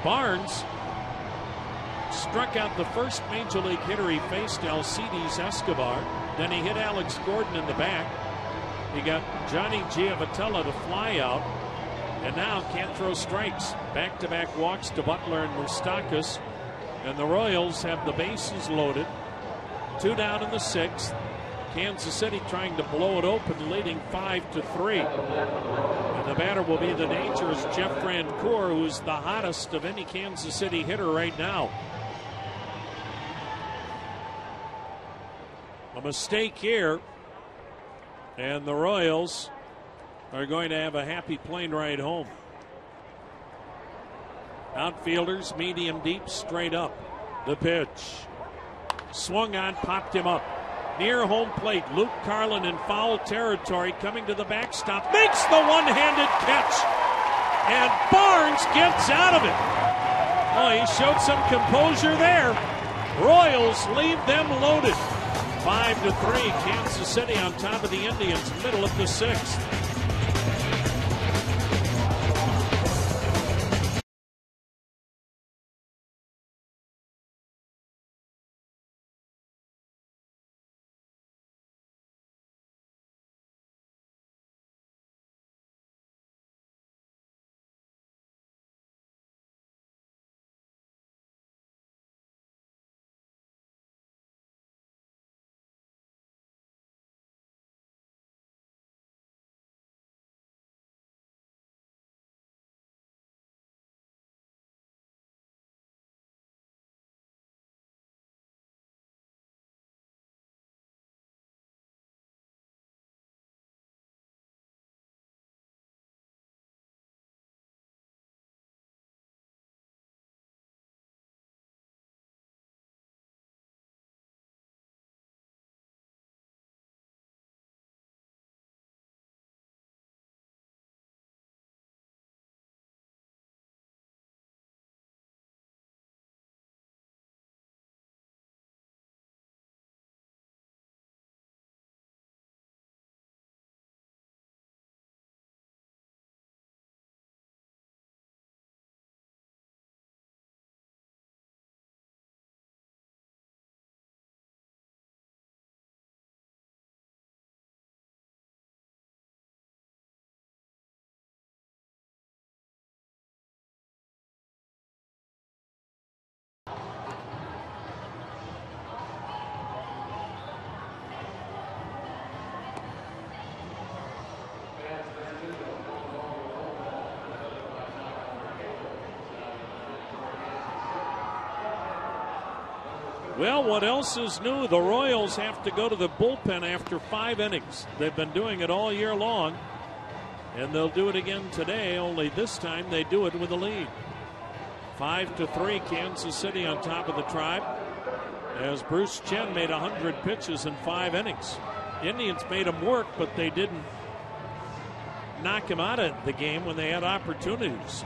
Barnes struck out the first major league hitter he faced, Alcides Escobar. Then he hit Alex Gordon in the back. He got Johnny Giavotella to fly out, and now can't throw strikes. Back-to-back walks to Butler and Moustakas, and the Royals have the bases loaded. 2 down in the 6th. Kansas City trying to blow it open, leading 5-3. And the batter will be the dangerous Jeff Francoeur, who's the hottest of any Kansas City hitter right now. A mistake here, and the Royals are going to have a happy plane ride home. Outfielders, medium deep, straight up. The pitch. Swung on, popped him up. Near home plate, Luke Carlin in foul territory, coming to the backstop, makes the one-handed catch, and Barnes gets out of it. Oh, he showed some composure there. Royals leave them loaded. 5-3, Kansas City on top of the Indians, middle of the 6th. Well, what else is new? The Royals have to go to the bullpen after 5 innings. They've been doing it all year long, and they'll do it again today, only this time they do it with a lead. 5-3, Kansas City on top of the Tribe, as Bruce Chen made 100 pitches in 5 innings. Indians made him work, but they didn't knock him out of the game when they had opportunities.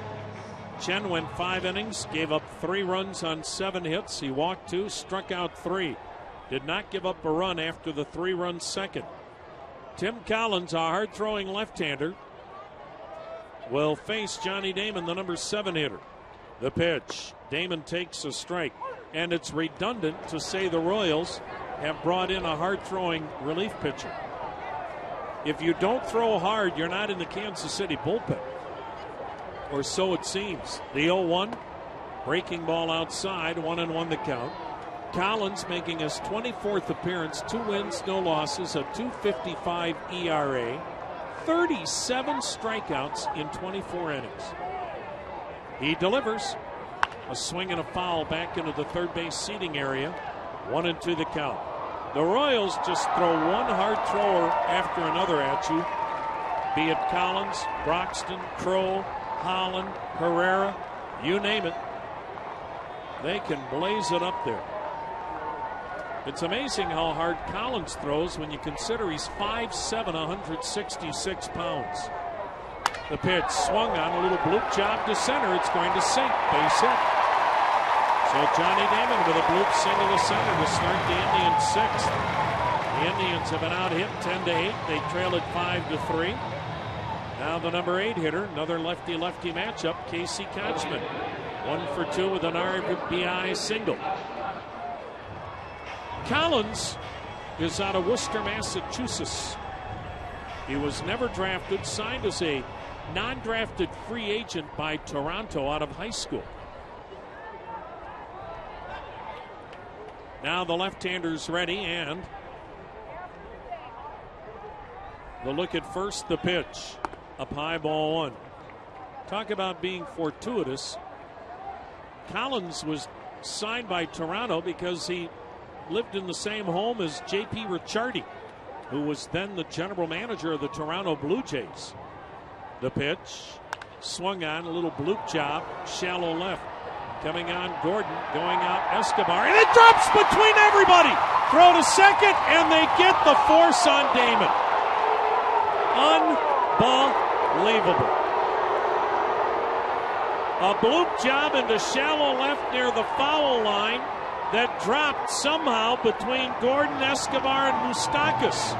Chen went 5 innings, gave up 3 runs on 7 hits. He walked 2, struck out 3. Did not give up a run after the 3-run second. Tim Collins, a hard-throwing left-hander, will face Johnny Damon, the number 7 hitter. The pitch. Damon takes a strike. And it's redundant to say the Royals have brought in a hard-throwing relief pitcher. If you don't throw hard, you're not in the Kansas City bullpen. Or so it seems. The 0-1, breaking ball outside, 1-1 the count. Collins making his 24th appearance, 2 wins, no losses, a .255 ERA, 37 strikeouts in 24 innings. He delivers. A swing and a foul back into the third base seating area, 1-2 the count. The Royals just throw one hard thrower after another at you, be it Collins, Broxton, Crow, Holland, Herrera, you name it. They can blaze it up there. It's amazing how hard Collins throws when you consider he's 5'7", 166 pounds. The pitch swung on, a little bloop job to center. It's going to sink. Base hit. So Johnny Damon with a bloop single to center to start the Indians' 6th. The Indians have been out hit 10-8. They trail it 5-3. Now the number 8 hitter, another lefty-lefty matchup, Casey Kochman. 1 for 2 with an RBI single. Collins is out of Worcester, Massachusetts. He was never drafted, signed as a non-drafted free agent by Toronto out of high school. Now the left-hander's ready, and the look at first, the pitch. Up high, ball 1. Talk about being fortuitous. Collins was signed by Toronto because he lived in the same home as J.P. Ricciardi, who was then the general manager of the Toronto Blue Jays. The pitch swung on, a little bloop job, shallow left. Coming on, Gordon, going out, Escobar, and it drops between everybody. Throw to second, and they get the force on Damon. Unbelievable. A bloop job into shallow left near the foul line that dropped somehow between Gordon, Escobar, and Moustakas.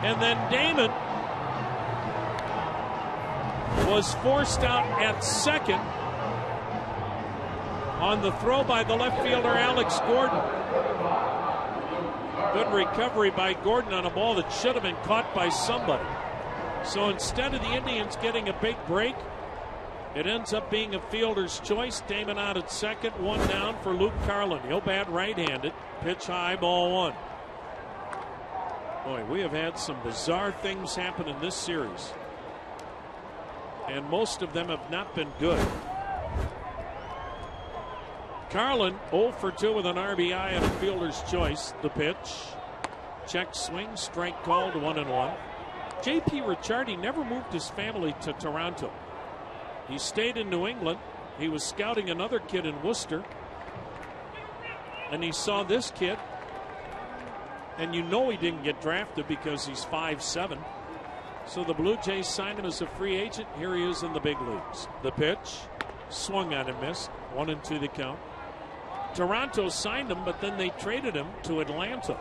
And then Damon was forced out at second on the throw by the left fielder Alex Gordon. Good recovery by Gordon on a ball that should have been caught by somebody. So instead of the Indians getting a big break, it ends up being a fielder's choice. Damon out at second, 1 down for Luke Carlin. He'll bat right-handed. Pitch high, ball 1. Boy, we have had some bizarre things happen in this series, and most of them have not been good. Carlin 0 for 2 with an RBI and a fielder's choice. The pitch. Check swing, strike called, 1-1. J.P. Ricciardi never moved his family to Toronto. He stayed in New England. He was scouting another kid in Worcester, and he saw this kid, and you know he didn't get drafted because he's 5'7". So the Blue Jays signed him as a free agent. Here he is in the big leagues. The pitch swung on and missed. 1-2 the count. Toronto signed him, but then they traded him to Atlanta.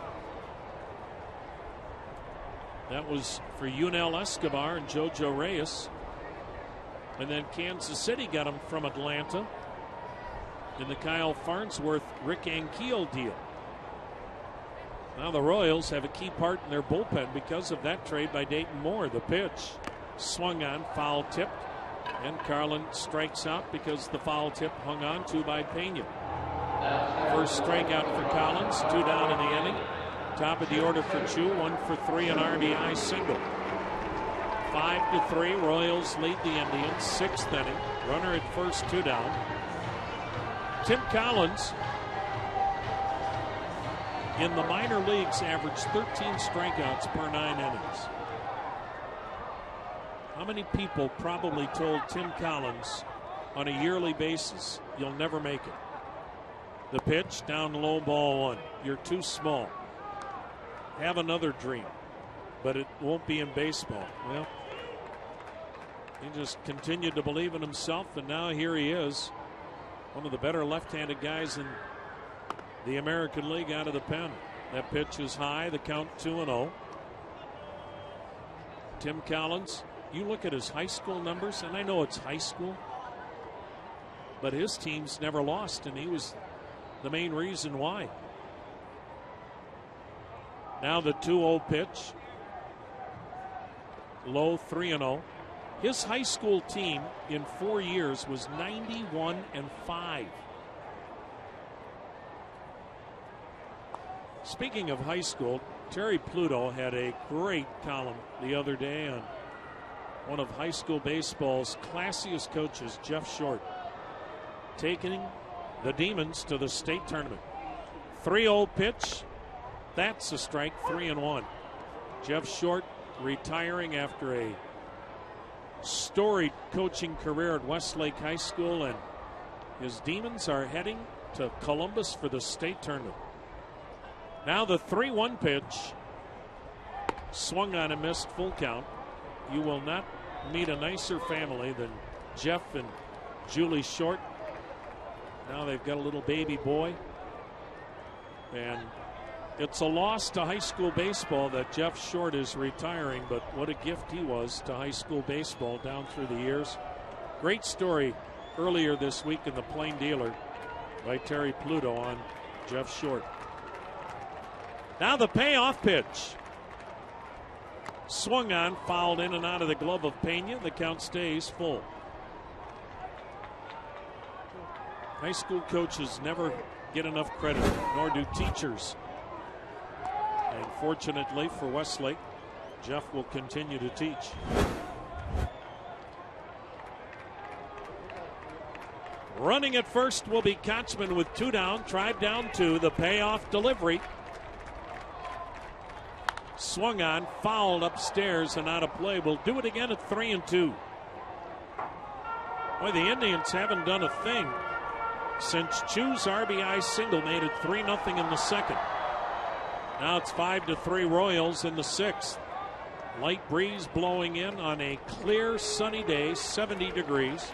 That was for Yunel Escobar and Jojo Reyes. And then Kansas City got him from Atlanta in the Kyle Farnsworth, Rick Ankiel deal. Now the Royals have a key part in their bullpen because of that trade by Dayton Moore. The pitch swung on, foul tipped, and Carlin strikes out because the foul tip hung on to by Pena. First strikeout for Collins, 2 down in the inning. Top of the order for Chu, 1 for 3, an RBI single. 5-3, Royals lead the Indians, 6th inning. Runner at first, 2 down. Tim Collins in the minor leagues averaged 13 strikeouts per 9 innings. How many people probably told Tim Collins on a yearly basis, you'll never make it? The pitch, down low, ball one. You're too small. Have another dream, but it won't be in baseball. Well, he just continued to believe in himself, and now here he is, one of the better left-handed guys in the American League out of the pen. That pitch is high, the count 2-0. Tim Collins, you look at his high school numbers, and I know it's high school, but his teams never lost, and he was the main reason why. Now the 2-0 pitch. Low, 3-0. His high school team in 4 years was 91-5. Speaking of high school, Terry Pluto had a great column the other day on one of high school baseball's classiest coaches, Jeff Short, taking the Demons to the state tournament. 3-0 pitch. That's a strike, 3-1. Jeff Short retiring after a storied coaching career at Westlake High School, and his Demons are heading to Columbus for the state tournament. Now the 3-1 pitch. Swung on and missed, full count. You will not meet a nicer family than Jeff and Julie Short. Now they've got a little baby boy. And it's a loss to high school baseball that Jeff Short is retiring, but what a gift he was to high school baseball down through the years. Great story earlier this week in the Plain Dealer by Terry Pluto on Jeff Short. Now the payoff pitch. Swung on, fouled in and out of the glove of Pena. The count stays full. High school coaches never get enough credit, nor do teachers. And fortunately for Westlake, Jeff will continue to teach. Running at first will be Kotzman with 2 down. Tribe down 2. The payoff delivery. Swung on, fouled upstairs and out of play. We'll do it again at 3-2. Boy, the Indians haven't done a thing since Chu's RBI single made it 3-0 in the second. Now it's 5-3 Royals in the sixth. Light breeze blowing in on a clear sunny day, 70 degrees.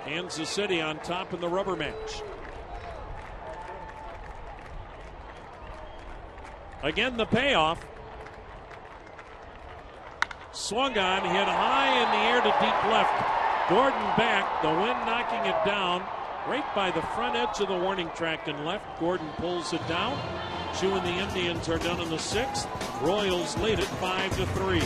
Kansas City on top in the rubber match. Again, the payoff. Swung on, hit high in the air to deep left. Gordon back, the wind knocking it down right by the front edge of the warning track and left. Gordon pulls it down. Chu and the Indians are done in the sixth. Royals lead it 5-3.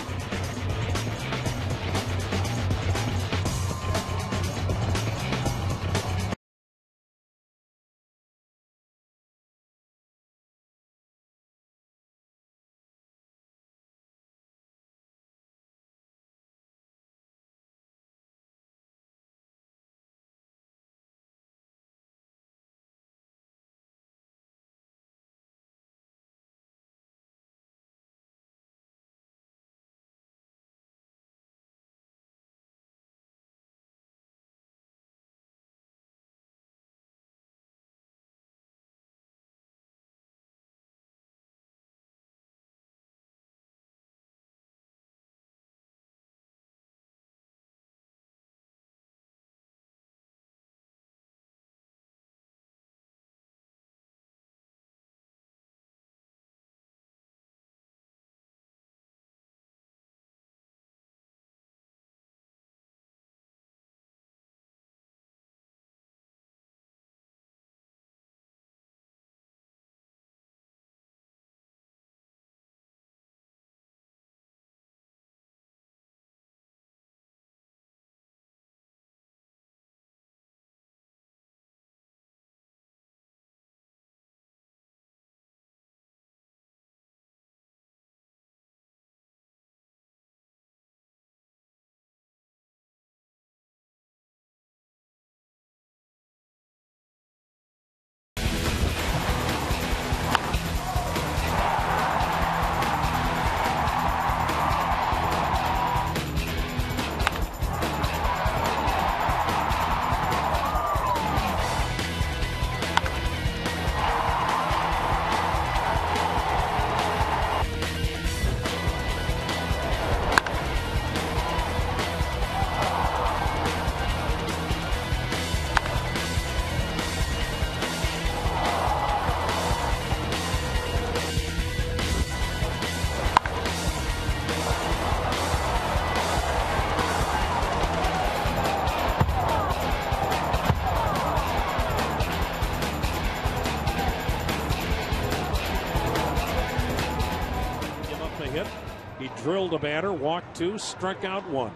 drilled a batter, walked 2, struck out 1.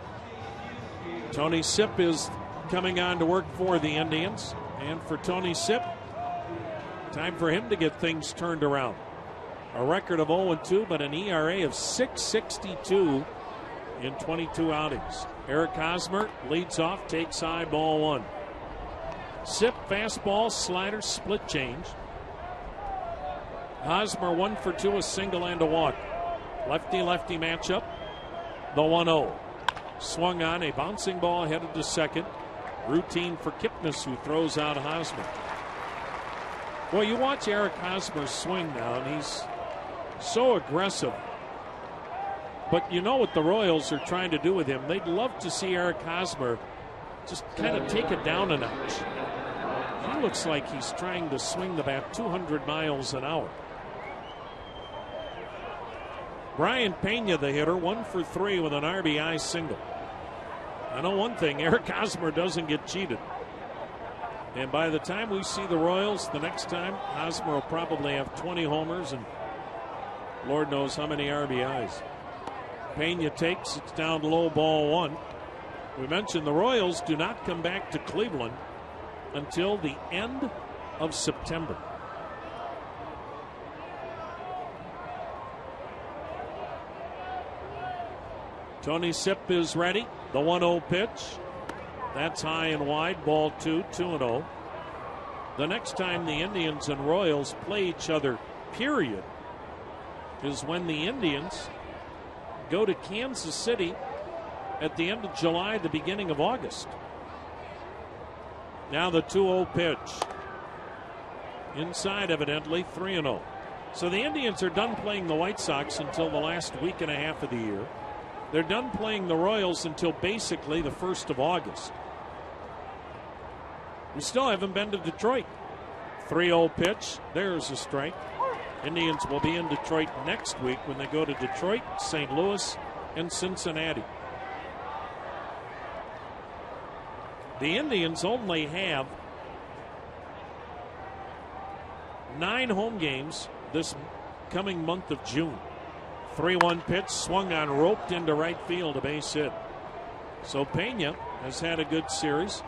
Tony Sipp is coming on to work for the Indians. And for Tony Sipp, time for him to get things turned around. A record of 0-2, but an ERA of 6.62 in 22 outings. Eric Hosmer leads off, takes high, ball 1. Sipp, fastball, slider, split change. Hosmer 1 for 2, a single and a walk. Lefty-lefty matchup. The 1-0. Swung on, a bouncing ball headed to second. Routine for Kipnis, who throws out Hosmer. Well, you watch Eric Hosmer swing now, and he's so aggressive. But you know what the Royals are trying to do with him. They'd love to see Eric Hosmer just kind of take it down a notch. He looks like he's trying to swing the bat 200 miles an hour. Brian Pena, the hitter, 1 for 3 with an RBI single. I know one thing, Eric Hosmer doesn't get cheated. And by the time we see the Royals the next time, Hosmer will probably have 20 homers and Lord knows how many RBIs. Pena takes, it's down low, ball 1. We mentioned the Royals do not come back to Cleveland until the end of September. Tony Sipp is ready. The 1-0 pitch. That's high and wide. Ball 2, 2-0. The next time the Indians and Royals play each other, period, is when the Indians go to Kansas City at the end of July, the beginning of August. Now the 2-0 pitch. Inside, evidently, 3-0. So the Indians are done playing the White Sox until the last week and a half of the year. They're done playing the Royals until basically the 1st of August. We still haven't been to Detroit. 3-0 pitch. There's a strike. Indians will be in Detroit next week when they go to Detroit, St. Louis, and Cincinnati. The Indians only have 9 home games this coming month of June. 3-1 pitch, swung on, roped into right field, a base hit. So Pena has had a good series.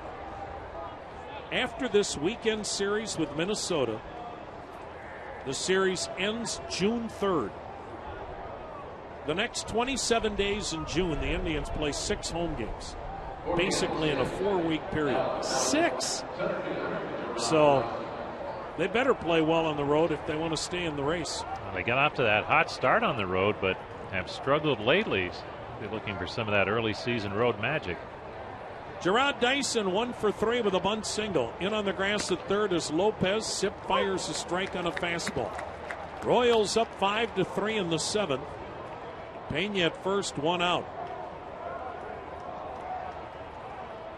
After this weekend series with Minnesota, the series ends June 3rd. The next 27 days in June, the Indians play 6 home games, basically in a 4-week period. 6! So they better play well on the road if they want to stay in the race. Well, they got off to that hot start on the road, but have struggled lately. They're looking for some of that early season road magic. Gerard Dyson 1 for 3 with a bunt single. In on the grass at third is Lopez. Sipp fires a strike on a fastball. Royals up 5-3 in the 7th. Pena at first, 1 out.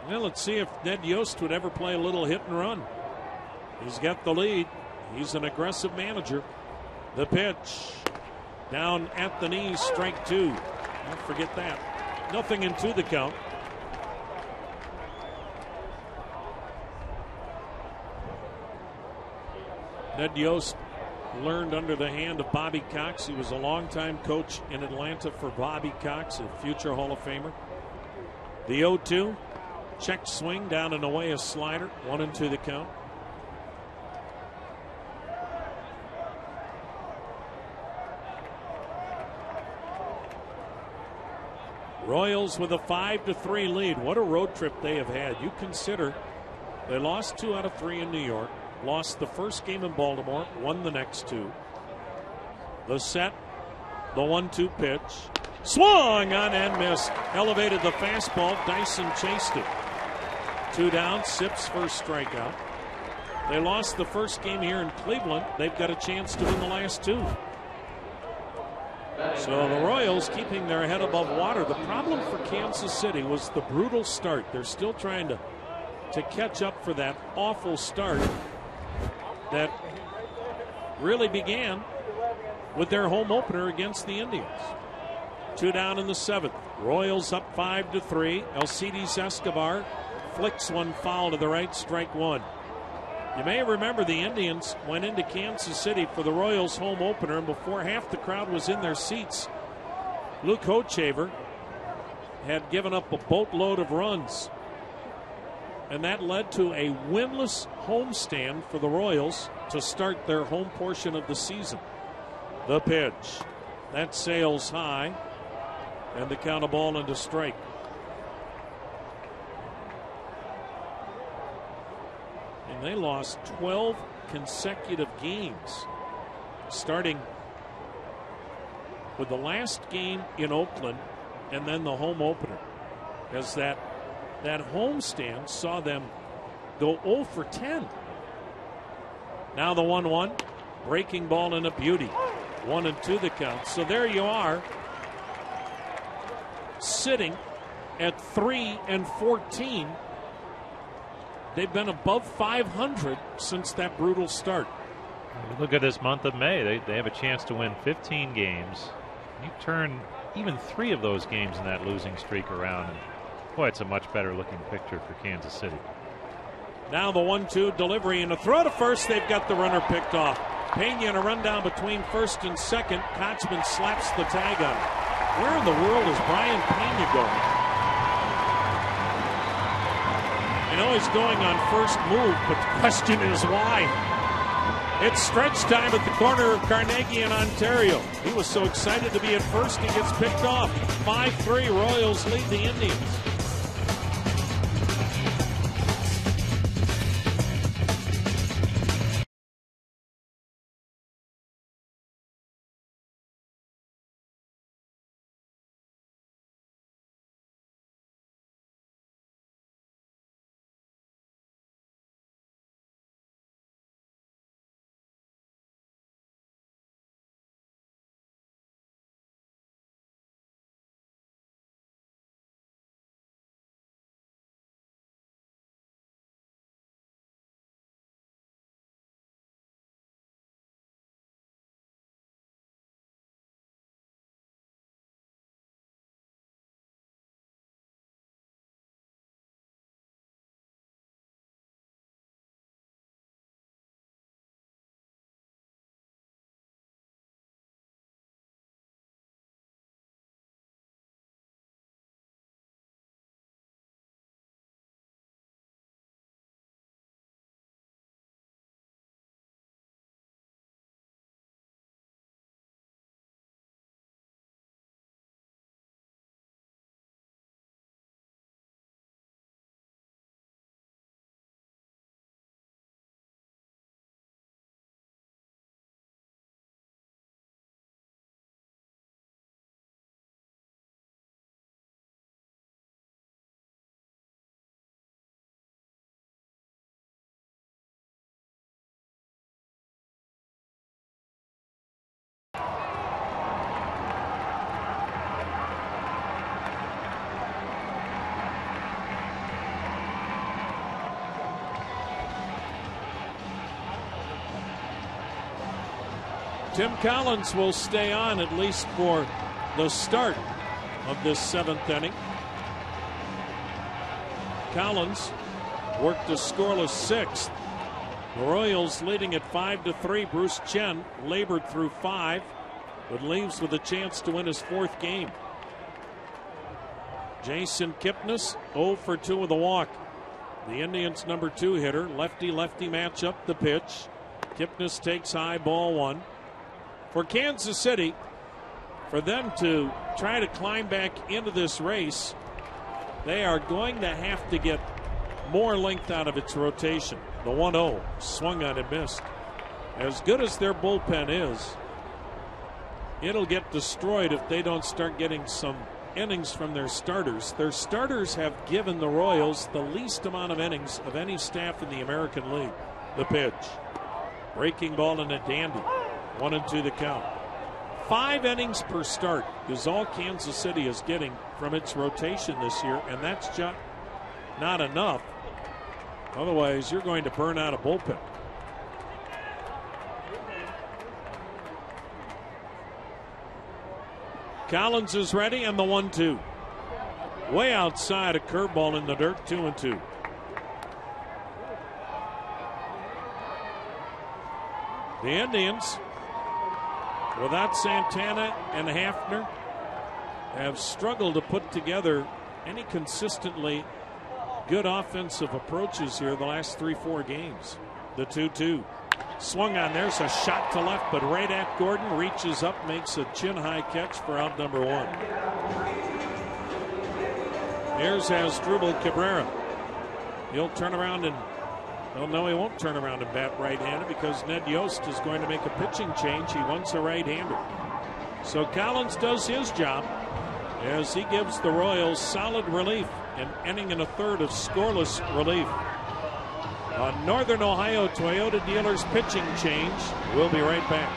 Well, let's see if Ned Yost would ever play a little hit and run. He's got the lead. He's an aggressive manager. The pitch. Down at the knees, strike 2. Don't forget that. 0-2 the count. Ned Yost learned under the hand of Bobby Cox. He was a longtime coach in Atlanta for Bobby Cox, a future Hall of Famer. The 0-2. Check swing, down and away, a slider. 1-2 the count. Royals with a 5-3 lead. What a road trip they have had. You consider they lost 2 out of 3 in New York, lost the first game in Baltimore, won the next 2. The set, the 1-2 pitch. Swung on and missed. Elevated the fastball. Dyson chased it. 2 down, Sipp's first strikeout. They lost the first game here in Cleveland. They've got a chance to win the last 2. So the Royals keeping their head above water. The problem for Kansas City was the brutal start. They're still trying to catch up for that awful start that really began with their home opener against the Indians. 2 down in the 7th. Royals up 5-3. Alcides Escobar flicks one foul to the right, strike 1. You may remember the Indians went into Kansas City for the Royals home opener, and before half the crowd was in their seats, Luke Hochaver had given up a boatload of runs, and that led to a winless homestand for the Royals to start their home portion of the season. The pitch. That sails high, and the count of ball into strike. And they lost 12 consecutive games, starting with the last game in Oakland and then the home opener, as that homestand saw them go 0 for 10. Now the 1-1, breaking ball and a beauty. 1-2 the count. So there you are, sitting at 3-14. They've been above 500 since that brutal start. Look at this month of May. They have a chance to win 15 games. You turn even 3 of those games in that losing streak around, and boy, it's a much better looking picture for Kansas City. Now the 1-2 delivery and a throw to first. They've got the runner picked off. Pena in a rundown between first and second. Kochman slaps the tag on it. Where in the world is Brian Pena going? I know he's going on first move, but the question is why? It's stretch time at the corner of Carnegie and Ontario. He was so excited to be at first, he gets picked off. 5-3, Royals lead the Indians. Tim Collins will stay on at least for the start of this 7th inning. Collins worked a scoreless 6th. The Royals leading at 5-3. Bruce Chen labored through 5, but leaves with a chance to win his 4th game. Jason Kipnis 0 for 2 with a walk. The Indians' number 2 hitter. Lefty-lefty matchup. The pitch. Kipnis takes high, ball 1. For Kansas City, for them to try to climb back into this race, they are going to have to get more length out of its rotation. The 1-0 swung on and missed. As good as their bullpen is, it'll get destroyed if they don't start getting some innings from their starters. Their starters have given the Royals the least amount of innings of any staff in the American League. The pitch. Breaking ball and a dandy. 1-2 the count. 5 innings per start is all Kansas City is getting from its rotation this year, and that's just not enough. Otherwise, you're going to burn out a bullpen. Collins is ready, and the 1-2. Way outside, a curveball in the dirt, 2-2. The Indians, without Santana and Hafner, have struggled to put together any consistently good offensive approaches here the last 3-4 games. The 2-2. Swung on. There's a shot to left, but right at Gordon. Reaches up, makes a chin-high catch for out number 1. Here's Asdrubal Cabrera. He'll turn around and, well, no, he won't turn around and bat right-handed because Ned Yost is going to make a pitching change. He wants a right-hander. So Collins does his job as he gives the Royals solid relief and ending in a third of scoreless relief. A Northern Ohio Toyota dealer's pitching change. We'll be right back.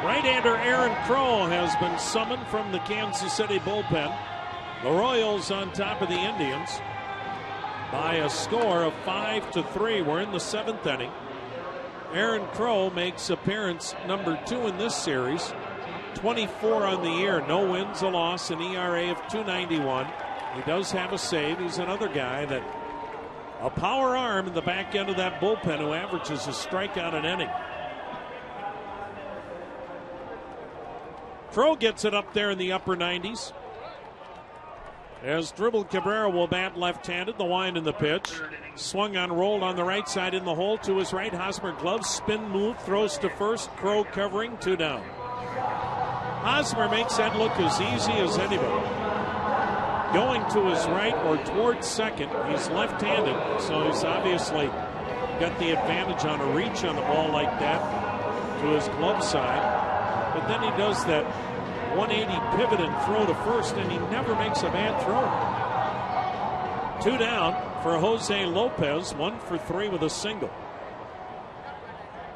Right-hander Aaron Crow has been summoned from the Kansas City bullpen. The Royals on top of the Indians by a score of 5-3. We're in the 7th inning. Aaron Crow makes appearance number 2 in this series. 24 on the year, no wins, a loss, an ERA of 2.91. He does have a save. He's another guy that a power arm in the back end of that bullpen who averages a strikeout an inning. Crow gets it up there in the upper 90s. Asdrubal Cabrera will bat left-handed. The wind in the pitch. Swung on, rolled on the right side in the hole to his right. Hosmer glove, spin move, throws to first. Crow covering, 2 down. Hosmer makes that look as easy as anybody. Going to his right or towards second. He's left-handed, so he's obviously got the advantage on a reach on the ball like that to his glove side. But then he does that 180 pivot and throw to first, and he never makes a bad throw. 2 down for Jose Lopez, 1 for 3 with a single.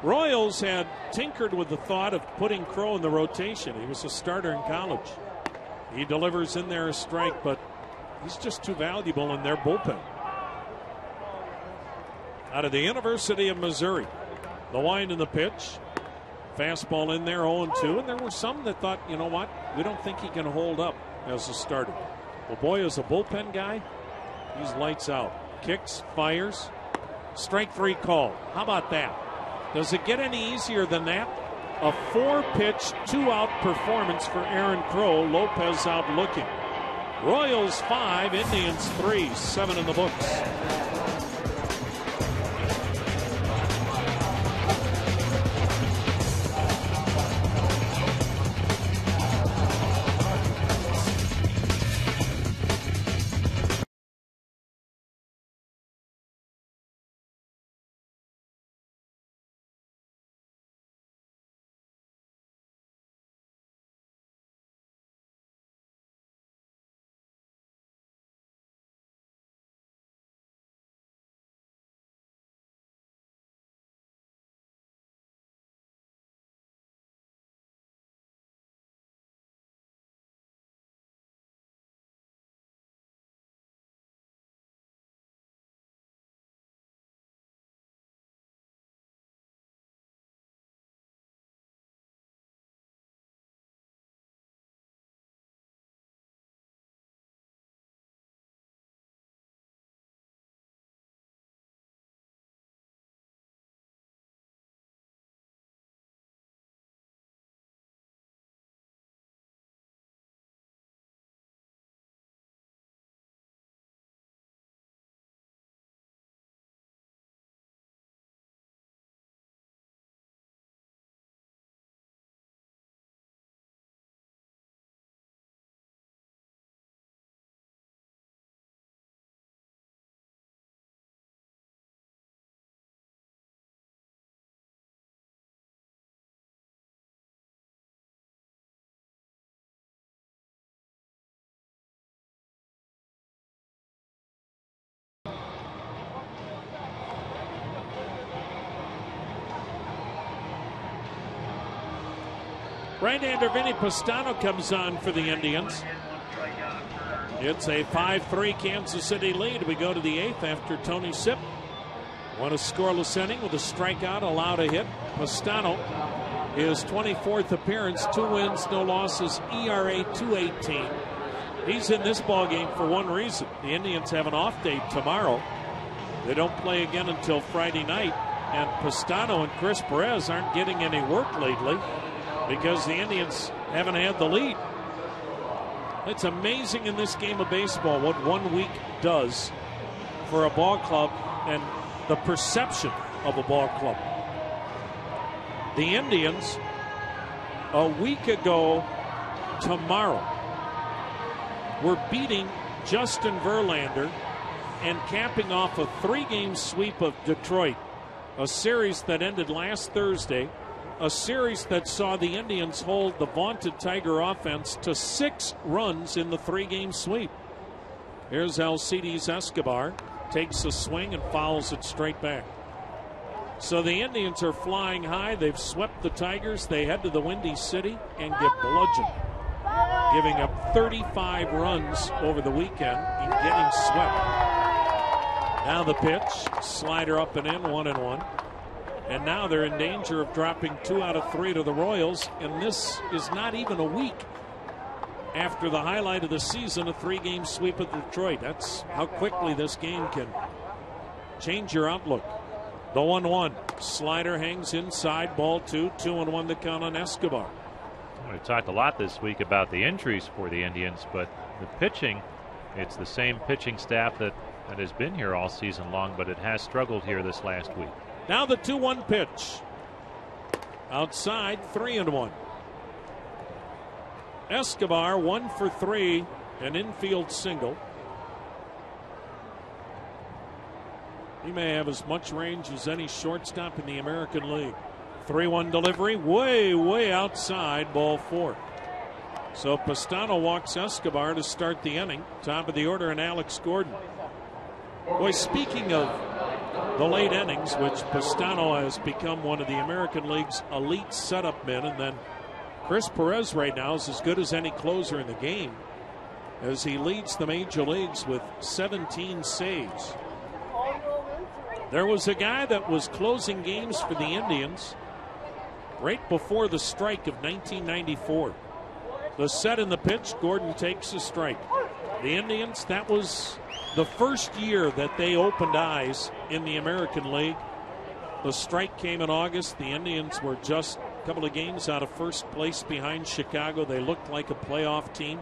Royals had tinkered with the thought of putting Crow in the rotation. He was a starter in college. He delivers in there a strike, but he's just too valuable in their bullpen. Out of the University of Missouri, the wind in the pitch. Fastball in there, 0-2, and there were some that thought, you know what, we don't think he can hold up as a starter. Well, boy, as a bullpen guy, he's lights out. Kicks, fires, strike 3 call. How about that? Does it get any easier than that? A 4-pitch, 2-out performance for Aaron Crow. Lopez out looking. Royals 5, Indians 3, 7 in the books. Right-hander Vinny Pastano comes on for the Indians. It's a 5-3 Kansas City lead. We go to the 8th after Tony Sipp won a scoreless inning with a strikeout, allowed a hit. Pastano, his 24th appearance, 2 wins, no losses, ERA .218. He's in this ballgame for one reason. The Indians have an off day tomorrow. They don't play again until Friday night, and Pastano and Chris Perez aren't getting any work lately because the Indians haven't had the lead. It's amazing in this game of baseball what 1 week does for a ball club and the perception of a ball club. The Indians, a week ago tomorrow, were beating Justin Verlander and capping off a 3-game sweep of Detroit, a series that ended last Thursday, a series that saw the Indians hold the vaunted Tiger offense to 6 runs in the 3-game sweep. Here's Alcides Escobar, takes a swing and fouls it straight back. So the Indians are flying high. They've swept the Tigers. They head to the Windy City and get bludgeoned, giving up 35 runs over the weekend and getting swept. Now the pitch, slider up and in, 1-1. And now they're in danger of dropping 2 out of 3 to the Royals, and this is not even a week after the highlight of the season, a 3-game sweep of Detroit. That's how quickly this game can change your outlook. The 1-1, slider hangs inside, ball 2, 2-1 the count on Escobar. We talked a lot this week about the injuries for the Indians, but the pitching, it's the same pitching staff that has been here all season long, but it has struggled here this last week. Now the 2-1 pitch. Outside, 3-1. Escobar 1 for 3, an infield single. He may have as much range as any shortstop in the American League. 3-1 delivery, way outside, ball 4. So Pastano walks Escobar to start the inning. Top of the order, and Alex Gordon. Boy, speaking of the late innings, which Pastano has become one of the American League's elite setup men, and then Chris Perez right now is as good as any closer in the game as he leads the major leagues with 17 saves. There was a guy that was closing games for the Indians right before the strike of 1994. The set and the pitch, Gordon takes a strike. The Indians, that was the first year that they opened eyes in the American League. The strike came in August. The Indians were just a couple of games out of first place behind Chicago. They looked like a playoff team.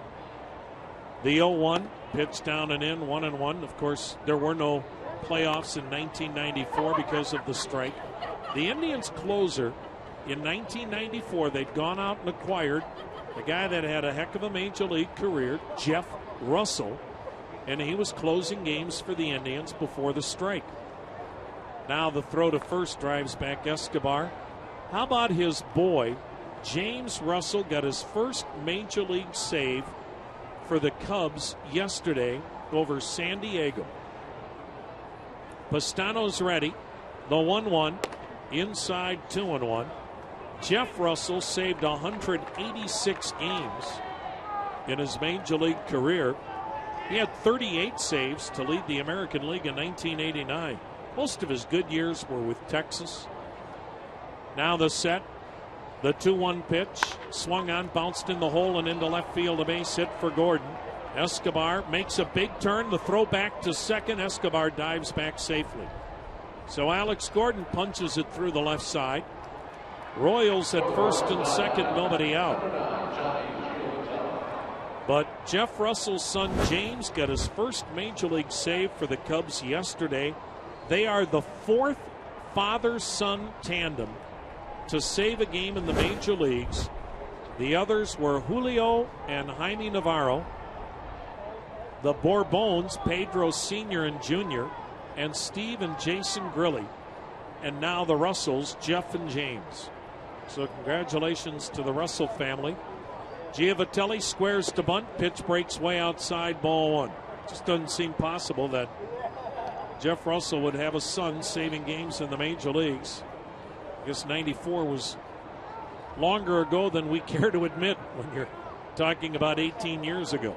The 0-1, pitch down and in, 1-1. Of course, there were no playoffs in 1994 because of the strike. The Indians closer in 1994, they'd gone out and acquired a guy that had a heck of a major league career, Jeff Russell, and he was closing games for the Indians before the strike. Now the throw to first drives back Escobar. How about his boy, James Russell, got his first major league save for the Cubs yesterday over San Diego. Pastano's ready. The 1-1, inside, 2-1. Jeff Russell saved 186 games in his major league career. He had 38 saves to lead the American League in 1989. Most of his good years were with Texas. Now the set, the 2-1 pitch, swung on, bounced in the hole and into left field, a base hit for Gordon. Escobar makes a big turn, the throw back to second. Escobar dives back safely. So Alex Gordon punches it through the left side. Royals at first and second, nobody out. But Jeff Russell's son James got his first major league save for the Cubs yesterday. They are the 4th father-son tandem to save a game in the major leagues. The others were Julio and Jaime Navarro, the Bourbons, Pedro Sr. and Jr., and Steve and Jason Grilly, and now the Russells, Jeff and James. So congratulations to the Russell family. Giovatelli squares to bunt, pitch breaks way outside, ball 1. Just doesn't seem possible that Jeff Russell would have a son saving games in the major leagues. I guess 94 was longer ago than we care to admit when you're talking about 18 years ago.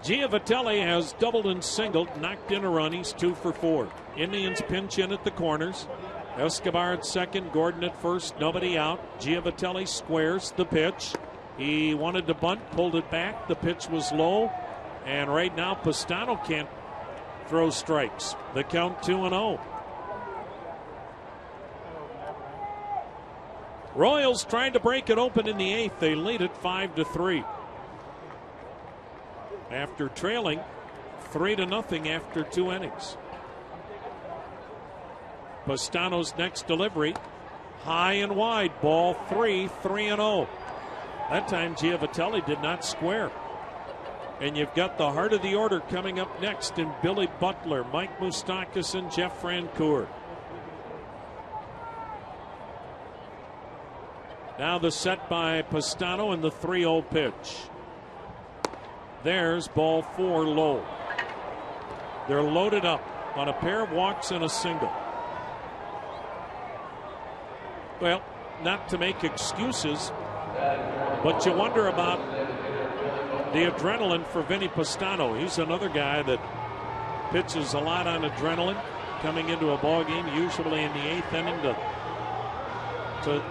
Giavatelli has doubled and singled, knocked in a run. He's 2 for 4. Indians pinch in at the corners. Escobar at second, Gordon at first, nobody out. Giavatelli squares the pitch. He wanted to bunt, pulled it back. The pitch was low, and right now Pastano can't throw strikes. The count 2-0. Royals trying to break it open in the 8th. They lead it 5-3. After trailing 3-0 after 2 innings. Pastano's next delivery, high and wide, ball 3, 3-0. That time Giavatelli did not square. And you've got the heart of the order coming up next in Billy Butler, Mike Moustakas, and Jeff Francoeur. Now the set by Pastano and the 3-0 pitch. There's ball 4 low. They're loaded up on a pair of walks and a single. Well, not to make excuses, but you wonder about the adrenaline for Vinny Pastano. He's another guy that pitches a lot on adrenaline coming into a ball game, usually in the 8th inning to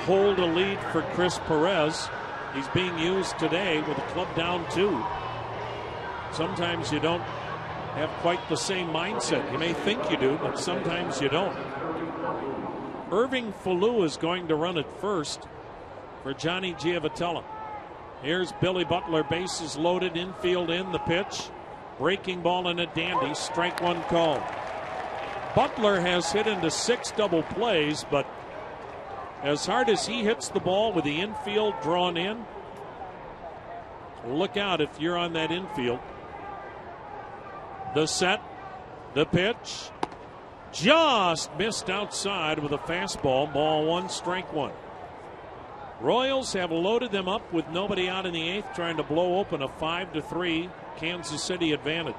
hold a lead for Chris Perez. He's being used today with the club down 2. Sometimes you don't have quite the same mindset. You may think you do, but sometimes you don't. Irving Falou is going to run at first for Johnny Giavatelli. Here's Billy Butler, bases loaded, infield in, the pitch. Breaking ball and a dandy, strike 1 call. Butler has hit into 6 double plays, but as hard as he hits the ball with the infield drawn in, look out if you're on that infield. The set, the pitch, just missed outside with a fastball. Ball 1, strike 1. Royals have loaded them up with nobody out in the 8th, trying to blow open a 5-3 Kansas City advantage.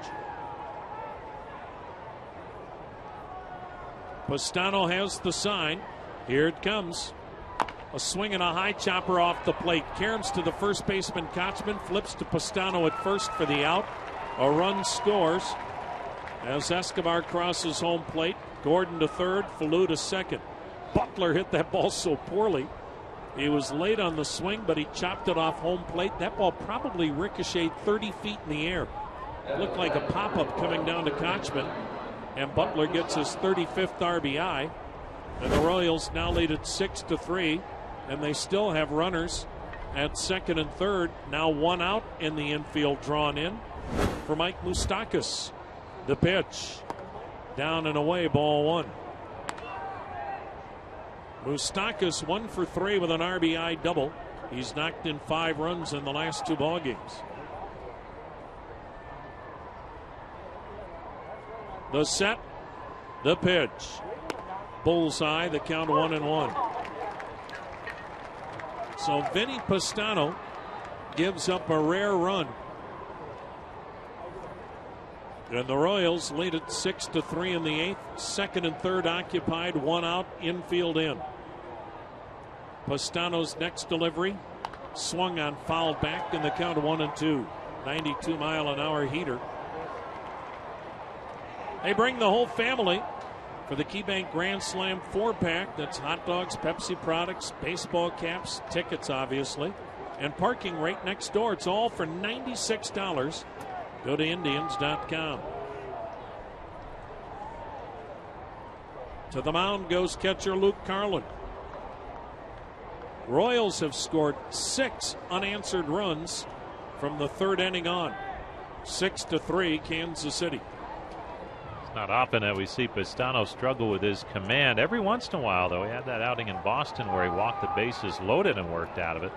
Pastano has the sign. Here it comes. A swing and a high chopper off the plate. Caroms to the first baseman Kochman. Flips to Pastano at first for the out. A run scores as Escobar crosses home plate. Gordon to third. Falou to second. Butler hit that ball so poorly. He was late on the swing, but he chopped it off home plate. That ball probably ricocheted 30 feet in the air. It looked like a pop-up coming down to Kochman. And Butler gets his 35th RBI. And the Royals now lead at 6-3, and they still have runners at second and third. Now 1 out in the infield drawn in for Mike Moustakas. The pitch, down and away, ball 1. Moustakas 1 for 3 with an RBI double. He's knocked in 5 runs in the last 2 ball games. The set, the pitch. Bullseye, the count 1-1. So Vinny Pastano gives up a rare run. And the Royals lead at 6-3 in the 8th. Second and third occupied, 1 out, infield in. Pastano's next delivery swung on, fouled back, in the count 1-2. 92-mile-an-hour heater. They bring the whole family for the KeyBank Grand Slam 4-pack. That's hot dogs, Pepsi products, baseball caps, tickets, obviously, and parking right next door. It's all for $96. Go to Indians.com. To the mound goes catcher Luke Carlin. Royals have scored 6 unanswered runs from the 3rd inning on. 6-3 Kansas City. Not often that we see Pastano struggle with his command. Every once in a while, though, he had that outing in Boston where he walked the bases loaded and worked out of it,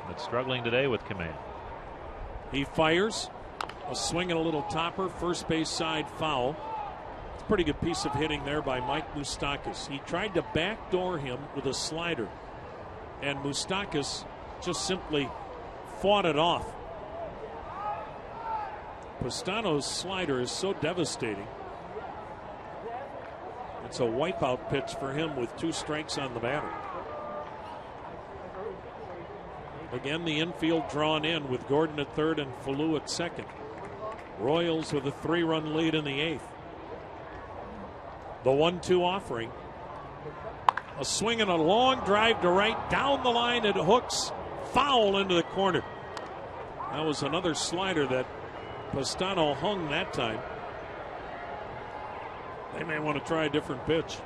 but struggling today with command. He fires a swing and a little topper, first base side foul. It's a pretty good piece of hitting there by Mike Moustakas. He tried to backdoor him with a slider, and Moustakas just simply fought it off. Pastano's slider is so devastating. It's a wipeout pitch for him with 2 strikes on the batter. Again, the infield drawn in with Gordon at third and Falou at second. Royals with a 3-run lead in the 8th. The 1-2 offering. A swing and a long drive to right. Down the line, it hooks. Foul into the corner. That was another slider that Pastano hung that time. They may want to try a different pitch.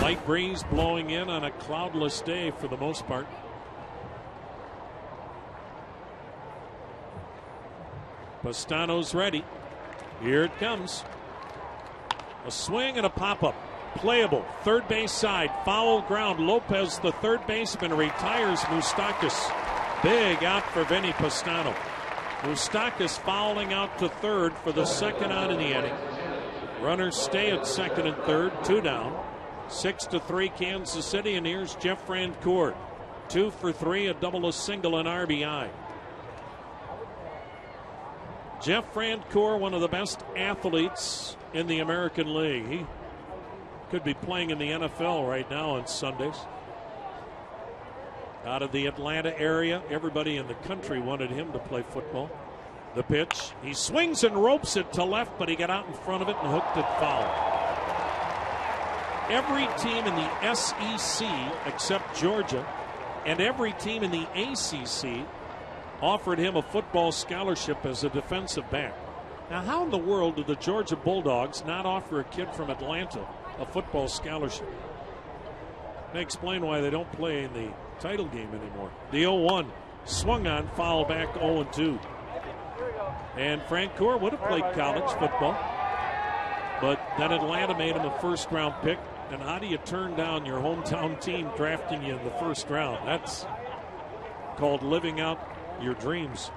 Light breeze blowing in on a cloudless day for the most part. Pastano's ready. Here it comes. A swing and a pop-up. Playable. Third base side. Foul ground. Lopez, the third baseman, retires Moustakas. Big out for Vinny Pastano. Moustakas fouling out to third for the second out in the inning. Runners stay at second and third. 2 down. 6-3 Kansas City, and here's Jeff Francoeur. 2 for 3, a double, a single, and RBI. Jeff Francoeur, one of the best athletes in the American League. He could be playing in the NFL right now on Sundays. Out of the Atlanta area, everybody in the country wanted him to play football. The pitch, he swings and ropes it to left, but he got out in front of it and hooked it foul. Every team in the SEC except Georgia and every team in the ACC offered him a football scholarship as a defensive back. Now, how in the world did the Georgia Bulldogs not offer a kid from Atlanta a football scholarship? May explain why they don't play in the title game anymore. The 0-1 swung on, foul back 0-2. And Francoeur would have played college football, but then Atlanta made him a first-round pick. And how do you turn down your hometown team drafting you in the first round? That's called living out your dreams.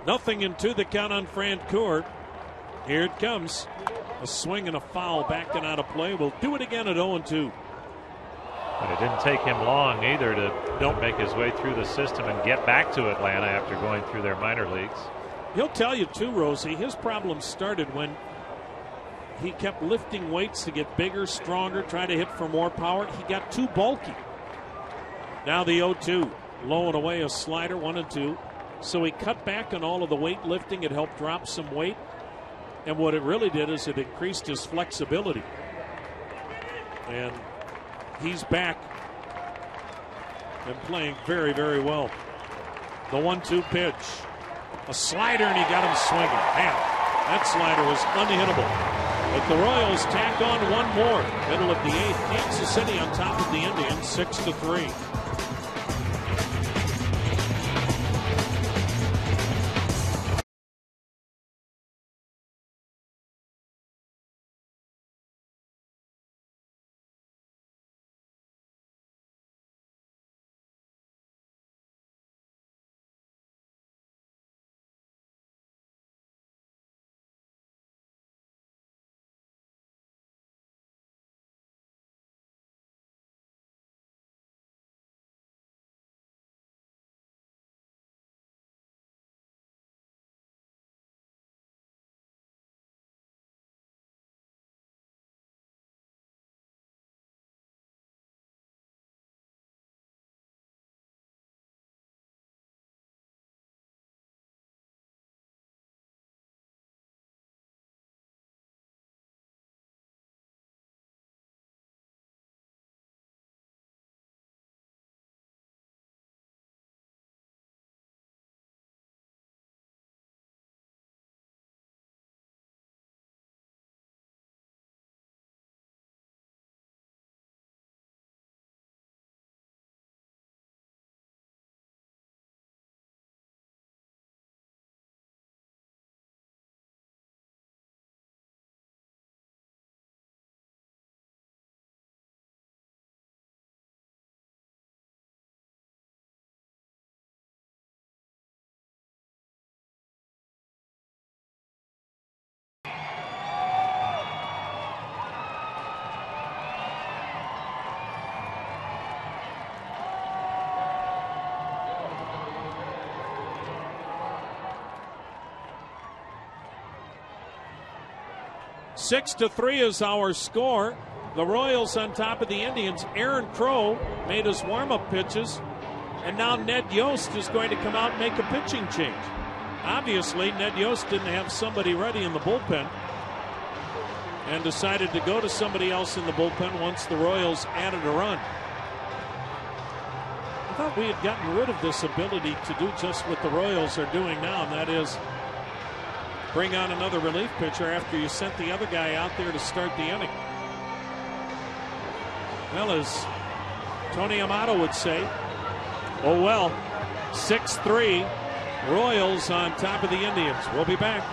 Nothing in 2, the count on Francoeur. Here it comes. A swing and a foul backing out of play. We'll do it again at 0-2. But it didn't take him long either to make his way through the system and get back to Atlanta after going through their minor leagues. He'll tell you too, Rosie, his problem started when he kept lifting weights to get bigger, stronger, try to hit for more power. He got too bulky. Now the 0-2, low and away a slider, 1-2. So he cut back on all of the weight lifting. It helped drop some weight. And what it really did is it increased his flexibility. And he's back and playing very, very well. The 1-2 pitch. A slider, and he got him swinging. Man, that slider was unhittable. But the Royals tack on one more. Middle of the 8th. Kansas City on top of the Indians, 6-3. 6-3 is our score. The Royals on top of the Indians. Aaron Crow made his warm-up pitches, and now Ned Yost is going to come out and make a pitching change. Obviously, Ned Yost didn't have somebody ready in the bullpen and decided to go to somebody else in the bullpen once the Royals added a run. I thought we had gotten rid of this ability to do just what the Royals are doing now, and that is bring on another relief pitcher after you sent the other guy out there to start the inning. Well, as Tony Amato would say, oh well. 6-3, Royals on top of the Indians. We'll be back.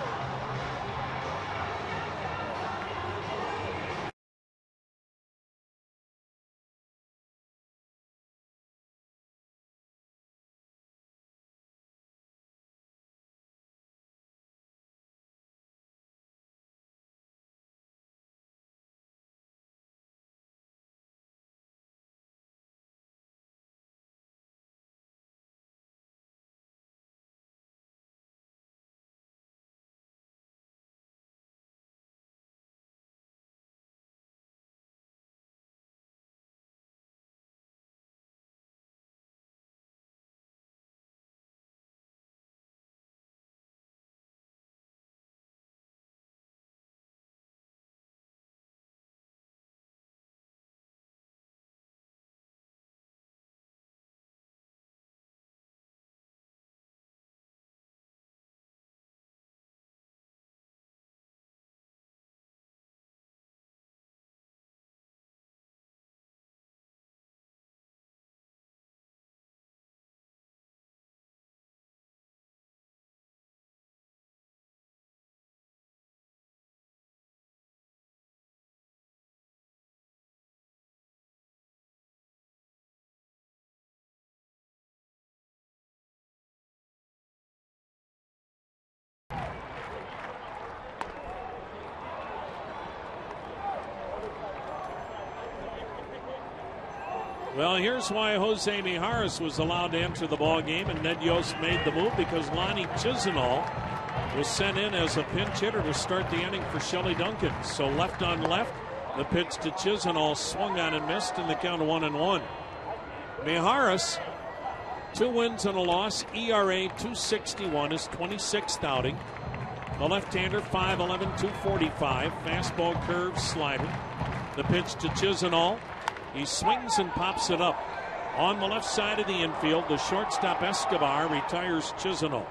Well, here's why Jose Mijares was allowed to enter the ball game, and Ned Yost made the move because Lonnie Chisenhall was sent in as a pinch hitter to start the inning for Shelley Duncan. So left on left, the pitch to Chisenhall swung on and missed, and the count 1-1. Mijares, 2 wins and a loss, ERA 2.61, his 26th outing. The left-hander 5'11", 245, fastball, curve, slider. The pitch to Chisenhall. He swings and pops it up. On the left side of the infield, the shortstop Escobar retires Chisenhall.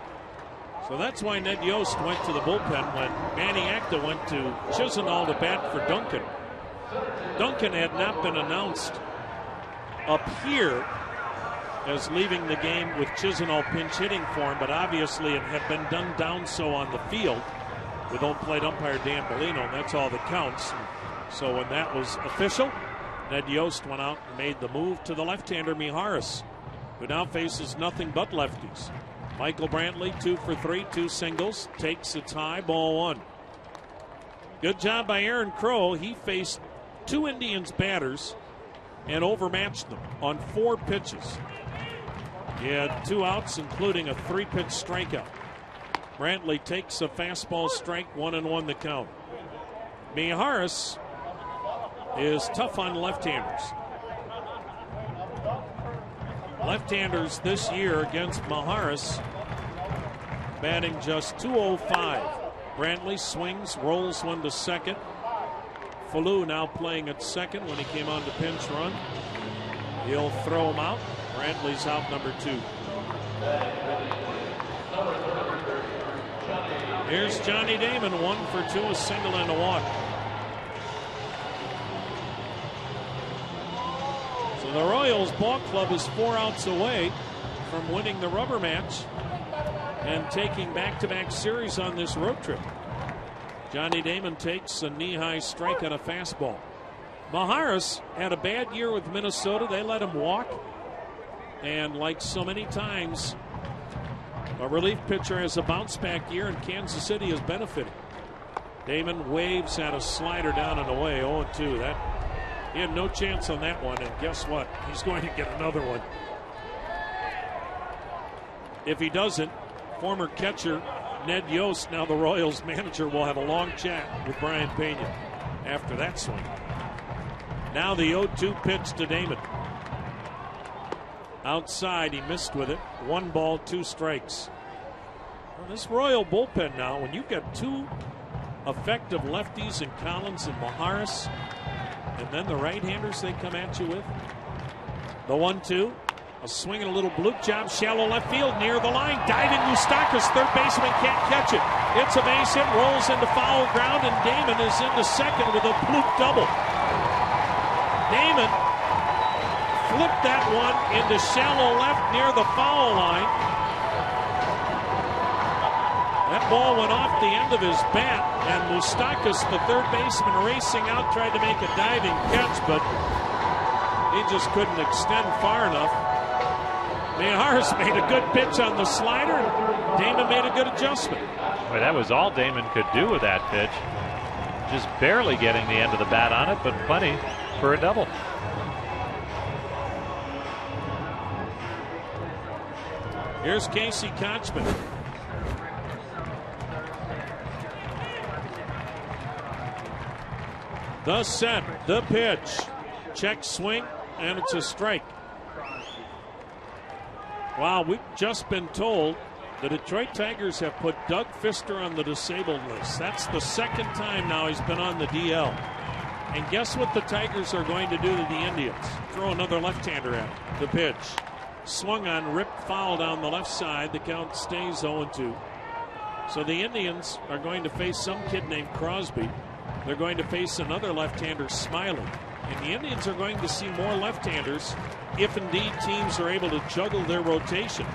So that's why Ned Yost went to the bullpen when Manny Acta went to Chisenhall to bat for Duncan. Duncan had not been announced up here as leaving the game with Chisenhall pinch hitting for him, but obviously it had been done down so on the field with home plate umpire Dan Bellino, and that's all that counts. So when that was official, Ned Yost went out and made the move to the left-hander Mijares, who now faces nothing but lefties. Michael Brantley, 2 for 3, 2 singles, takes it high, ball 1. Good job by Aaron Crow. He faced 2 Indians batters and overmatched them on 4 pitches. He had 2 outs, including a 3-pitch strikeout. Brantley takes a fastball strike, 1-1 the count. Mijares is tough on left-handers. Left-handers this year against Mijares batting just .205. Brantley swings, rolls one to second. Falou now playing at second when he came on to pinch run. He'll throw him out. Brantley's out, number 2. Here's Johnny Damon, 1 for 2, a single and a walk. So the Royals ball club is 4 outs away from winning the rubber match and taking back-to-back series on this road trip. Johnny Damon takes a knee-high strike on a fastball. Mijares had a bad year with Minnesota. They let him walk. And like so many times, a relief pitcher has a bounce-back year, and Kansas City is benefiting. Damon waves at a slider down and away, 0-2. He had no chance on that one, and guess what? He's going to get another one. If he doesn't, former catcher Ned Yost, now the Royals manager, will have a long chat with Brian Pena after that swing. Now the 0-2 pitch to Damon. Outside, he missed with it. 1 ball, 2 strikes. Well, this Royal bullpen now, when you've got 2 effective lefties in Collins and Maharis, and then the right-handers they come at you with. The 1-2. A swing and a little bloop job, shallow left field near the line. Diving Moustakas, third baseman can't catch it. It's a base hit, rolls into foul ground, and Damon is into second with a bloop double. Damon flipped that one into shallow left near the foul line. That ball went off the end of his bat, and Moustakas, the third baseman, racing out, tried to make a diving catch, but he just couldn't extend far enough. Mijares made a good pitch on the slider, and Damon made a good adjustment. Well, that was all Damon could do with that pitch. Just barely getting the end of the bat on it, but plenty for a double. Here's Casey Kochman. The set, the pitch. Check swing, and it's a strike. Wow, we've just been told the Detroit Tigers have put Doug Fister on the disabled list. That's the second time now he's been on the DL. And guess what the Tigers are going to do to the Indians? Throw another left-hander at him. The pitch. Swung on, ripped foul down the left side. The count stays 0-2. So the Indians are going to face some kid named Crosby. They're going to face another left-hander, Smiley. And the Indians are going to see more left-handers if indeed teams are able to juggle their rotation.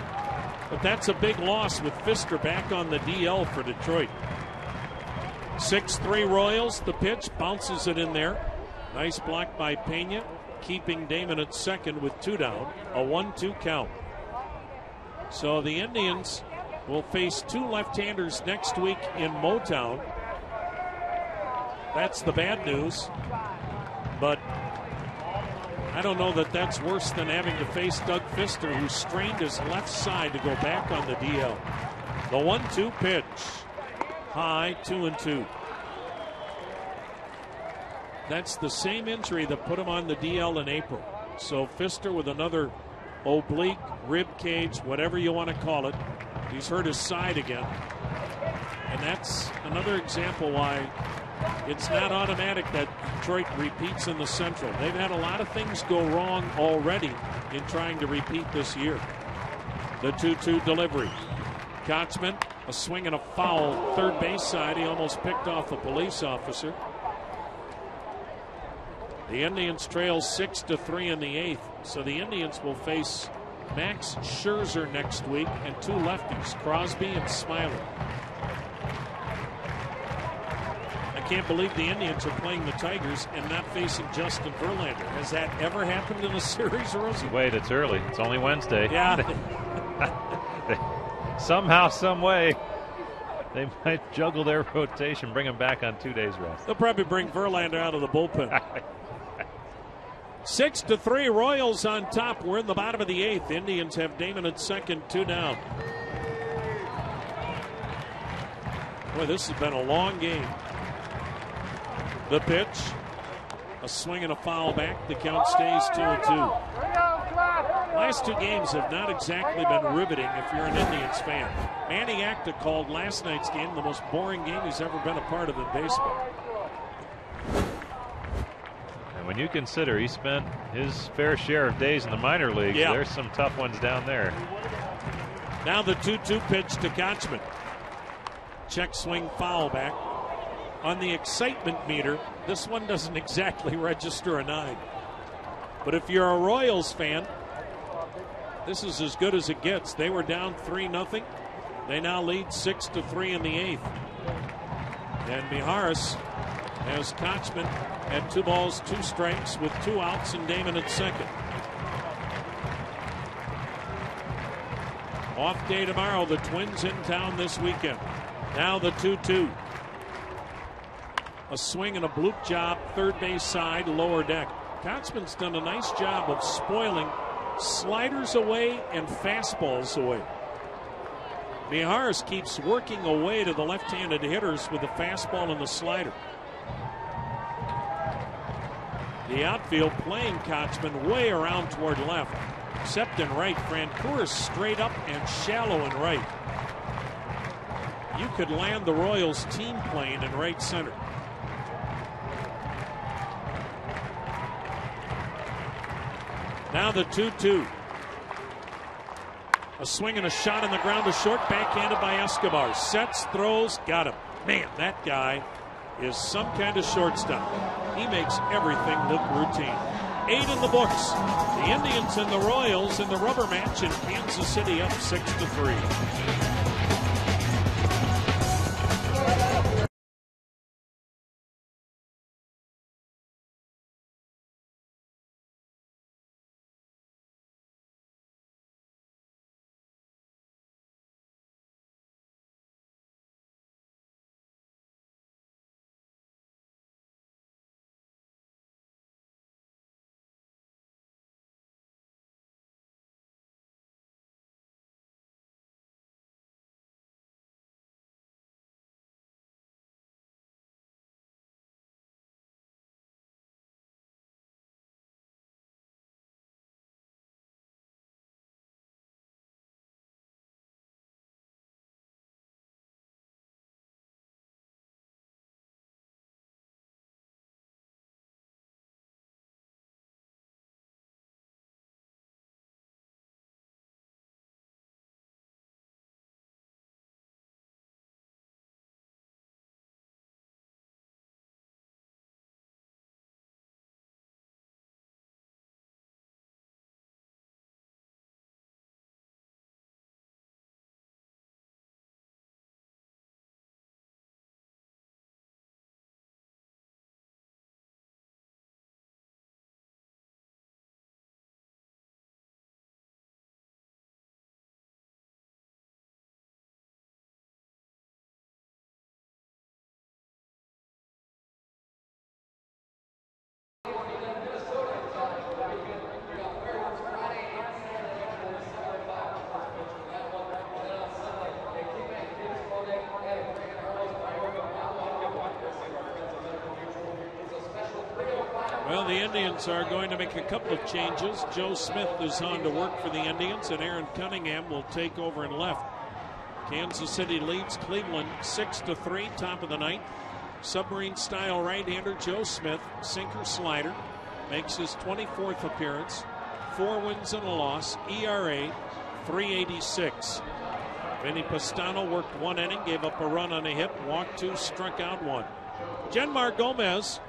But that's a big loss with Fister back on the DL for Detroit. 6-3 Royals. The pitch bounces it in there. Nice block by Pena, keeping Damon at second with 2 down. A 1-2 count. So the Indians will face 2 left-handers next week in Motown. That's the bad news. But I don't know that that's worse than having to face Doug Fister, who strained his left side to go back on the DL. The 1-2 pitch. High, 2-2. That's the same injury that put him on the DL in April. So Fister with another oblique, rib cage, whatever you want to call it. He's hurt his side again. And that's another example why it's not automatic that Detroit repeats in the Central. They've had a lot of things go wrong already in trying to repeat this year. The 2-2 delivery. Kochman, a swing and a foul, third base side. He almost picked off a police officer. The Indians trail 6-3 in the 8th. So the Indians will face Max Scherzer next week and 2 lefties, Crosby and Smiley. I can't believe the Indians are playing the Tigers and not facing Justin Verlander. Has that ever happened in a series, Rosie? Wait, it's early. It's only Wednesday. Yeah. Somehow, some way, they might juggle their rotation, bring him back on 2 days rest. They'll probably bring Verlander out of the bullpen. 6-3 Royals on top. We're in the bottom of the 8th. Indians have Damon at second, 2 down. Boy, this has been a long game. The pitch, a swing and a foul back. The count stays 2-2. Last 2 games have not exactly been riveting if you're an Indians fan. Manny Acta called last night's game the most boring game he's ever been a part of in baseball. And when you consider he spent his fair share of days in the minor leagues, there's some tough ones down there. Now the 2-2 pitch to Kochman. Check swing foul back. On the excitement meter, this one doesn't exactly register a 9. But if you're a Royals fan, this is as good as it gets. They were down 3-0. They now lead 6-3 in the 8th. And Mijares has Kochman at 2 balls, 2 strikes with 2 outs and Damon at second. Off day tomorrow. The Twins in town this weekend. Now the 2-2. A swing and a bloop job, third base side, lower deck. Kochman's done a nice job of spoiling sliders away and fastballs away. Mijares keeps working away to the left-handed hitters with the fastball and the slider. The outfield playing Kotzman way around toward left. Except in right. Francoeur straight up and shallow in right. You could land the Royals team plane in right center. Now the 2-2. A swing and a shot on the ground to short, backhanded by Escobar. Sets, throws, got him. Man, that guy is some kind of shortstop. He makes everything look routine. 8 in the books. The Indians and the Royals in the rubber match in Kansas City up 6-3. Well, the Indians are going to make a couple of changes. Joe Smith is on to work for the Indians, and Aaron Cunningham will take over in left. Kansas City leads Cleveland 6-3, top of the ninth. Submarine-style right-hander Joe Smith, sinker slider, makes his 24th appearance. 4 wins and a loss, ERA .386. Vinny Pastano worked 1 inning, gave up a run on a hit, walked 2, struck out 1. Jenmar Gomez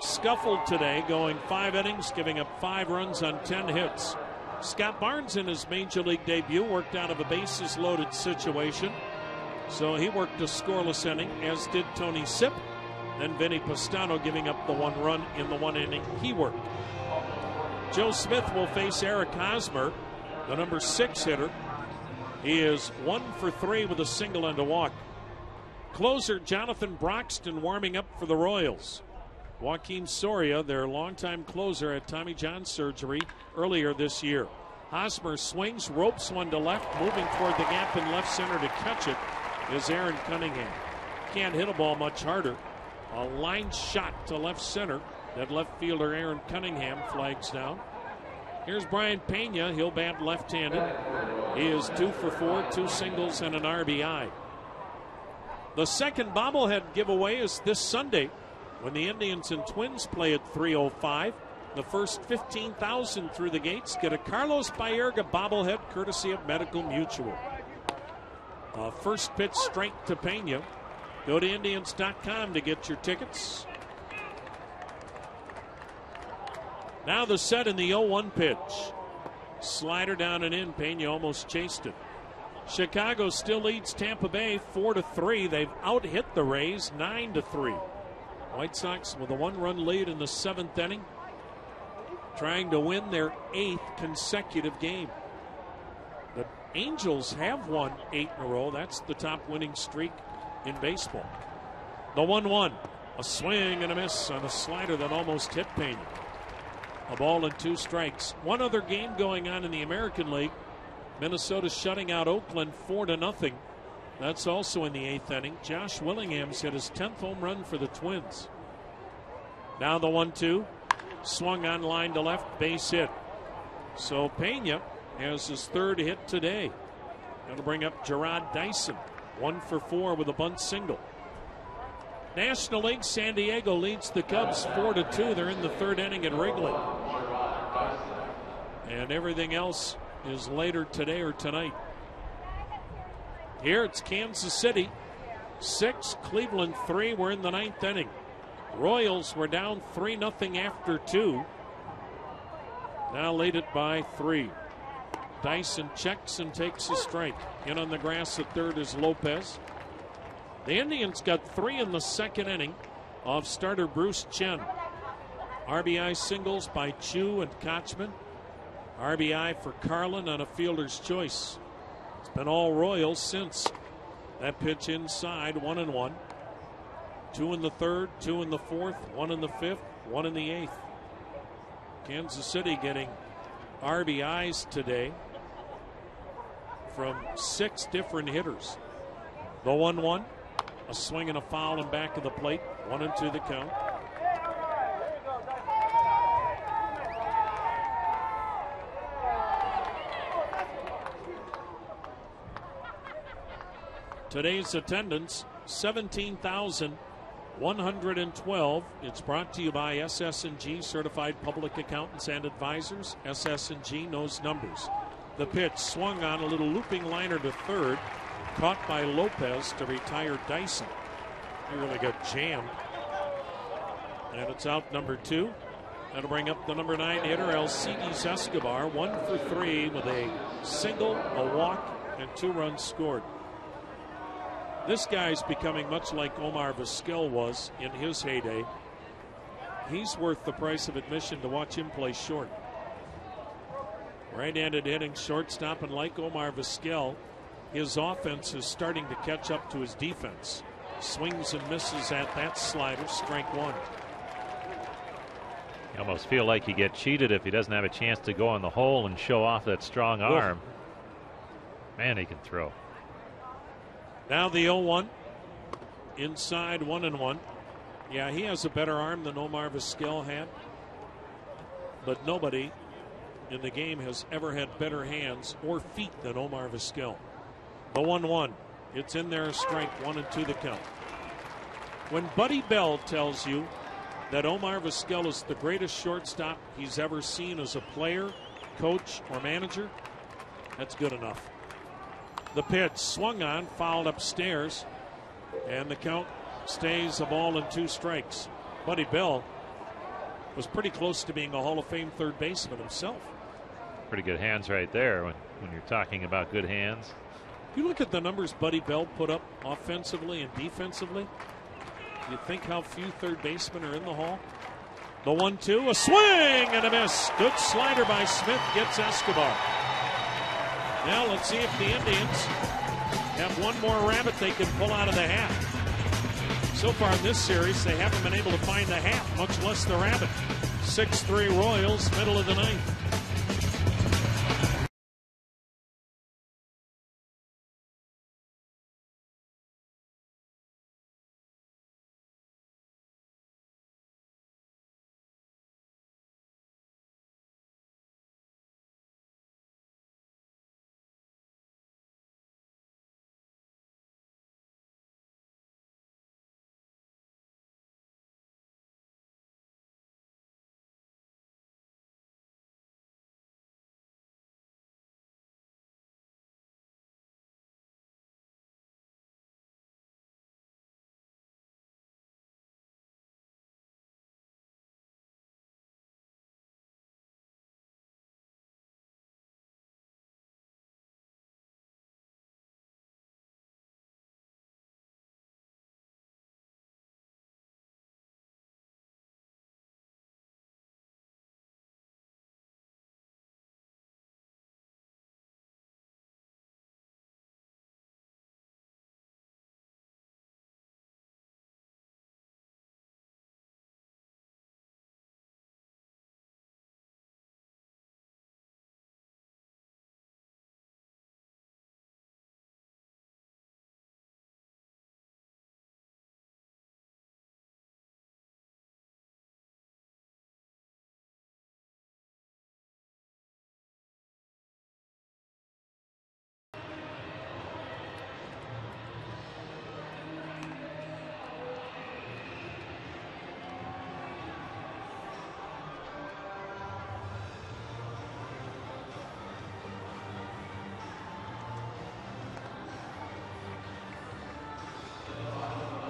scuffled today, going 5 innings, giving up 5 runs on 10 hits. Scott Barnes in his major league debut worked out of a bases loaded situation, so he worked a scoreless inning, as did Tony Sipp. Then Vinny Pastano giving up the 1 run in the 1 inning he worked. Joe Smith will face Eric Hosmer, the number 6 hitter. He is 1 for 3 with a single and a walk. Closer Jonathan Broxton warming up for the Royals. Joaquin Soria, their longtime closer, had Tommy John surgery earlier this year. Hosmer swings, ropes one to left, moving toward the gap in left center to catch it is Aaron Cunningham. Can't hit a ball much harder. A line shot to left center that left fielder Aaron Cunningham flags down. Here's Brian Pena. He'll bat left-handed. He is 2 for 4, 2 singles and an RBI. The second bobblehead giveaway is this Sunday, when the Indians and Twins play at 3:05. The first 15,000 through the gates get a Carlos Baerga bobblehead courtesy of Medical Mutual. First pitch straight to Pena. Go to Indians.com to get your tickets. Now the set in the 0-1 pitch. Slider down and in. Pena almost chased it. Chicago still leads Tampa Bay 4-3. They've out-hit the Rays 9-3. White Sox with a 1-run lead in the 7th inning, trying to win their 8th consecutive game. The Angels have won 8 in a row. That's the top winning streak in baseball. The 1-1. A swing and a miss on a slider that almost hit Pena. A ball and 2 strikes. One other game going on in the American League. Minnesota shutting out Oakland 4-0. That's also in the 8th inning. Josh Willingham's hit his 10th home run for the Twins. Now the 1-2. Swung on line to left, base hit. So Pena has his 3rd hit today. That'll bring up Gerard Dyson. 1 for 4 with a bunt single. National League, San Diego leads the Cubs 4-2. They're in the 3rd inning at Wrigley. And everything else is later today or tonight. Here it's Kansas City 6, Cleveland 3. We're in the 9th inning. Royals were down 3-0 after 2. Now lead it by 3. Dyson checks and takes a strike. In on the grass at 3rd is Lopez. The Indians got 3 in the 2nd inning of starter Bruce Chen. RBI singles by Chu and Kochman. RBI for Carlin on a fielder's choice. It's been all Royals since. That pitch inside, 1-1. 2 in the 3rd, 2 in the 4th, 1 in the 5th, 1 in the 8th. Kansas City getting RBIs today from 6 different hitters. The 1-1, a swing and a foul and back of the plate, 1-2 the count. Today's attendance, 17,112. It's brought to you by SS&G, Certified Public Accountants and Advisors. SS&G knows numbers. The pitch swung on, a little looping liner to 3rd, caught by Lopez to retire Dyson. He really got jammed. And it's out number 2. That'll bring up the number 9 hitter, Alcides Escobar, 1 for 3 with a single, a walk, and 2 runs scored. This guy's becoming much like Omar Vizquel was in his heyday. He's worth the price of admission to watch him play short. Right-handed hitting shortstop, and like Omar Vizquel, his offense is starting to catch up to his defense. Swings and misses at that slider, strike 1. You almost feel like you get cheated if he doesn't have a chance to go in the hole and show off that strong arm. Man, he can throw. Now the 0-1. Inside, 1-1. Yeah, he has a better arm than Omar Vizquel had. But nobody in the game has ever had better hands or feet than Omar Vizquel. The 1-1. It's in there, strike 1-2 the count. When Buddy Bell tells you that Omar Vizquel is the greatest shortstop he's ever seen as a player, coach, or manager, that's good enough. The pitch swung on, fouled upstairs, and the count stays a ball and 2 strikes. Buddy Bell was pretty close to being a Hall of Fame third baseman himself. Pretty good hands right there when you're talking about good hands. If you look at the numbers Buddy Bell put up offensively and defensively, you think how few third basemen are in the Hall? The 1-2, a swing and a miss. Good slider by Smith, gets Escobar. Now let's see if the Indians have one more rabbit they can pull out of the hat. So far in this series, they haven't been able to find the hat, much less the rabbit. 6-3 Royals, middle of the 9th.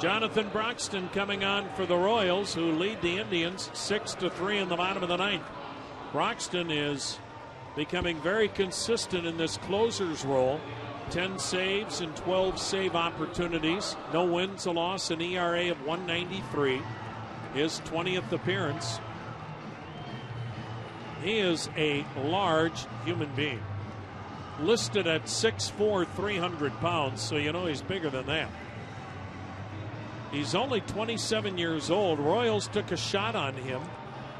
Jonathan Broxton coming on for the Royals, who lead the Indians 6-3 in the bottom of the ninth. Broxton is becoming very consistent in this closer's role. 10 saves and 12 save opportunities. No wins, a loss, an ERA of 1.93. His 20th appearance. He is a large human being. Listed at 6'4", 300 pounds, so you know he's bigger than that. He's only 27 years old. Royals took a shot on him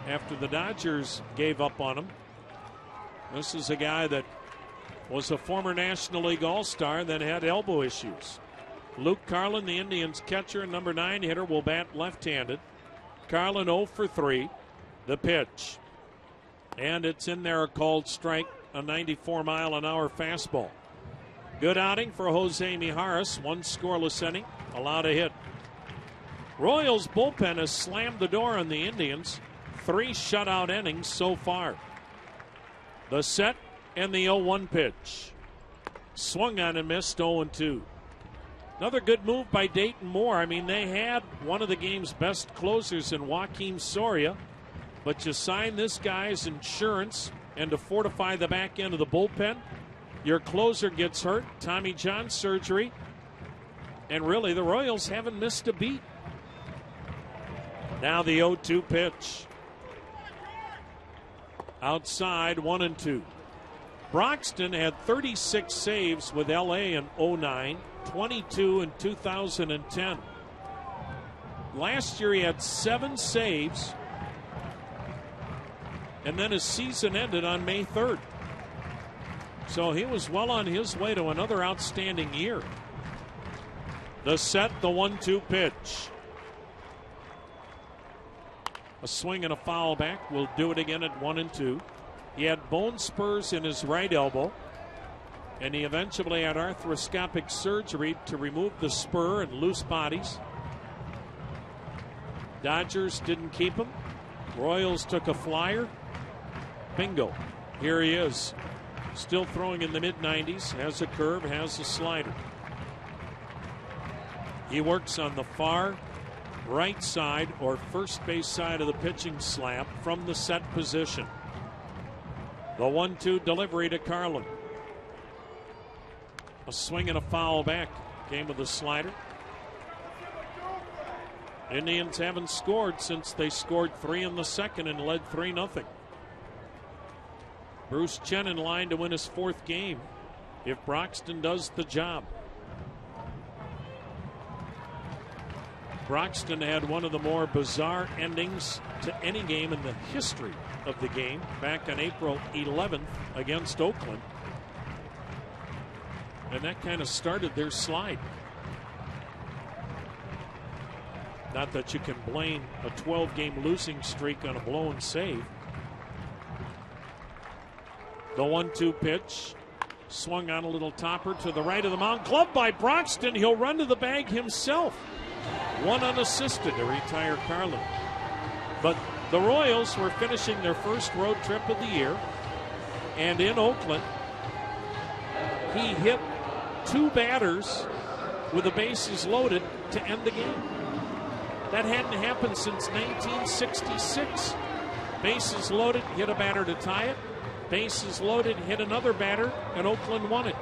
after the Dodgers gave up on him. This is a guy that was a former National League All-Star, then had elbow issues. Luke Carlin, the Indians catcher and number 9 hitter, will bat left-handed. Carlin 0 for 3. The pitch. And it's in there, a called strike, a 94-mile-an-hour fastball. Good outing for Jose Mijares. 1 scoreless inning, allowed a hit. Royals bullpen has slammed the door on the Indians. 3 shutout innings so far. The set and the 0-1 pitch. Swung on and missed, 0-2. Another good move by Dayton Moore. I mean, they had one of the game's best closers in Joaquin Soria, but you sign this guy's insurance and to fortify the back end of the bullpen, your closer gets hurt, Tommy John surgery, and really the Royals haven't missed a beat. Now the 0-2 pitch. Outside, 1-2. Broxton had 36 saves with LA in 09, 22 in 2010. Last year he had 7 saves, and then his season ended on May 3rd. So he was well on his way to another outstanding year. The set, the 1-2 pitch. A swing and a foul back. Will do it again at 1-2. He had bone spurs in his right elbow, and he eventually had arthroscopic surgery to remove the spur and loose bodies. Dodgers didn't keep him. Royals took a flyer. Bingo. Here he is. Still throwing in the mid-90s. Has a curve, has a slider. He works on the far right side or first base side of the pitching slab from the set position. The 1-2 delivery to Carlin. A swing and a foul back. Came with a slider. Indians haven't scored since they scored 3 in the second and led 3-0. Bruce Chen in line to win his 4th game if Broxton does the job. Broxton had one of the more bizarre endings to any game in the history of the game back on April 11th against Oakland. And that kind of started their slide. Not that you can blame a 12-game losing streak on a blown save. The 1-2 pitch. Swung on a little topper to the right of the mound. Gloved by Broxton. He'll run to the bag himself. One unassisted to retire Carlin. But the Royals were finishing their first road trip of the year. And in Oakland, he hit 2 batters with the bases loaded to end the game. That hadn't happened since 1966. Bases loaded, hit a batter to tie it. Bases loaded, hit another batter, and Oakland won it.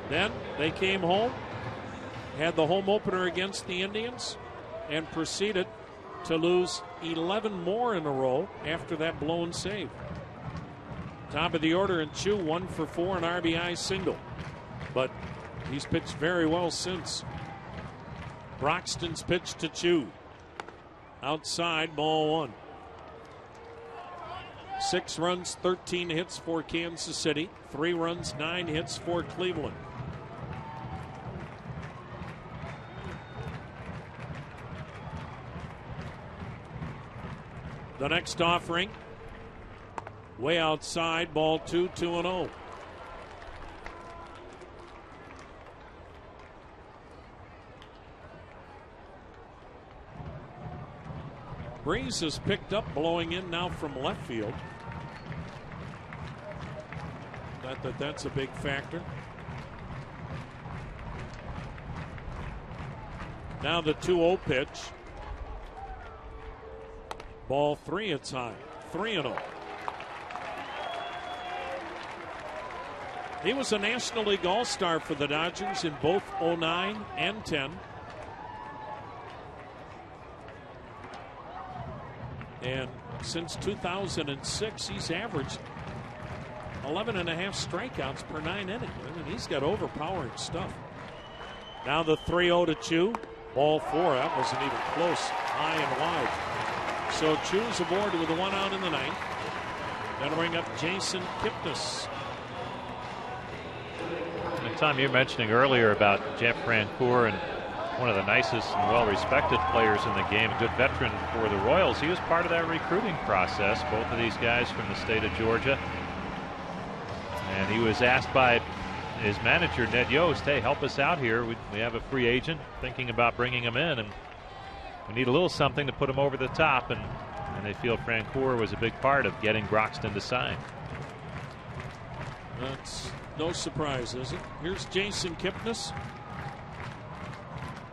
Then they came home, had the home opener against the Indians, and proceeded to lose 11 more in a row after that blown save. Top of the order in Chu, 1 for 4, an RBI single. But he's pitched very well since. Broxton's pitch to Chu. Outside, ball 1. 6 runs, 13 hits for Kansas City. 3 runs, 9 hits for Cleveland. The next offering, way outside, ball 2, 2-0. Breeze is picked up, blowing in now from left field. Not that that's a big factor. Now the 2-0 pitch. Ball 3, it's high. 3-0. He was a National League All-Star for the Dodgers in both 09 and 10. And since 2006, he's averaged 11 and a half strikeouts per 9 innings. I mean, he's got overpowering stuff. Now the 3-0 to Chu. Ball 4. That wasn't even close. High and wide. So Chu's aboard with a 1 out in the 9th. That'll bring up Jason Kipnis. And Tom, you were mentioning earlier about Jeff Francoeur, and one of the nicest and well-respected players in the game, a good veteran for the Royals. He was part of that recruiting process, both of these guys from the state of Georgia. And he was asked by his manager, Ned Yost, hey, help us out here. We have a free agent, thinking about bringing him in, and we need a little something to put him over the top. And they feel Francoeur was a big part of getting Broxton to sign. That's no surprise, is it? Here's Jason Kipnis.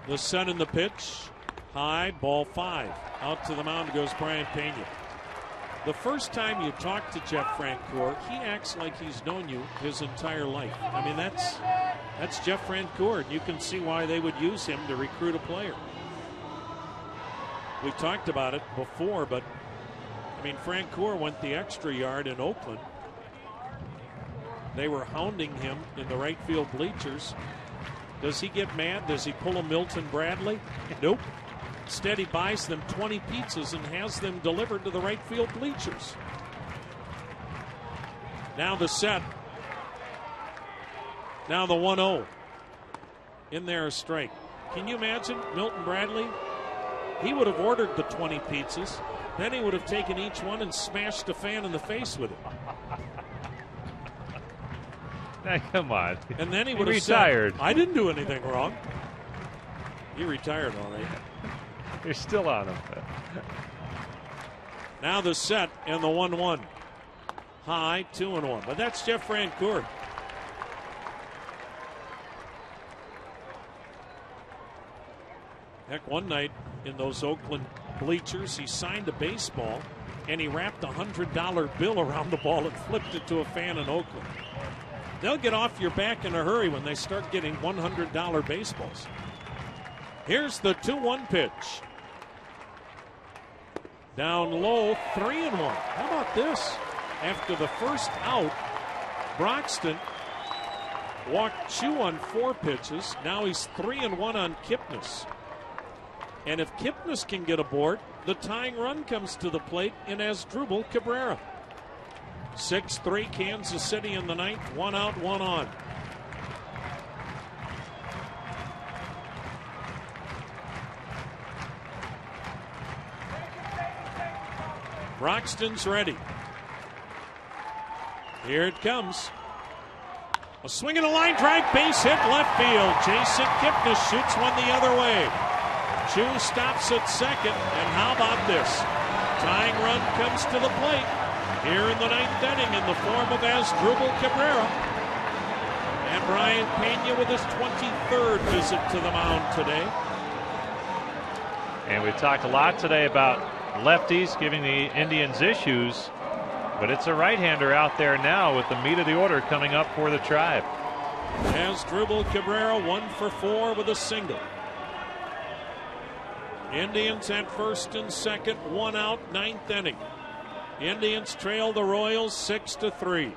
The set in the pitch. High, ball 5. Out to the mound goes Brian Pena. The first time you talk to Jeff Francoeur, he acts like he's known you his entire life. I mean, that's Jeff Francoeur, and you can see why they would use him to recruit a player. We talked about it before, but I mean, Francoeur went the extra yard in Oakland. They were hounding him in the right field bleachers. Does he get mad? Does he pull a Milton Bradley? Nope. Instead, he buys them 20 pizzas and has them delivered to the right field bleachers. Now the set. Now the 1-0. In there, a strike. Can you imagine Milton Bradley? He would have ordered the 20 pizzas. Then he would have taken each one and smashed a fan in the face with it. Now, come on. And then he would have retired. said, I didn't do anything wrong. He retired, all right. You're still on him. Now the set and the 1-1. High, 2-1. But that's Jeff Francoeur. Heck, one night in those Oakland bleachers, he signed a baseball and he wrapped a $100 bill around the ball and flipped it to a fan in Oakland. They'll get off your back in a hurry when they start getting $100 baseballs. Here's the 2-1 pitch. Down low, 3-1. How about this? After the first out, Broxton walked Chu on 4 pitches. Now he's 3-1 on Kipnis. And if Kipnis can get aboard, the tying run comes to the plate in Asdrubal Cabrera. 6-3 Kansas City in the 9th. 1 out, 1 on. Broxton's ready. Here it comes. A swing and a line drive, base hit left field. Jason Kipnis shoots one the other way. Chu stops at second, and how about this? Tying run comes to the plate here in the 9th inning in the form of Asdrubal Cabrera. And Brian Pena with his 23rd visit to the mound today. And we've talked a lot today about lefties giving the Indians issues, but it's a right-hander out there now with the meat of the order coming up for the Tribe. Asdrubal Cabrera 1 for 4 with a single. Indians at first and second, 1 out, 9th inning. Indians trail the Royals 6-3.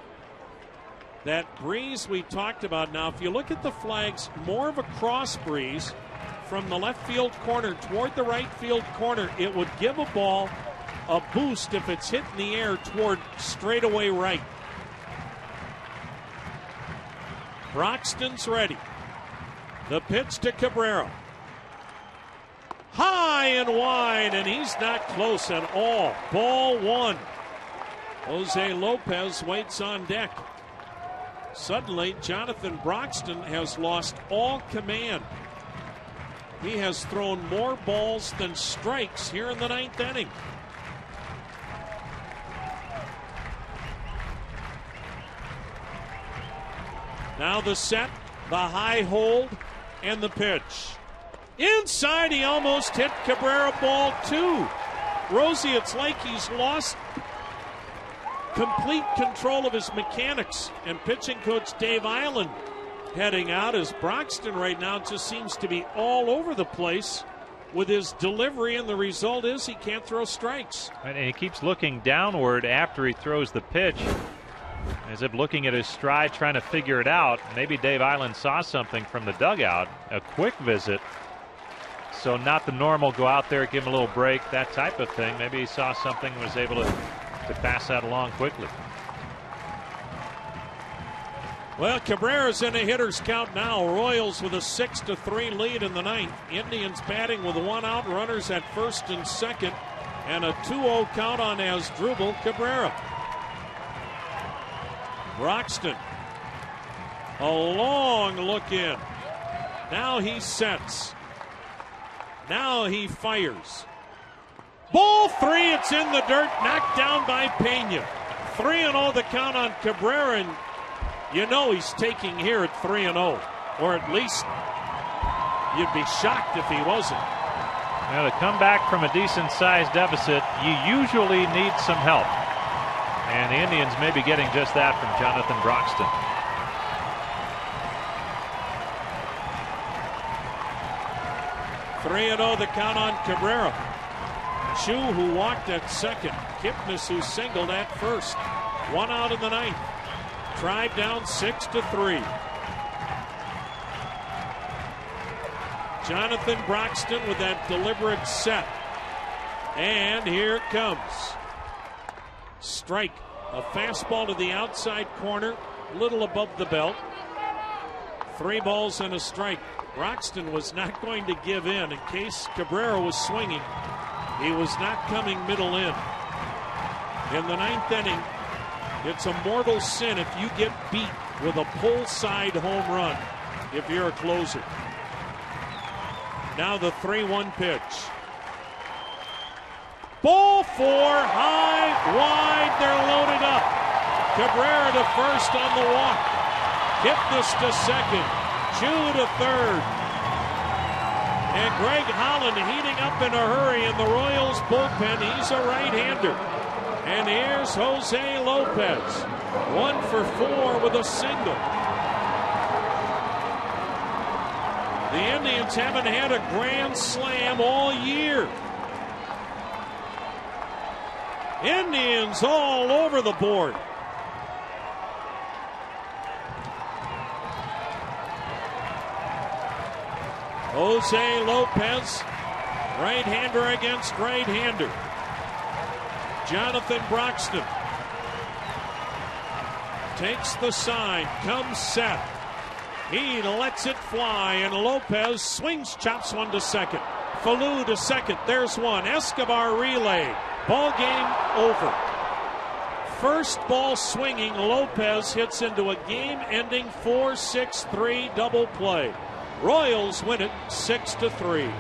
That breeze we talked about. Now, if you look at the flags, more of a cross breeze from the left field corner toward the right field corner. It would give a ball a boost if it's hit in the air toward straightaway right. Broxton's ready. The pitch to Cabrera. High and wide, and he's not close at all. Ball 1. Jose Lopez waits on deck. Suddenly, Jonathan Broxton has lost all command. He has thrown more balls than strikes here in the 9th inning. Now the set, the high hold, and the pitch. Inside, he almost hit Cabrera, ball 2. Rosie, it's like he's lost complete control of his mechanics. And pitching coach Dave Island heading out, as Broxton right now just seems to be all over the place with his delivery, and the result is he can't throw strikes. And he keeps looking downward after he throws the pitch, as if looking at his stride, trying to figure it out. Maybe Dave Island saw something from the dugout, a quick visit. So not the normal go out there, give him a little break, that type of thing. Maybe he saw something and was able to pass that along quickly. Well, Cabrera's in a hitter's count now. Royals with a 6-3 lead in the ninth. Indians batting with 1 out, runners at first and second, and a 2-0 count on Asdrubal Cabrera. Broxton, a long look in. Now he sets. Now he fires. Ball 3, it's in the dirt, knocked down by Pena. 3-0 the count on Cabrera, and you know he's taking here at 3-0, or at least you'd be shocked if he wasn't. Now, to come back from a decent-sized deficit, you usually need some help. And the Indians may be getting just that from Jonathan Broxton. .3-0 the count on Cabrera. Chu, who walked at second. Kipnis, who singled at first. 1 out in the ninth. Tribe down 6-3. Jonathan Broxton with that deliberate set. And here it comes. Strike. A fastball to the outside corner, little above the belt. 3 balls and a strike. Broxton was not going to give in case Cabrera was swinging. He was not coming middle in. In the ninth inning, it's a mortal sin if you get beat with a pull side home run if you're a closer. Now the 3-1 pitch. Ball 4, high, wide, they're loaded up. Cabrera to first on the walk. Kipnis to second. Chu to third. And Greg Holland heating up in a hurry in the Royals bullpen. He's a right-hander. And here's Jose Lopez. 1 for 4 with a single. The Indians haven't had a grand slam all year. Indians all over the board. Jose Lopez, right-hander against right-hander. Jonathan Broxton takes the sign, comes set. He lets it fly, and Lopez swings, chops one to second. Falou to second, there's one. Escobar relay. Ball game over. First ball swinging, Lopez hits into a game-ending 4-6-3 double play. Royals win it 6-3.